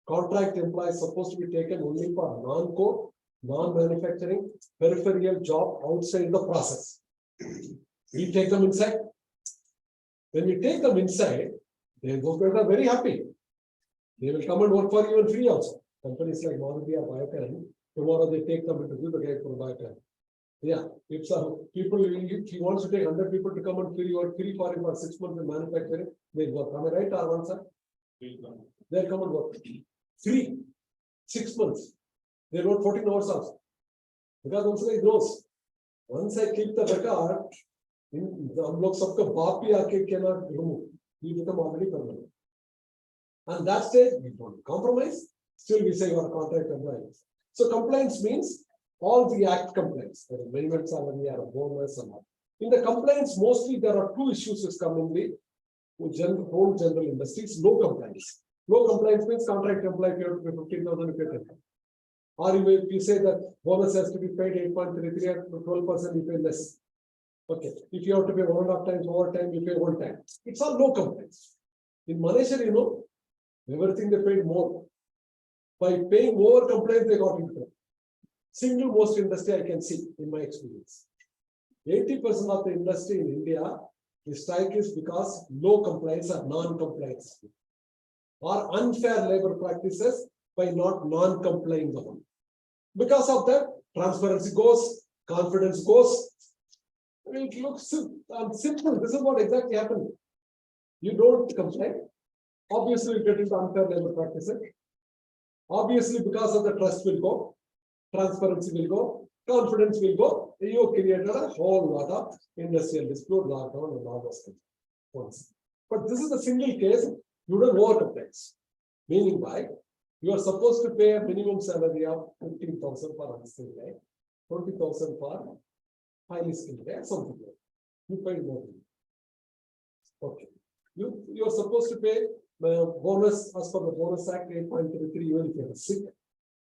Contract employees are supposed to be taken only for non-core, non-manufacturing, peripheral job outside the process. We take them inside. When we take them inside, they go very happy. They will come and work for you and free also. Companies like Maruti or Biocare, tomorrow they take them into the guy for Biocare. Yeah, if some people, if he wants to take 100 people to come and free for him for 6 months in manufacturing, they work. Am I right or answer? They'll come and work. Free. 6 months. They work 14 hours also. Because also he knows. Once I keep the record, हम लोग सबको बाप ही आके cannot remove. We become already permanent. And that stage we don't compromise. Still we say you are contract compliance. So compliance means all the act compliance, the minimum salary or a bonus and all. In the compliance, mostly there are 2 issues which come in the whole general industries. Low compliance. Low compliance means contract employee you have to pay 15,000 if you pay. Or if you say that bonus has to be paid 8.33 or 12%, you pay less. Okay. If you have to pay 1.5 times overtime, you pay 1 time. It's all low compliance. In Malaysia, everything they paid more. By paying more complaints, they got into it. single most industry I can see in my experience. 80% of the industry in India, the strike is because low compliance or non-compliance or unfair labor practices by not non-complying the one. Because of that, transparency goes, confidence goes. It looks simple. This is what exactly happened. You don't comply. Obviously, you get into unfair labor practices. Obviously, because of the trust will go, transparency will go, confidence will go. You created a whole lot of industrial dispute, lockdown, and all those things. But this is a single case. You don't overcomplex. Meaning by you are supposed to pay a minimum salary of 15,000 for unskilled guy, 20,000 for highly skilled guy, something like that. You pay more. Okay. You are supposed to pay bonus as per the bonus act 8.33 even if you are sick.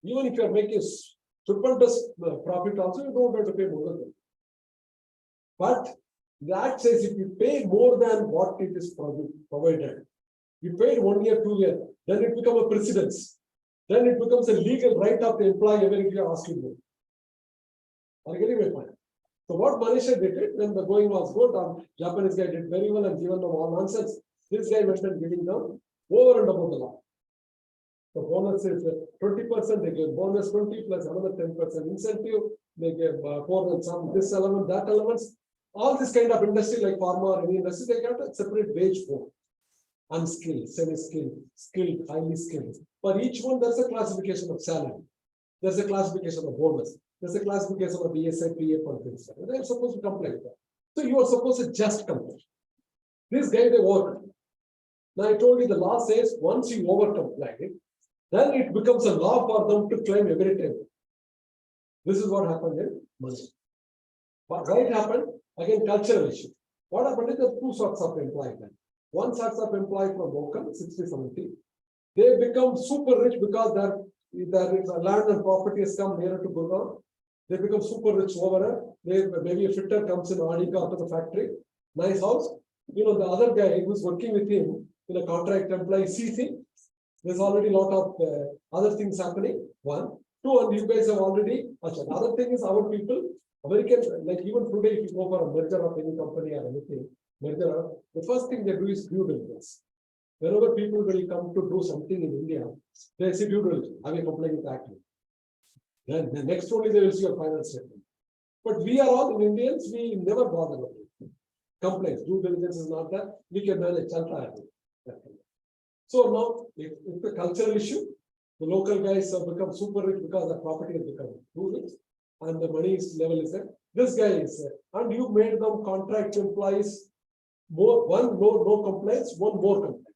Even if you are making stupendous profit also, you don't have to pay more than that. But that says if you pay more than what it is provided, you paid 1 year, 2 years, then it becomes a precedence. Then it becomes a legal right of the employee even if you are asking more. Are you getting my point? So what Manisha did it when the going was good, Japanese guy did very well and given them all nonsense. This guy went and giving them over and above the law. The bonus is 20%, they give bonus 20 plus another 10% incentive, they give more than some this element, that elements. All this kind of industry like pharma or any industry, they got a separate wage for unskilled, semi-skilled, skilled, highly skilled. For each one, there's a classification of salary. There's a classification of bonus. There's a classification of BSI, PF, or things. They're supposed to comply with that. So you are supposed to just comply. This guy, they work. Now I told you the law says once you over comply, then it becomes a law for them to claim every time. This is what happened in Malaysia. But why it happened? Again, cultural issue. What happened is there are two sorts of employee. One sort of employee from local, 60, 70. They become super rich because their land and property has come nearer to Gurgaon. They become super rich over there. Maybe a fitter comes in Audi car to the factory. Nice house. You know, the other guy who's working with him in a contract employee sees him. There's already a lot of other things happening. One. Two, and you guys have already. The other thing is our people, American, like even today, if you go for a merger of any company or anything, the first thing they do is due diligence. Whenever people will come to do something in India, they say due diligence. Are we complying with that? Then the next only they will see your final statement. But we are all Indians, we never bother about it. Complaints, due diligence is not that, we can manage. So now, if it's a cultural issue, the local guys have become super rich because the property has become too rich and the money level is there. This guy is there. And you made them contract employees, one no complaints, one more complaints.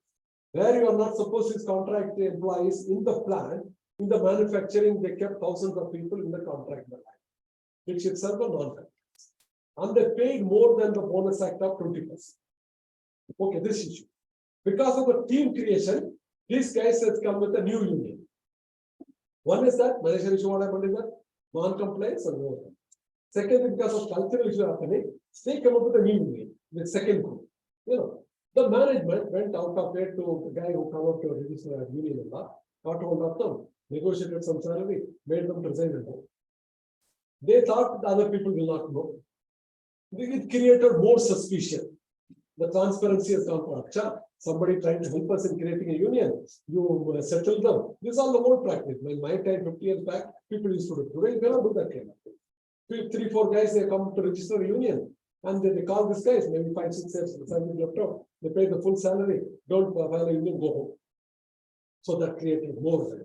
Where you are not supposed to contract employees in the plant, in the manufacturing, they kept thousands of people in the contract, which itself a non-compliance. And they paid more than the bonus act of 20%. Okay, this issue. Because of the team creation, these guys have come with a new union. One is that, Malaysian issue what happened is that non-compliance and no. Second, because of cultural issue happening, they come up with a new union, the second group. You know, the management went out of it to the guy who come up to register a union law, got hold of them, negotiated some salary, made them resign and go. They thought the other people will not know. It created more suspicion. The transparency has gone for somebody trying to help us in creating a union. You settle them. This is all the old practice. When my time, 50 years back, people used to do it. Today, you cannot do that kind of thing. 3, 4 guys, they come to register a union. And they call these guys, maybe 5, 6 years, left out. They pay the full salary. Don't file a union, go home. So that created more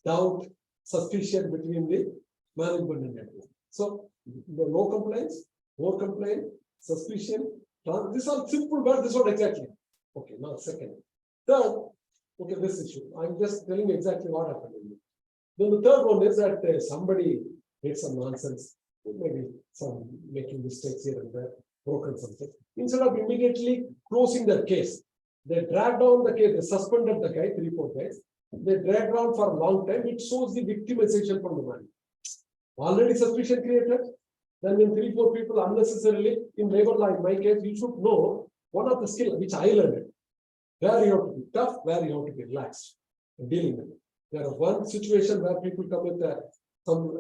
doubt, suspicion between the management and everyone. So the low complaints, more complaint, suspicion. This is all simple, but this is what exactly. Okay, now second. Third, okay, this issue. I'm just telling you exactly what happened. Then the third one is that somebody did some nonsense, maybe some making mistakes here and there, broken something. Instead of immediately closing the case, they dragged down the case, they suspended the guy, 3, 4 guys. They dragged down for a long time. It shows the victimization from the man. Already suspicion created. Then when 3, 4 people unnecessarily in labor law, in my case, you should know one of the skills which I learned. Where you have to be tough, where you have to be relaxed in dealing with it. There is one situation where people come with some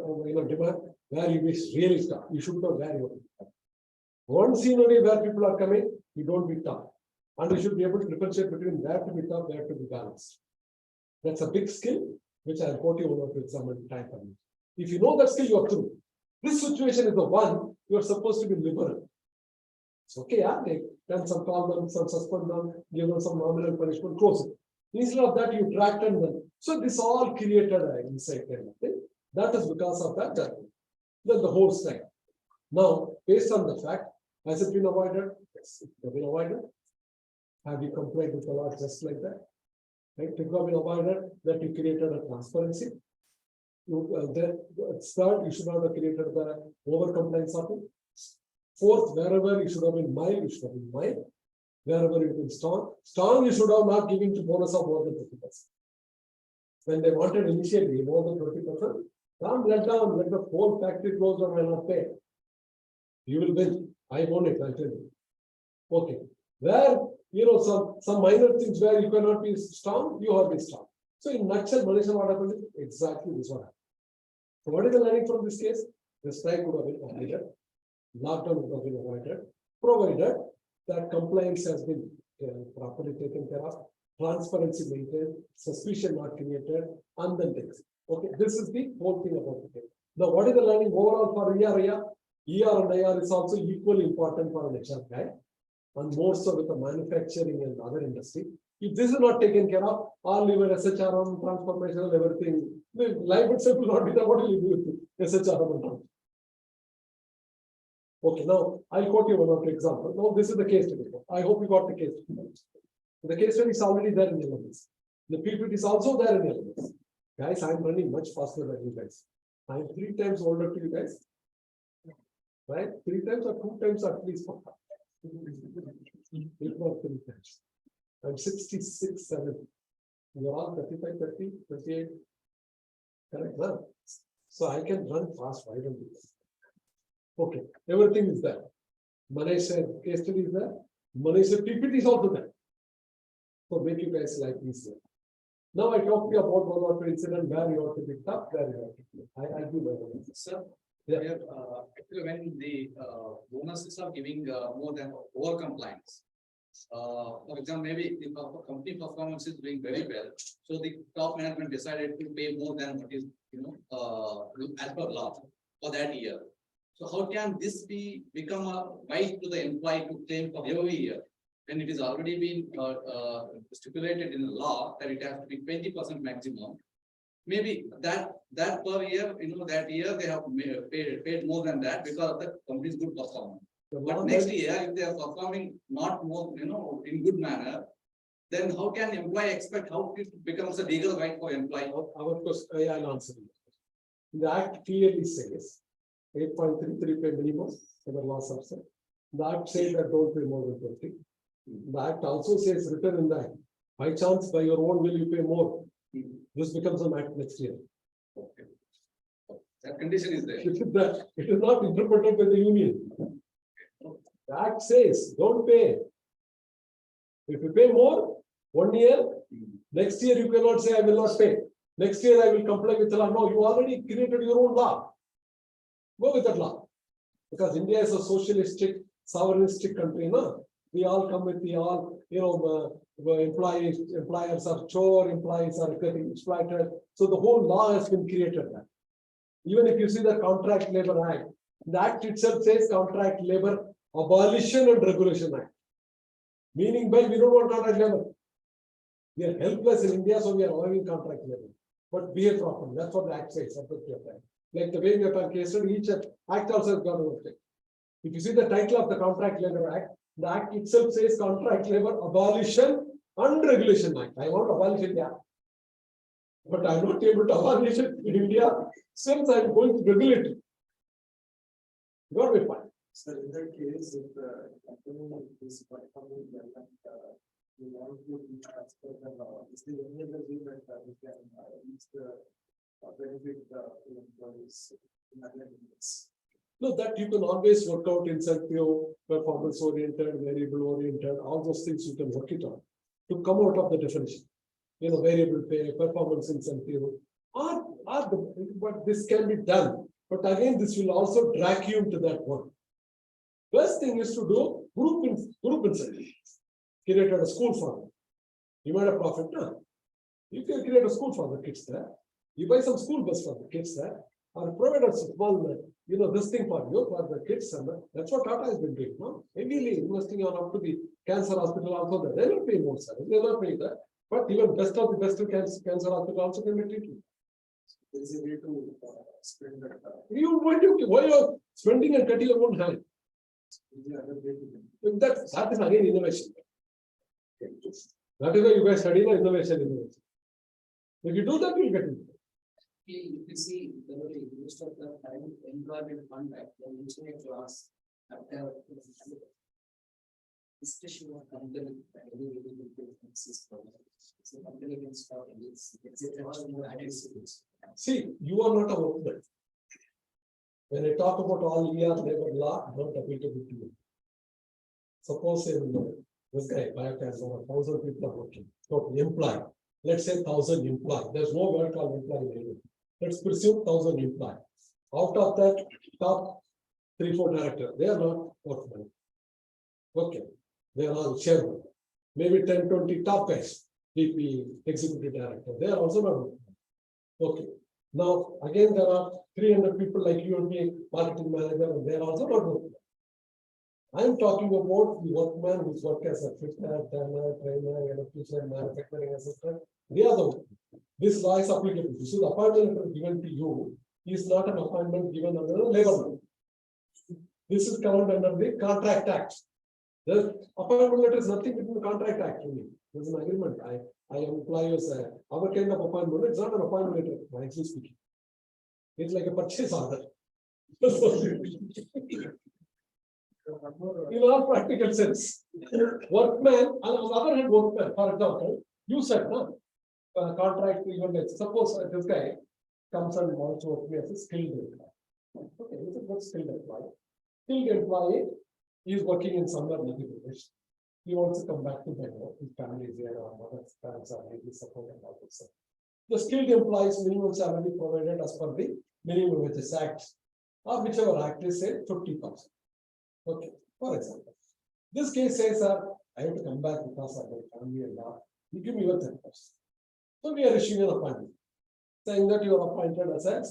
demand where you is really tough. You should know where you are. Once you know where people are coming, you don't be tough. And you should be able to differentiate between where to be tough, where to be balanced. That's a big skill, which I'll quote you one to example time for you. If you know that skill, you are through. This situation is the one you are supposed to be liberal. It's okay, yeah, they can some call them, some suspend them, give them some nominal punishment, close it. Instead of that, you tracked and then. So this all created an insight kind of thing. That is because of that, then the whole strike. Now, based on the fact, has it been avoided? Yes, it has been avoided. Have you complied with the law just like that? Right? It have been avoided that you created a transparency. Then third, you should not have created the over compliance of it. Fourth, wherever you should have been mild, you should have been mild. Wherever you've been strong, you should have not given to bonus of more than 50%. When they wanted initially more than 20%, let the whole factory close or will not pay. You will win. I won it, I'll tell you. Okay. Where some minor things where you cannot be strong, you have to be strong. So in nutshell, Malaysia, what happened is exactly this one. So what is the learning from this case? The strike would have been avoided, lockdown would have been avoided, provided that compliance has been properly taken care of, transparency maintained, suspicion not created, and then things. Okay, this is the whole thing about it. Now, what is the learning overall for ER? ER and IR is also equally important for an HR guy, and more so with the manufacturing and other industry. If this is not taken care of, all your SHRM, transformation, everything, the life itself will not be there. What will you do with SHRM? Okay, now I'll quote you one of the example. Now, this is the case study. I hope you got the case study. The case study is already there in the elements. The PPT is also there in the elements. Guys, I'm running much faster than you guys. I'm 3 times older to you guys. Right? 3 times or 2 times at least. If not 3 times. I'm 66, 7. You're all 35, 30, 38. Correct, huh? So I can run fast. Why don't you? Okay, everything is there. Malaysia case study is there. Malaysia PPT is also there. So make you guys like easier. Now I talk to you about one or two incident where you have to be tough, where you have to be. I do that. Sir, Yeah. here, actually, when the bonuses are giving more than over compliance. For example, maybe the company performance is doing very well, so the top management decided to pay more than what is as per law for that year. So how can this become a right to the employee to claim for every year? When it is already been stipulated in the law that it has to be 20% maximum. Maybe that per year, that year they have paid more than that because of the company's good performance. But next year, if they are performing not more, in good manner, then how can employee expect how it becomes a legal right for employee? Our question, I'll answer you. The Act clearly says 8.33 pay minimum for the law subset. The Act says that don't pay more than 20. The Act also says written in that by chance, by your own will you pay more. This becomes an Act next year. Okay. That condition is there. It is not interpreted by the union. The Act says don't pay. If you pay more, 1 year, next year you cannot say I will not pay. Next year I will comply with the law. No, you already created your own law. Go with that law. Because India is a socialistic, sovereignistic country, no? We all come with the all, employers are chore, employees are getting exploited. So the whole law has been created. Even if you see the Contract Labor Act, the Act itself says Contract Labor Abolition and Regulation Act. Meaning by we don't want contract labor. We are helpless in India, so we are avoiding contract labor. But behave properly. That's what the Act says. Like the way we have done case study, each Act also has got a mistake. If you see the title of the Contract Labor Act, the Act itself says Contract Labor Abolition and Regulation Act. I want abolition, yeah. But I'm not able to abolish it in India since I'm going to regulate it. Got me fine. So in that case, if the company is quite public, we want to transfer the law, is the only other way that we can use the benefit employees in other areas? No, that you can always work out incentive, performance oriented, variable oriented, all those things you can work it on to come out of the definition. Variable pay, performance incentive, or but this can be done. But again, this will also drag you into that work. First thing is to do group incentive. Created a school for them. You made a profit, no? You can create a school for the kids there. You buy some school bus for the kids there, or provide a small, this thing for you, for the kids. And that's what Tata has been doing, no? Maybe investing on up to the cancer hospital also there. They will pay more service, they will not pay that. But even best of the best cancer hospital also can be treated. There is a way to spend that. Why you are spending and cutting your own hand? That is again innovation. That is why you guys study the innovation. If you do that, you'll get it. You can see most of the time employment contract, the engineering class, after discussion of company, so company can stop this. See, you are not a workman. When I talk about all labor law, not applicable to you. Suppose in this guy, biocast, 1,000 people are working. So employee, let's say 1,000 employee. There's no word called employee. Let's presume 1,000 employee. Out of that, top 3-4 directors, they are not workmen. Okay, they are all chairman. Maybe 10-20 top guys, VP, executive director, they are also not workmen. Okay. Now, again, there are 300 people like you and me, marketing manager, and they are also not workmen. I am talking about the workman who's work as a fitter, tanner, trainer, electrician, manufacturing assistant. They are the workmen. This law is applicable. So the appointment letter given to you is not an appointment given under the labor law. This is covered under the Contract Act. The appointment letter is nothing between the Contract Act. There's an agreement. I employ you as our kind of appointment. It's not an appointment letter, actually speaking. It's like a purchase order. In all practical sense, workman, on the other hand, workman, for example, you said, no, contract, even let's suppose this guy comes and wants to work as a skilled employee. Okay, it's a good skilled employee. Skilled employee is working in somewhere Madhya Pradesh. He wants to come back to Bangalore. His family is there, or mother's parents are maybe support and all this. The skilled employees minimum salary provided as per the Minimum Wages Act, or whichever act is say 50,000. Okay, for example, this case says, I have to come back because of my family and all. You give me your 10%. So we are issuing an appointment, saying that you are appointed as a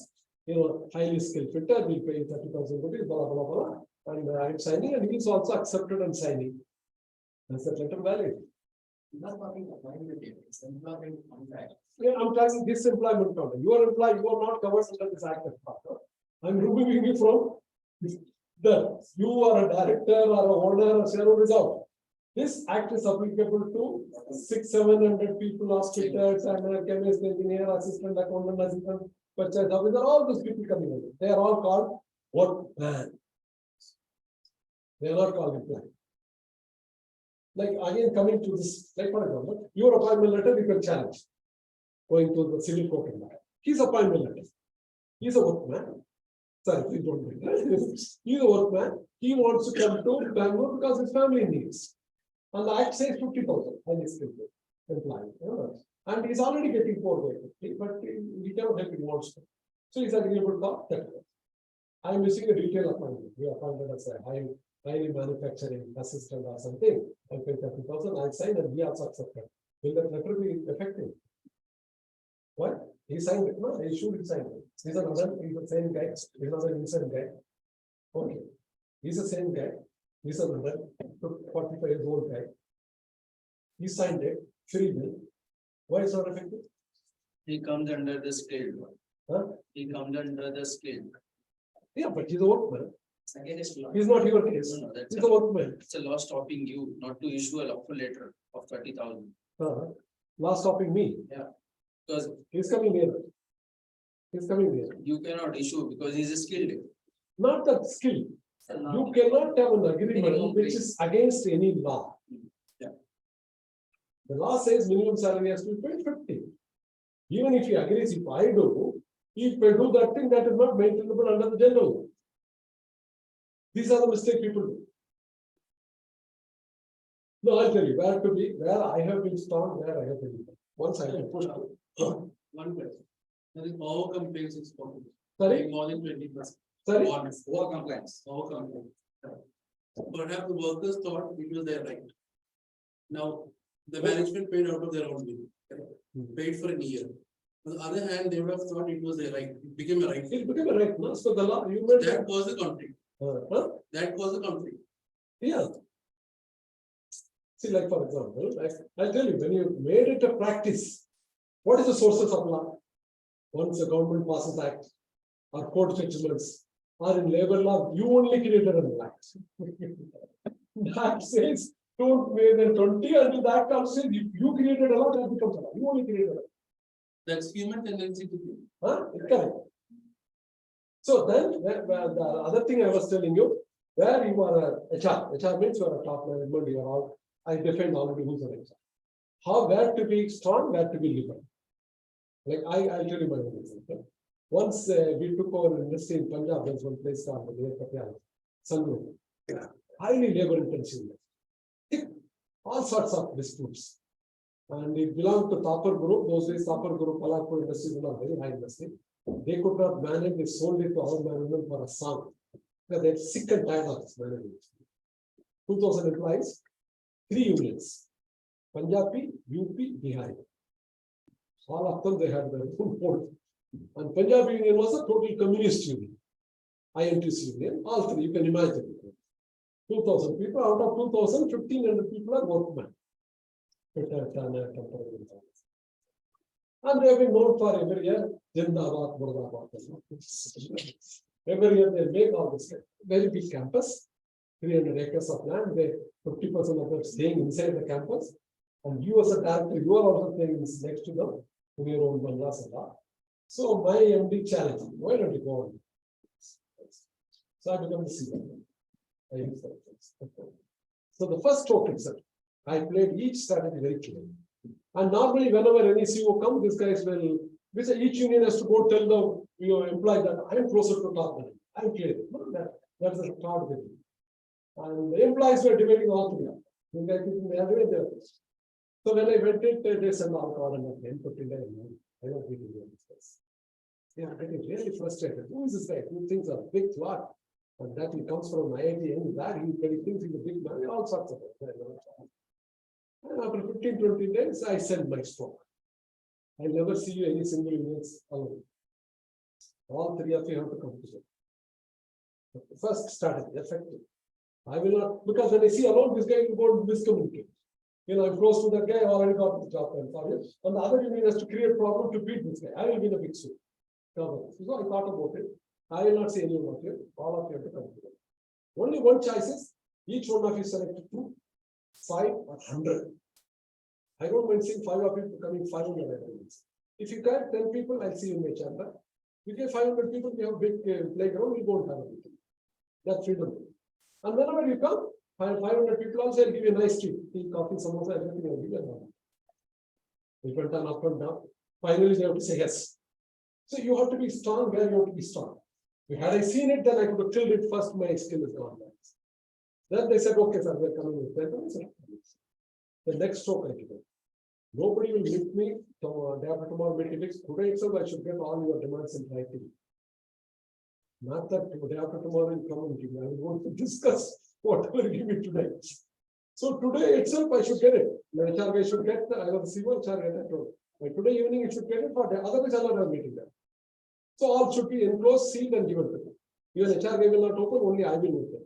highly skilled fitter, we pay 30,000 rupees, blah, blah, blah, blah. And I'm signing, and he is also accepted and signing. Is that letter valid? I'm not talking appointment, it's employment contract. Yeah, I'm talking this employment contract. You are employed, you are not covered under this act. I'm removing you from the you are a director or a owner or shareholder is out. This act is applicable to 600-700 people, hospitals, and chemist, engineer, assistant, accountant, assistant, purchase officer, all those people coming in. They are all called workman. They are not called employee. Like again, coming to this, like for example, your appointment letter you can challenge. Going to the civil court and that. His appointment letter. He's a workman. Sorry, please don't do that. He's a workman. He wants to come to Bangalore because his family needs. And the act says 50,000 highly skilled employee. And he's already getting 450, but he cannot help, he wants to. So he's agreeable to that. I'm missing a retail appointment. We are appointed as a highly manufacturing assistant or something. I pay 30,000, I sign and he also accepted. Will that letter be effective? What? He signed it. No, he should sign it. He's another, he's the same guy. He's not an innocent guy. Okay. He's the same guy. He's another 45-year-old guy. He signed it. Free bill. Why is it not effective? He comes under the scale. Huh? He comes under the scale. Yeah, but he's a workman. Against law. He's not your case. No, that's He's a workman. It's a law stopping you not to issue a offer letter of 30,000. Law stopping me. Yeah. Because He's coming here. He's coming here. you cannot issue because he's a skilled. Not that skill. You cannot have an agreement which is against any law. Yeah. The law says minimum salary has to be paid 50. Even if he agrees, if I do, if I do that thing, that is not maintainable under the general law. These are the mistakes people do. No, I'll tell you where I have been strong, where I have been. Once I can push. One question. I think all complaints is possible. Sorry, More than 20%. sorry. Over compliance. All complaints. Perhaps the workers thought it was their right. Now, the management paid out of their own bill, correct? Paid for a year. On the other hand, they would have thought it was their right. It became a right. It became a right, no? So the law, you made That caused the conflict. huh? That caused the conflict. Yeah. See, like for example, I'll tell you, when you made it a practice, what is the sources of law? Once the government passes act or court judgments or in labor law, you only created an act. That says don't more than 20 until the act also says if you created a law, that becomes a law. You only created a law. That's human tendency to do. Huh? Correct. So then the other thing I was telling you, where you are a HR means you are a top management, you are all, I defined already who's an HR. How, where to be strong, where to be liberal. Like I'll tell you my own example. Once we took over an industry in Punjab, there's one place called the near Patiala, Sangru. Highly labor intensive. All sorts of disputes. And it belonged to Thapar Group. Those days, Thapar Group, Palakpur industries were not very high industry. They could not manage, they sold it to our management for a song. Because they're sick and tired of this management. 2,000 employees, 3 unions. Punjabi, UP, Bihar. All of them, they had their own board. And Punjabi union was a total communist union. INTC union, all 3, you can imagine. 2,000 people, out of 2,000, 1,500 people are workmen. And they have been known for every year, Jindabad, Murdabad. Every year they make all this very big campus, 300 acres of land, they 50% of them staying inside the campus. And you as a director, you are also staying next to them, in your own bungalows and all. So my MD challenge, why don't you go on? So I become the CEO. So the first stroke itself, I played each strategy very clearly. And normally, whenever any CEO comes, these guys will, because each union has to go tell the employee that I am closer to top management. I am clear. That's a card with me. And the employees were debating all together. So when I went in, they sent all card and then put in there. I don't think this. Yeah, I get really frustrated. Who is this guy? Who thinks a big lot? And that he comes from IIT and that he thinks he's a big man, all sorts of it. And after 15-20 days, I send my stroke. I never see you any single units alone. All 3 of you have to come together. The first strategy, effective. I will not, because when I see alone, this guy will go to miscommunicate. I'm close to that guy, I already got the job done for you. And the other union has to create problem to beat this guy. I will be the big suit. So I thought about it. I will not say any of you, all of you have to come together. Only one choice is, each one of you select 2, 5 or 100. I don't mind seeing 5 of you becoming 500. If you get 10 people, I'll see you in my chamber. You get 500 people, we have a big playground, we don't have a meeting. That's freedom. And whenever you come, 500 people also, I'll give you a nice treat. Tea, coffee, samosa, everything I'll give you. We went down, up and down. Finally, they have to say yes. So you have to be strong where you have to be strong. Had I seen it, then I could have killed it first, my skill is gone. Then they said, okay, sir, we're coming with that. The next stroke I did. Nobody will meet me day after tomorrow meeting. Today itself, I should get all your demands in writing. Not that day after tomorrow you come and give me. I want to discuss whatever you give me today. So today itself, I should get it. The HR guy should get I will see what HR get it. But today evening, it should get it for day. Otherwise, I'll not have a meeting there. So all should be enclosed, sealed, and given to them. Even HR guy will not open, only I will open.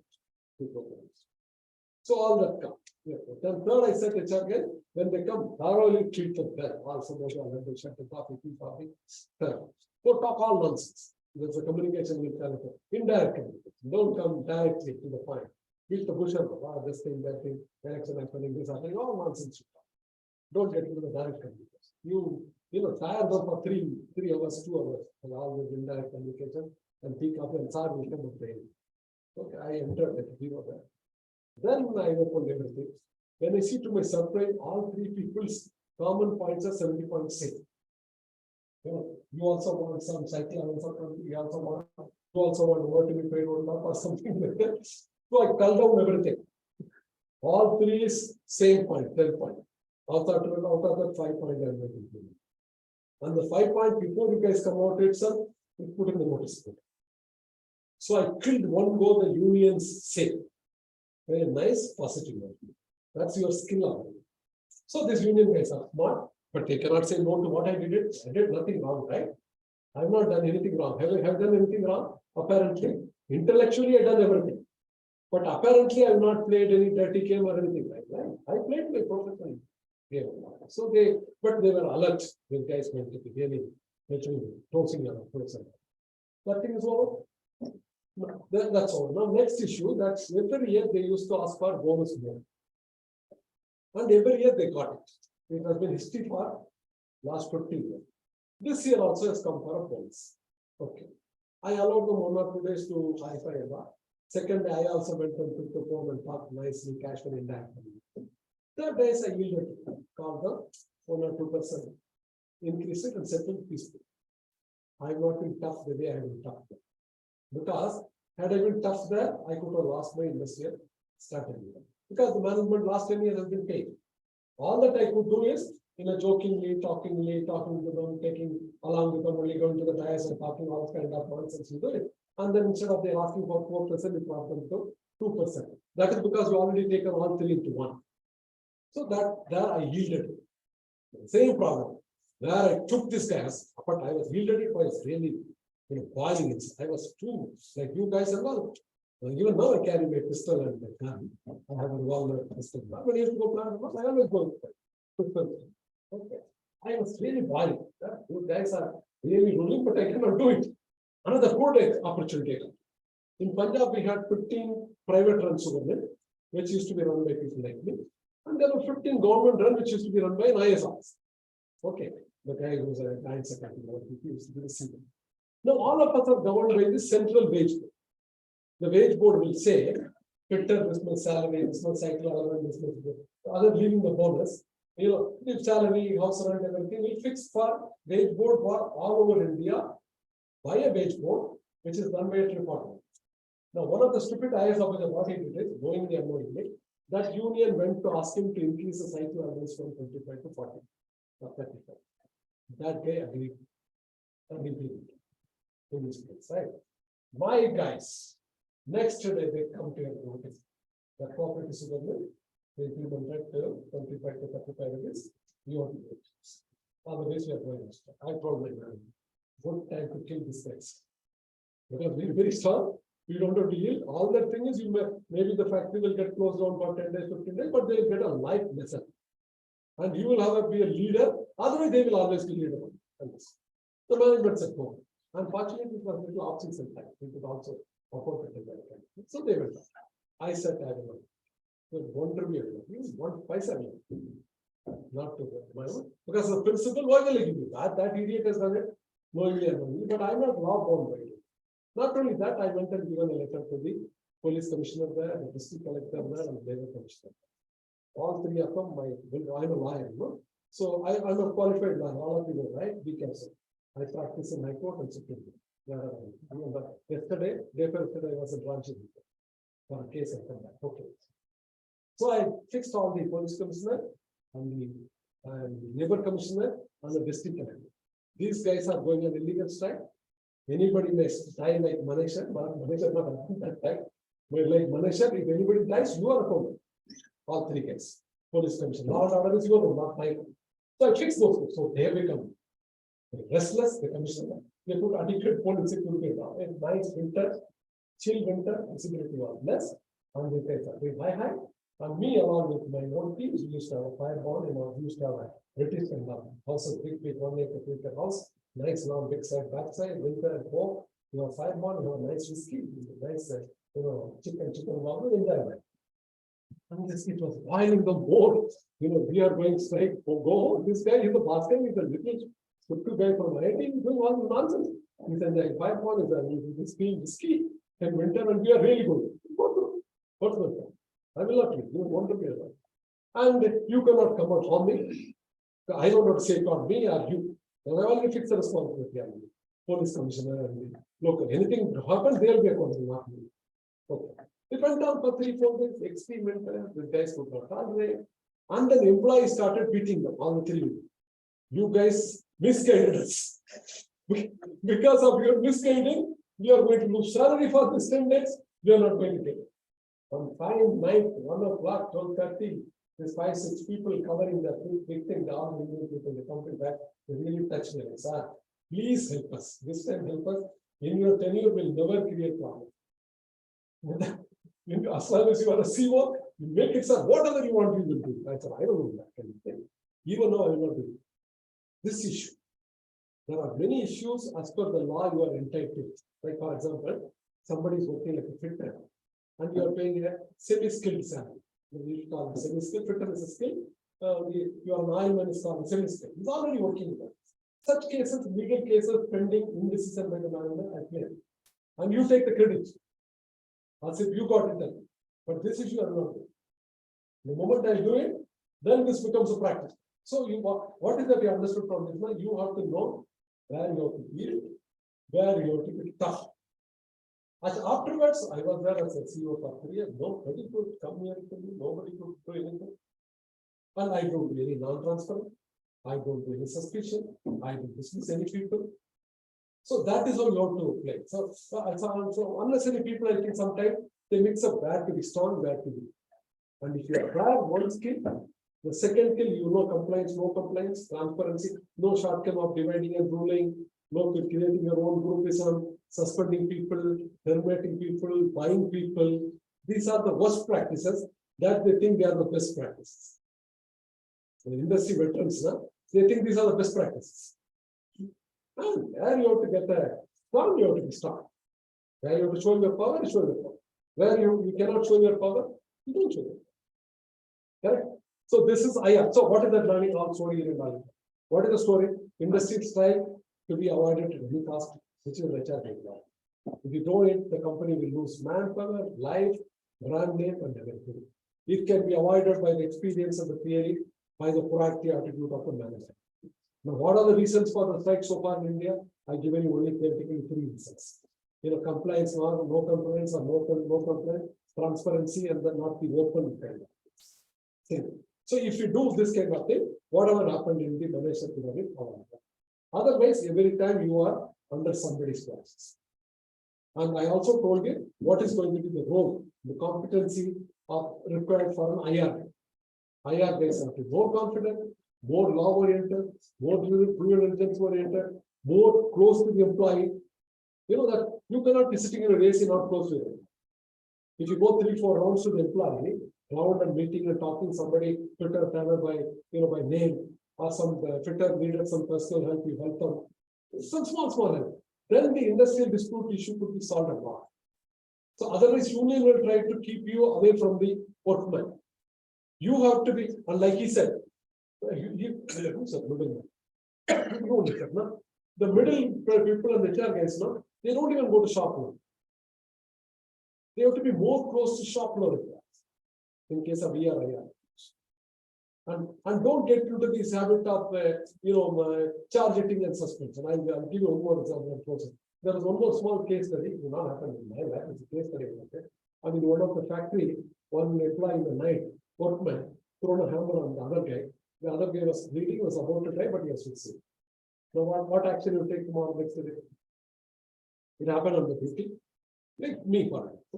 So all that come. Yeah. Then third, I said HR guy, when they come, thoroughly treat them well. Also, they shut the coffee, tea, coffee. Third. So talk all nonsense. There's a communication with telephone. Indirect communication. Don't come directly to the point. Beat the bush up. This thing, that thing, election happening, this happening, all nonsense. Don't get into the direct communication. Tire them for 3 hours, 2 hours, and all with indirect communication, and tea, coffee, and SAR will come with training. Okay, I entered at 0 there. Then I opened everything. When I see to my surprise, all 3 people's common points are 70.6. You also want some cycle, you also want work to be paid or something like that. So I cull down everything. All 3 is same point, 12 point. Out of that 5 point, I'm making. And the 5 point before you guys come out itself, we put in the notice board. So I killed one go the union's say. Very nice, positive note. That's your skill. So these union guys are smart, but they cannot say no to what I did. I did nothing wrong, right? I have not done anything wrong. Have I done anything wrong? Apparently. Intellectually, I done everything. But apparently, I have not played any dirty game or anything like that. I played my professional game. So but they were alert. These guys went to be really closing your person. That thing is over. No, that's all. Now, next issue, that's every year they used to ask for bonus more. And every year they got it. It has been history for last 50 years. This year also has come for a bonus. Okay. I allowed them 1 or 2 days to high-five EMBA. Second day, I also went and took the phone and talked nicely, casually in that. Third days, I yielded, called them 1 or 2%, increase it and settle peacefully. I have not been tough the way I have been tough. Because had I been tough there, I could have lost my industry started. Because the management last 10 years has been paid. All that I could do is, jokingly, talking to them, taking along with them, only going to the tires and talking all kind of nonsense, you do it. And then instead of they asking for 4%, we brought them to 2%. That is because we already taken all 3 into 1. So there I yielded. Same problem. Where I took this gas, but I was yielded it was really boiling it. I was too like you guys and all. Even now I carry my pistol and my gun. I have a revolver pistol. When I used to go plant, I always go with pistol. Okay. I was really boiling. You guys are really ruling, but I cannot do it. Another good opportunity. In Punjab, we had 15 private run sugar mill, which used to be run by people like me. And there were 15 government run, which used to be run by an IS officer. Okay. The guy who was a line secretary, he used to be the CEO. Now, all of us are governed by the central wage board. The wage board will say, Peter, this much salary, this much cycle allowance, this much, other leaving the bonus, if salary, house rent, everything will fix for wage board for all over India by a wage board, which is done by a tripartite. Now, one of the stupid IS officers, what he did is, knowingly and unknowingly, that union went to ask him to increase the cycle allowance from 25 to 40 or 35. That guy agreed. In this place, right? My guys, next day they come to your notice. The property sugar mill, they implemented 25 to 35 rupees. You have to do it. Otherwise, we are going to stop. I told my man, good time to kill this guys. Because we are very strong, we don't have to yield. All that thing is, maybe the factory will get closed down for 10 days, 15 days, but they will get a life lesson. And you will have to be a leader, otherwise, they will always be leader. The management said, no. Unfortunately, it was a little options in time. We could also afford to take that. So they went. I said, I don't know. So don't review. Use 1 paisa. Not to my own. Because the principle, why will I give you that? That idiot has done it. No idea. But I'm not law bound by it. Not only that, I went and given a letter to the police commissioner there, the district collector there, and the labor commissioner. All 3 of them, I'm a lawyer, So I'm a qualified lawyer. All of you know, right? Be careful. I practice in High Court and Supreme Court. Yesterday, day after yesterday, I was a branch for a case I come back. Okay. So I fixed all the police commissioner and the labor commissioner and the district collector. These guys are going on illegal strike. Anybody may die like Manesha, but Manesha not that time. But like Manesha, if anybody dies, you are accountable. All 3 guys. Police commissioner. Law and order is your not mine. So I fixed those things. So there we come. Restless, the commissioner. They put adequate police security now. A nice winter, chill winter, visibility was less. And they say, we high. And me, along with my own team, we used to have a fire bond, we used to have a British and houses, big 1 acre house, nice long big side, backside, winter and fall. You have fire bond, you have nice whiskey, nice, chicken warmer in there. And this, it was boiling the board. We are going straight. Go. This guy is a basket, he's a little. Good guy from IIT is doing all the nonsense. He said, the 5 pound is whiskey and winter, and we are really good. What's the point? I will not leave. You want to be alone. And you cannot come out on me. I don't know to say it on me or you. And I already fixed the responsibility on the police commissioner and the local. Anything happens, they'll be accountable, not me. Okay. It went down for 3-4 days, extreme winter, the guys could not tolerate. And then employees started beating them, all the 3. You guys misguided us. Because of your misguiding, you are going to lose salary for this 10 days, you are not going to get it. On fine night, 1 o'clock, 12:30, there's 5-6 people covering the big thing down, Indian people, they come back, they really touch me. Sir, please help us. This time help us. In your tenure, will never create problem. As long as you are a CEO, you make it, sir, whatever you want, you will do. I said, I don't know that kind of thing. Even though I will not do it. This issue. There are many issues as per the law you are entitled. Like, for example, somebody is working like a fitter and you are paying a semi-skilled salary. We call it semi-skilled, fitter is a skill. Your oilman is called semi-skilled. He's already working with us. Such cases, legal cases pending indecision by the manager, I claim. And you take the credit. As if you got it done. But this issue I will not do. The moment I do it, then this becomes a practice. So what is that you understood from this? Now you have to know where you have to yield, where you have to be tough. As afterwards, I was there as a CEO for 3 years. Nobody could come here to me, nobody could do anything. And I don't do any non-transfer. I don't do any suspicion. I don't dismiss any people. So that is how you have to play. So unnecessary people, I think sometimes they mix up bad to be strong, bad to be. And if you have one skill, the second skill, you know compliance, no compliance, transparency, no shortcut of dividing and ruling, no creating your own groupism, suspending people, terminating people, buying people. These are the worst practices that they think they are the best practices. The industry veterans, they think these are the best practices. And there you have to get a strong, you have to be strong. Where you have to show your power, you show your power. Where you cannot show your power, you don't show it. Correct? So this is IR. So what is that learning of story in learning? What is the story? Industry strike to be avoided at any cost, which is HR law. If you do it, the company will lose manpower, life, brand name, and everything. It can be avoided by the experience of the theory, by the proactive attitude of the manager. Now, what are the reasons for the strike so far in India? I've given you only theoretically 3 reasons. Compliance, no compliance, or no compliance, transparency, and then not the open kind of thing. So if you do this kind of thing, whatever happened in the Malaysia pyramid, otherwise, every time you are under somebody's process. And I also told you what is going to be the role, the competency required for an IR. IR guys have to be more confident, more law-oriented, more due diligence-oriented, more close to the employee. You know that you cannot be sitting in a race and not close to it. If you go 3-4 rounds to the employee, round and meeting and talking somebody, Twitter trainer by name, or some Twitter needed some personal help, you help them. Some small help. Then the industrial dispute issue could be solved a lot. So otherwise, union will try to keep you away from the workman. You have to be, and like he said, who's the middleman? The middle people and the HR guys, they don't even go to shop floor. They have to be more close to shop floor in case of ER. And don't get into this habit of charge hitting and suspension. I'll give you one more example. There was one more small case study. It did not happen in my life. It's a case study. I mean, one of the factory, one employee in the night, workman, thrown a hammer on the other guy. The other guy was bleeding, was about to die, but he was sick. Now, what action you take tomorrow next day? It happened on the 50th. Like me,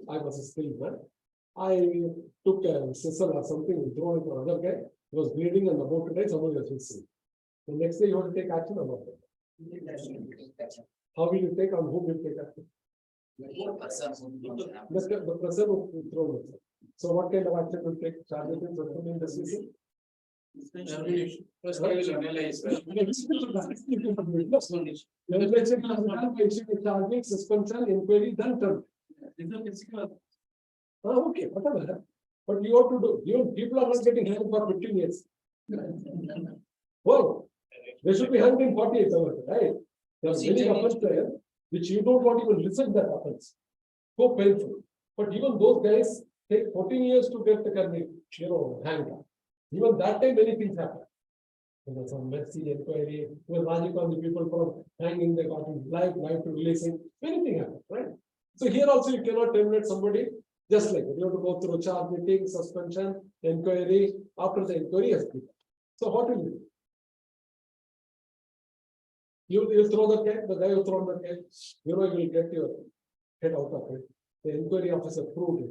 I was a skilled man. I took a scissor or something and thrown it on another guy. He was bleeding and about to die, someone was sick. The next day you want to take action about that. How will you take, on whom will you take action? The person who thrown it. So what kind of action will take? Charge it in the season? Suspension, inquiry, then term. Okay, whatever. But you have to do. People are not getting hanged for 15 years. Well, they should be hanged in 48 hours, right? There are many offenses there which you don't want even listen to that offense. So painful. But even those guys take 14 years to get the hanged. Even that time, many things happen. Some messy inquiry, the people from hanging, they got life to releasing, many things happen, right? So here also you cannot terminate somebody just like that. You have to go through charge meeting, suspension, inquiry, after the inquiry has been. So what will you do? You throw the cake, the guy who throw the cake, you will get your head out of it. The inquiry officer proved it,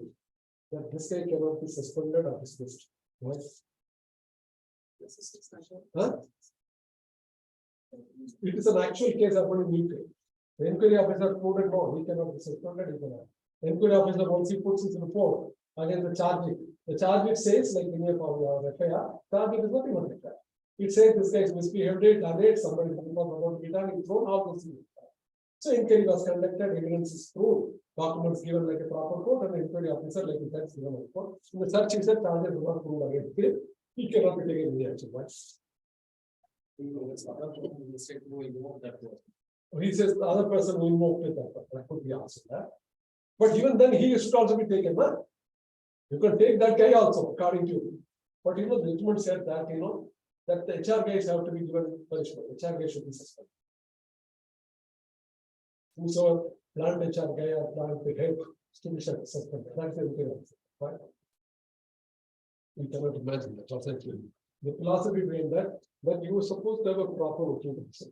that this guy cannot be suspended or dismissed. Why? Huh? It is an actual case happened in UK. The inquiry officer proved it, no, he cannot be suspended, he cannot. The inquiry officer, once he puts his report against the charge, the charge says, like in your FIR, charge is nothing like that. It says this guy is misbehaved, done it, somebody was about to be done, it's thrown out those things. So inquiry was conducted, evidence is proved, documents given like a proper court, and the inquiry officer like that's given a court. In the search, he said charges were not proved against him. He cannot be taken any action. Right? He says the other person who invoked it, that could be answered. But even then, he should also be taken. Huh? You can take that guy also, according to you. But the judgment said that that the HR guys have to be given punishment. HR guys should be suspended. Whosoever plant HR guy or plant the head to be suspended. That's the thing. Right? You cannot imagine that. The philosophy behind that you were supposed to have a proper working person.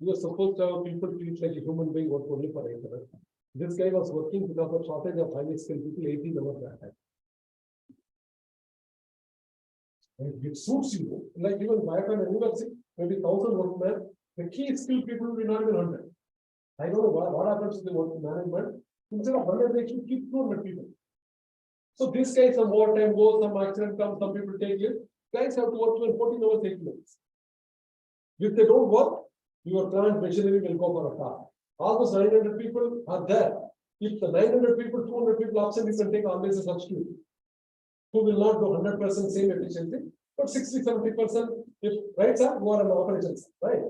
You were supposed to have people treat like a human being, work only for 8 hours. This guy was working because of shortage of highly skilled people 18 hours that time. And it suits you, like even Biocon University, maybe 1,000 workmen, the key skilled people will be not even 100. I don't know what happens to the work management. Instead of 100, they should keep 200 people. So this guy, some more time goes, some accident comes, some people take it. Guys have to work 14 hours, 8 minutes. If they don't work, your plant machinery will go for a car. All those 900 people are there. If the 900 people, 200 people absent, you can take always a substitute who will not do 100% same efficiency, but 60-70%. If right, sir, who are an operations, right?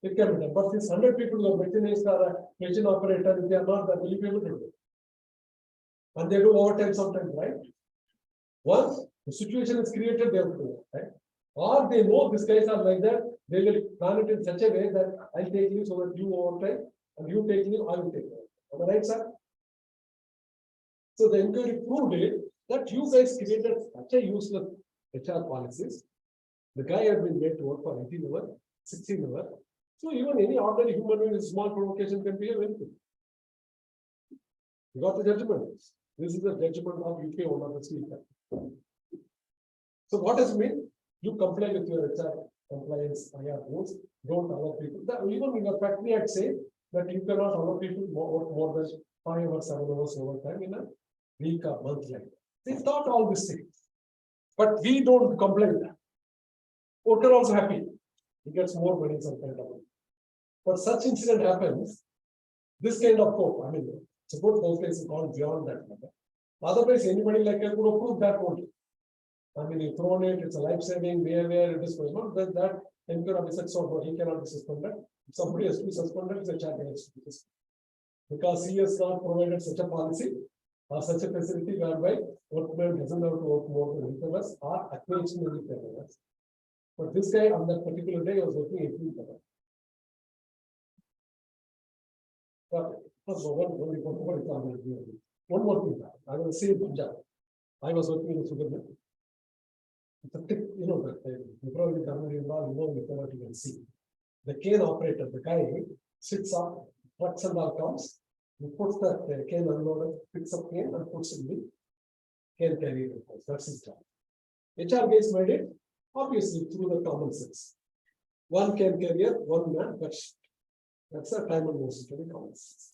It can be done. But these 100 people who are machinists or a machine operator, if they are not, that will be able to do it. And they do overtime sometimes, right? Once the situation is created, they have to do it, right? Or they know these guys are like that, they will plan it in such a way that I'll take you so that you overtime, and you take me, I will take you. Am I right, sir? So the inquiry proved it that you guys created such a useless HR policies. The guy had been made to work for 18 hours, 16 hours. So even any ordinary human being with small provocation can be a anything. You got the judgment. This is the judgment of UK one of the speaker. So what does it mean? You comply with your HR compliance IR rules, don't allow people. Even in your factory, I'd say that you cannot allow people more than 5 or 7 hours overtime in a week or month like that. They thought all these things. But we don't complain that. Worker also happy. He gets more money sometimes. But such incident happens, this kind of court, I mean, suppose those cases gone beyond that matter. Otherwise, anybody like I could approve that only. I mean, you thrown it, it's a life-saving behavior, it is going on, then that inquiry officer so he cannot be suspended. If somebody has to be suspended, it's a charge has to be suspended. Because he has not provided such a policy or such a facility whereby workman doesn't have to work more than 8 hours or occasionally 10 hours. But this guy on that particular day was working 18 hours. One more thing, I will say Punjab. I was working in sugar mill. It's a thick, the probably you cannot even see. The cane operator, the guy sits up, trucks and all comes, he puts the cane unloaded, picks up cane and puts in the cane carrier. That's his job. HR guys made it, obviously through the common sense. One cane carrier, one man, that's a time and motion to the common sense.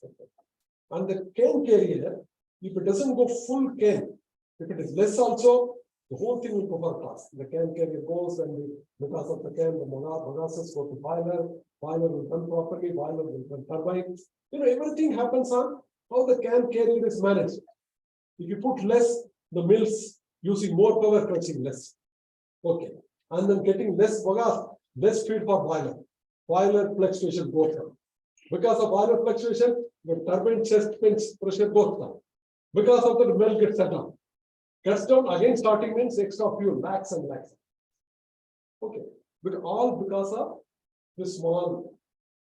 And the cane carrier, if it doesn't go full cane, if it is less also, the whole thing will go for toss. The can carrier goes and because of the can, the molasses go to boiler will run properly, boiler will run turbine. Everything happens on how the can carrier is managed. If you put less, the mills using more power, touching less. Okay. And then getting less bagasse, less feed for boiler. Boiler fluctuation goes down. Because of boiler fluctuation, the turbine chest pinch pressure goes down. Because of the mill gets shut down. Cuts down again, starting means extra fuel, lakhs and lakhs. Okay, but all because of this small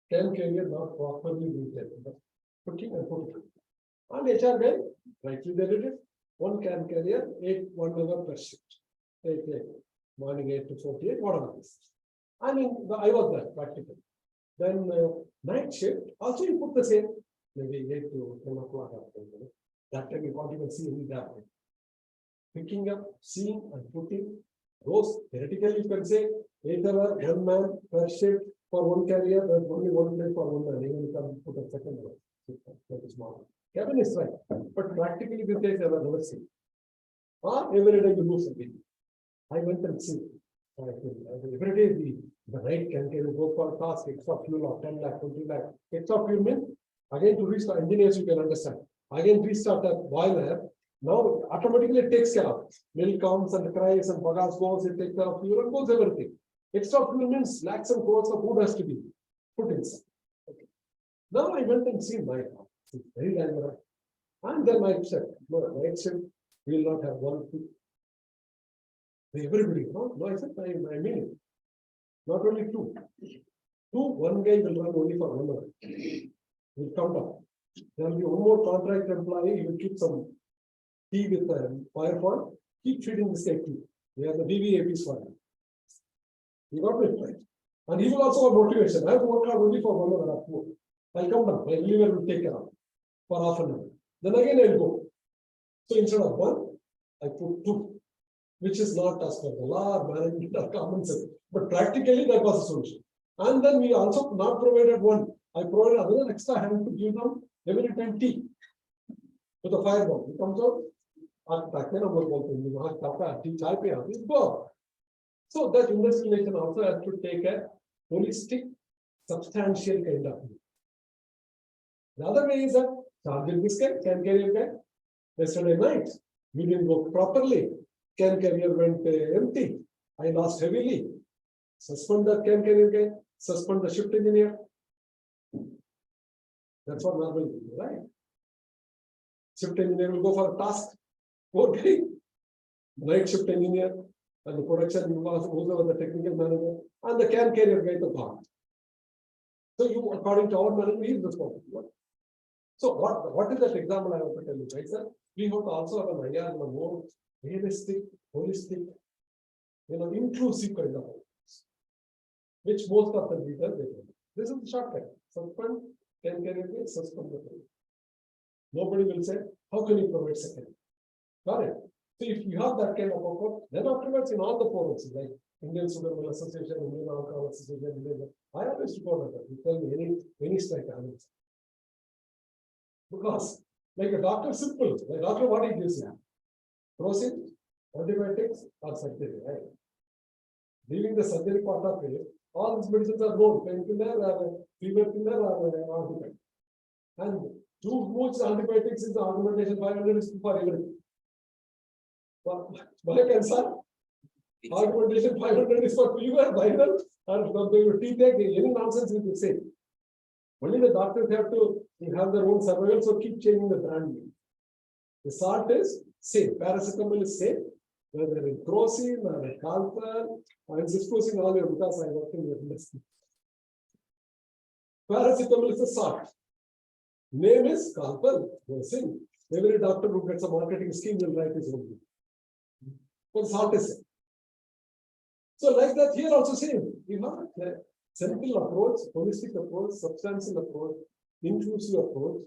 can carrier not properly maintained. Putting and putting. And HR guy, rightly they did it. One can carrier, 1 hour per shift. 8 morning 8 to 48, whatever this. I mean, I was there practically. Then night shift, also you put the same, maybe 8 to 10 o'clock. That time you can't even see any gap. Picking up, seeing and putting those theoretically you can say 8 hour, 1 man per shift for one carrier, there's only one place for one man, even you can put a second one. That is small. Kevin is right, but practically this days I have never seen. Or every day you do something. I went and see. Every day the right can go for a task, extra fuel of 10 lakh, 20 lakh. Extra fuel means again to restart engineers you can understand. Again restart a boiler. Now automatically it takes care of. Milk comes and cries and bagas goes, it takes care of fuel and goes everything. Extra fuel means lakhs and crores of food has to be put inside. Okay. Now I went and seen my house. It's very dangerous. And then I said, no, night shift we will not have 1 2. Everybody, no, I said, I mean it. Not only 2. 1 guy will run only for 1 hour. We'll count up. There will be one more contract employee, he will keep some tea with the fire pot, keep feeding this guy tea. We are the BVAPs for him. You got it right. And he will also have motivation. I have to work hard only for 1 hour or 2. I'll come down, my reliever will take care of for half an hour. Then again I'll go. So instead of 1, I put 2. Which is not as per the law or management or common sense. But practically that was a solution. And then we also not provided 1. I provided another extra hand to give them every time tea. With the fireball. It comes out. So that industrialization also has to take a holistic, substantial kind of view. The other way is that charging this guy, can carrier guy. Yesterday night, we didn't work properly. Can carrier went empty. I lost heavily. Suspend the can carrier guy, suspend the shift engineer. That's what normally, right? Shift engineer will go for a task. Okay. Night shift engineer and the production goes over the technical manager and the can carrier guy to gone. So you, according to our management, he is responsible. So what is that example I want to tell you, right, sir? We have to also have an idea of a more realistic, holistic, inclusive kind of approach, which most of the leaders they do. This is the shortcut. Suspend, can carry it, suspend the thing. Nobody will say, how can you provide second? Got it? So if you have that kind of approach, then afterwards in all the forums, like Indian Sugar Mill Association, Indian Alcohol Association, I always report that. You tell me any strike answer. Because like a doctor, simple. Like doctor, what he gives you? Proceed, antibiotics or surgery, right? Leaving the surgery part of it, all these medicines are known, painkiller or fever killer or antibiotic. And too much antibiotics is the augmentation 500 is for everything. My concern, augmentation 500 is for fever, viral, or for teeth ache, any nonsense with the same. Only the doctors have to have their own survival, so keep changing the brand name. The salt is same, paracetamol is same, whether in crocin or calpol, I'm disclosing all your because I work in the industry. Paracetamol is a salt. Name is calpol, crocin. Every doctor who gets a marketing scheme will write his own name. But salt is same. So like that here also same. You have a simple approach, holistic approach, substantial approach, inclusive approach.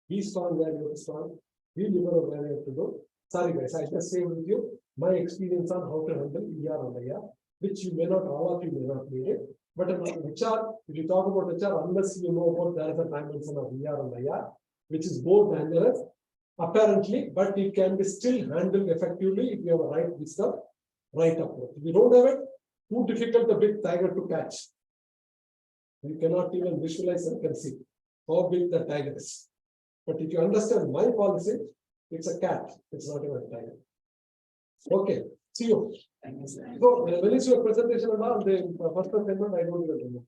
Be strong where you are strong. Be liberal where you have to go. Sorry guys, I just share with you my experience on how to handle ER and IR, which you may not, all of you may not need it. But in HR, if you talk about HR, unless you know about there is a dimension of ER and IR, which is both dangerous, apparently, but it can be still handled effectively if you have a right wisdom, right approach. If you don't have it, too difficult a big tiger to catch. You cannot even visualize and conceive how big the tiger is. But if you understand my policy, it's a cat, it's not even a tiger. Okay, see you. So, when is your presentation about the first assignment? I don't even remember.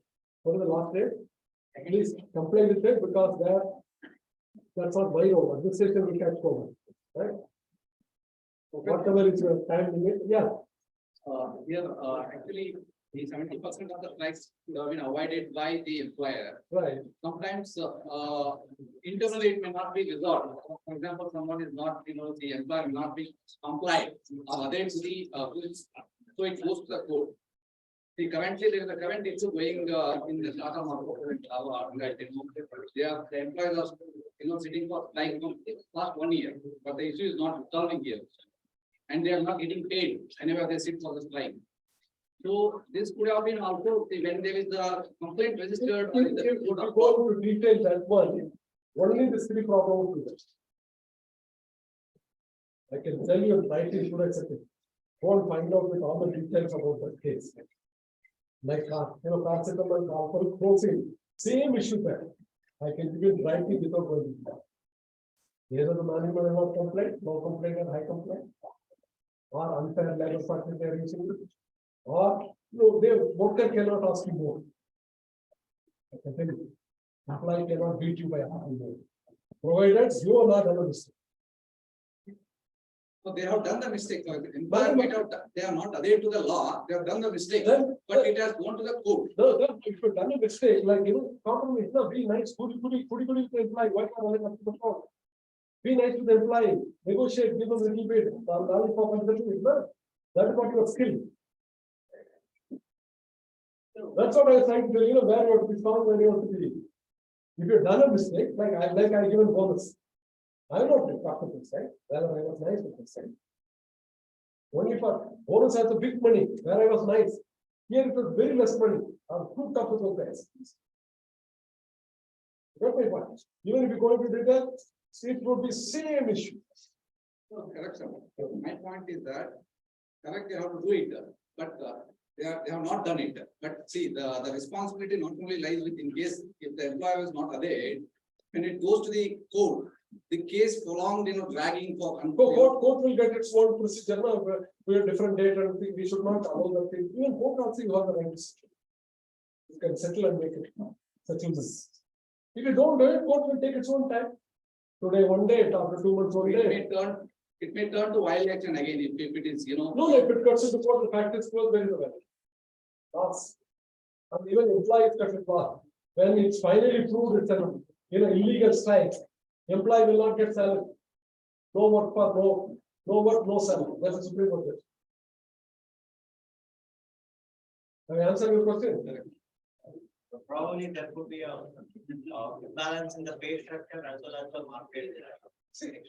What is the last date? Please comply with it because that's not my role. Administration will catch over, right? Okay. Whatever is your time limit, yeah. Here, actually, the 70% of the strikes have been avoided by the employer. Right. Sometimes, internally it may not be resolved. For example, someone is not, the employer will not be compliant. They to the so it goes to the court. See, currently there is a current issue going in the Tata market. They are the employees are sitting for like last 1 year, but the issue is not solving here. And they are not getting paid whenever they sit for the strike. So this could have been also when there is the complaint registered. If you go into detail that one, only the three problems with it. I can tell you right in should accept it. Go and find out with all the details about that case. Like paracetamol, alcohol, closing, same issue there. I can give you writing without going to that. Either the management will not complain, no complaint and high complaint, or unfair labor practice they are using it, or no, they worker cannot ask you more. I can tell you, employee cannot beat you by asking more, provided you are not done a mistake. So they have done the mistake. They are not adhered to the law. They have done the mistake, but it has gone to the court. No, if you've done a mistake, like problem is not be nice, could you employee, why can't I have to the court? Be nice to the employee, negotiate, give them a little bit, that is what your skill. That's what I was trying to tell you, where you have to be strong, where you have to be. If you've done a mistake, like I given bonus. I am not talking this side, where I was nice with this side. Only for bonus has a big money, where I was nice. Here it was very less money. I'm too tough with those guys. Got my point. Even if you go into detail, it would be same issue. No, correct, sir. My point is that correct, they have to do it, but they have not done it. But see, the responsibility not only lies with in case if the employer is not adhered, when it goes to the court, the case prolonged, dragging for. Court will get its own procedure. We have different data and think we should not allow that thing. Even court also you have the right to settle. You can settle and make it settlement. If you don't do it, court will take its own time. Today, 1 day, after 2 months, 1 day. It may turn to violation again if it is, No, if it cuts into court, the fact is closed, there is a value. Loss. And even employees cut it off. When it's finally proved it's an illegal strike, employee will not get salary. No work for no work, no salary. That's a Supreme Court judge. Have I answered your question? Probably there could be a balance in the pay structure as well as the market. See, it's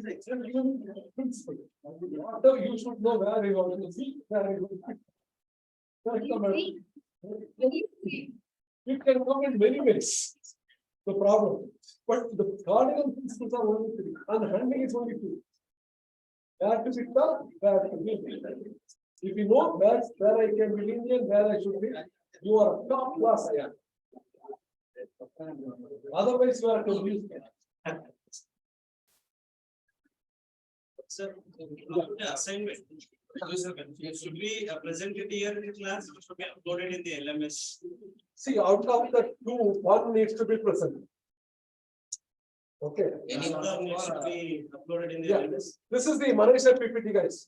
exactly the principle. You should know where you want to see, where you want to see. It can come in many ways. The problem, but the cardinal principles are only 3, and handling is only 2. Where to be tough, where to be. If you know where I can be lenient, where I should be, you are a top class. I am. Otherwise, you are confused. Sir, the assignment. Should be presented here in class, it should be uploaded in the LMS. See, out of the 2, 1 needs to be present. Okay. Any other should be uploaded in the Yeah. LMS. This is the Manisha PPT, guys.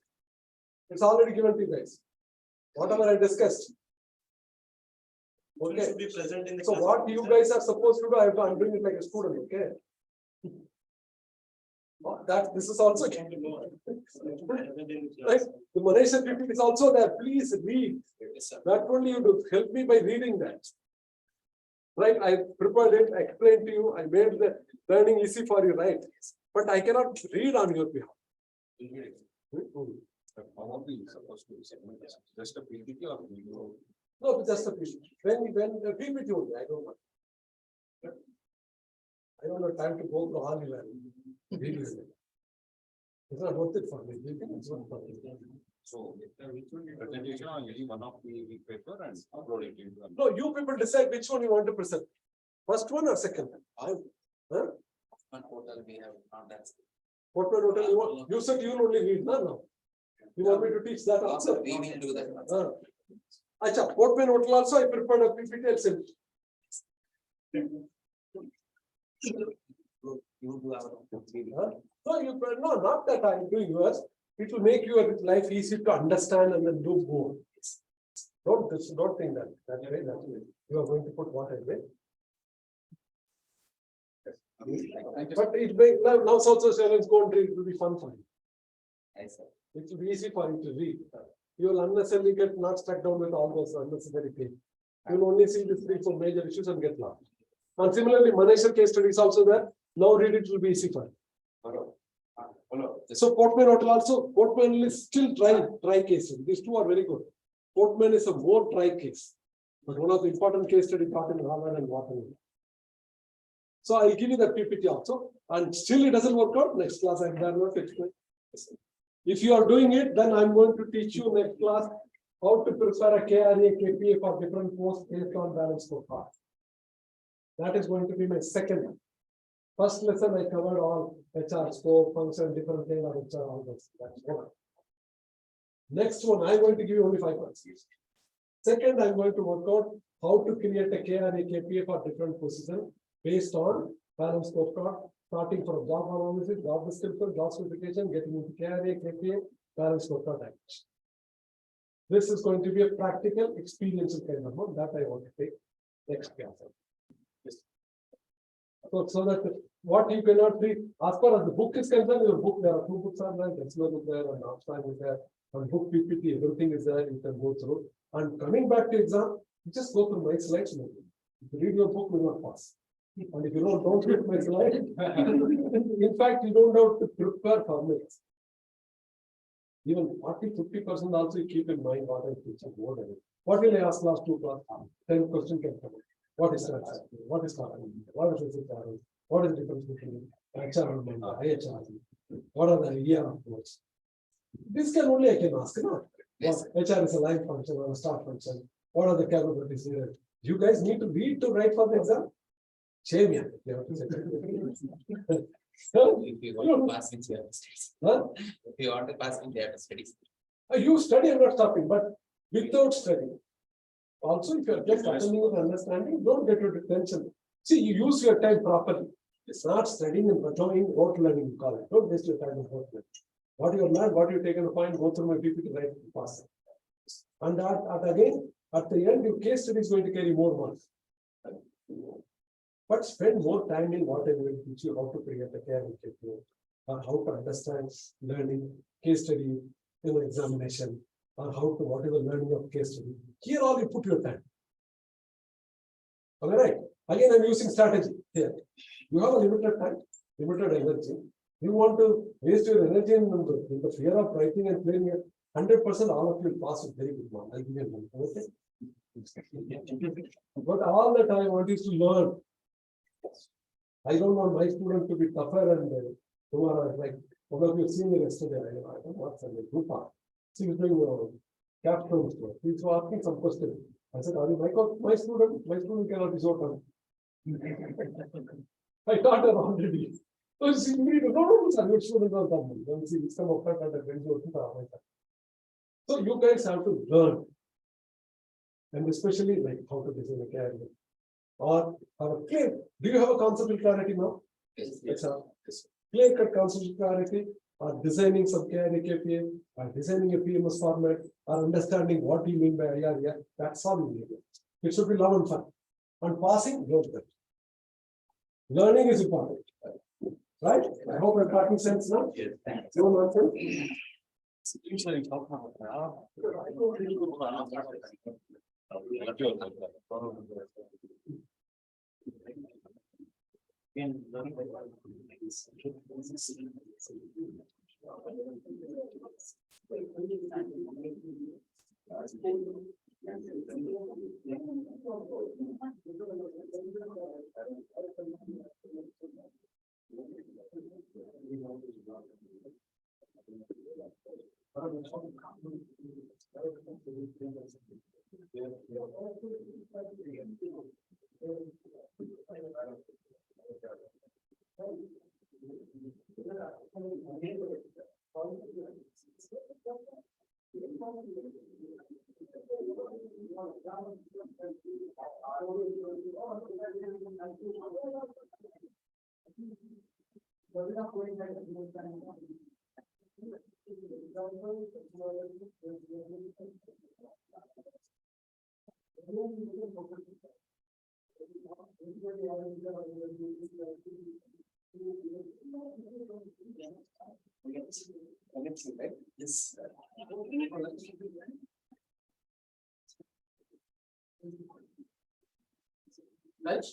It's already given to you guys. Whatever I discussed. It Okay. should be present in the So class. what you guys are supposed to do, I'm doing it like a student, okay? That this is also. Right? The Manisha PPT is also there. Please read. Not only you do, help me by reading that. Right? I prepared it, I explained to you, I made the learning easy for you, right? But I cannot read on your behalf. How are we supposed to segment this? Just a PPT or video? No, just a PPT. When the PPT only, I don't know. I don't have time to go through all the videos. It's not worth it for me. It's not worth it. So which one is presentation on any one of the paper and upload it into. No, you people decide which one you want to present. First one or second? Huh? We have not done. What were total you want? You said you will only read, no? You want me to teach that also? We will do that. Acha, what hotel also I prepared a PPT and sent. You do our. Huh? No, not that I'm doing yours. It will make your life easy to understand and then do more. Don't think that way. That way. You are going to put what I read. But it may now also let's go and read. It will be fun for you. It will be easy for you to read. you will unnecessarily get not stuck down with all those unnecessary things. You will only see these 3-4 major issues and get lost. And similarly, Manesha case study is also there. Now read it will be easy for you. So Portman Hotel also, Portman is still dry case. These two are very good. Portman is a more dry case, but one of the important case study taught in Harvard and Waterloo. So I'll give you the PPT also, and still it doesn't work out. Next class I'm going to explain. If you are doing it, then I'm going to teach you next class how to prepare a KRA, KPA for different posts based on balance scorecard. That is going to be my second one. First lesson I covered all HR scope, function, different things of HR, all this. That's one. Next one, I'm going to give you only 5 points. Second, I'm going to work out how to create a KRA, KPA for different positions based on balance scorecard, starting from job analysis, job description, job specification, getting into KRA, KPA, balance scorecard action. This is going to be a practical experiential kind of one that I want to take next class. So that what you cannot read, as far as the book is concerned, your book, there are 2 books are there, Tesla book there, and Upstime is there, and book PPT, everything is there, you can go through. And coming back to exam, you just go through my slides. If you read your book, you will not pass. And if you don't read my slides, in fact, you don't have to prepare formulas. Even 40-50% also you keep in mind what I teach you. What will I ask last 2 class? 10 questions can come. What is that? What is happening? What is it? What is the difference between HR and IHR? What are the ER reports? This can only I can ask. No? Yes. HR is a line function or a start function. What are the capabilities here? You guys need to read to write for the exam. Shame, yeah. If you want to pass in studies. Huh? If you want to pass in studies. You study, I'm not stopping, but without studying. Also, if you are just attending with understanding, don't get into tension. See, you use your time properly. It's not studying and knowing, rote learning, you call it. Don't waste your time on rote learning. What you learn, what you take on a point, go through my PPT, right, pass it. And again, at the end, your case study is going to carry more marks. But spend more time in what I will teach you, how to create a care and or how to understand learning, case study, examination, or how to whatever learning of case study. Here all you put your time. All right. Again, I'm using strategy here. You have a limited time, limited energy. You want to waste your energy in the fear of writing and playing it. 100% all of you will pass with very good mark. I'll give you one. Okay. But all that I want is to learn. I don't want my student to be tougher and tomorrow, like one of you seen me yesterday. I don't know what's in the group. She was doing capstone stuff. He was asking some question. I said, are you my student? My student cannot be so tough. I taught her already. So she agreed, no, sir, your students are tough. Then she some of that and the so you guys have to learn. And especially like how to design a career. Or clear. Do you have a conceptual clarity now? Yes. Clear cut conceptual clarity, or designing some KRA KPA, or designing a PMS format, or understanding what you mean by IRA. That's all you need. It should be love and fun. And passing, don't that. Learning is important. Right? I hope I'm talking sense now. Yes. Yes. Right?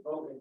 Okay.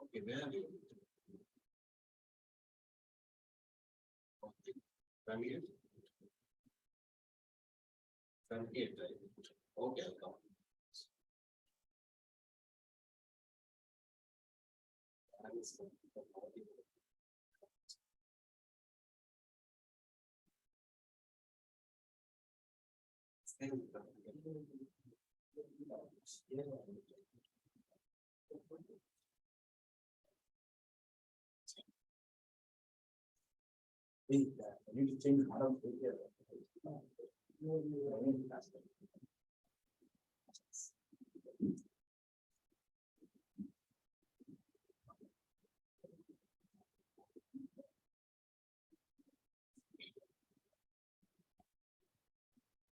Okay, where are you? Okay. From here? From here, right? Okay, I'll come. I need to change the model.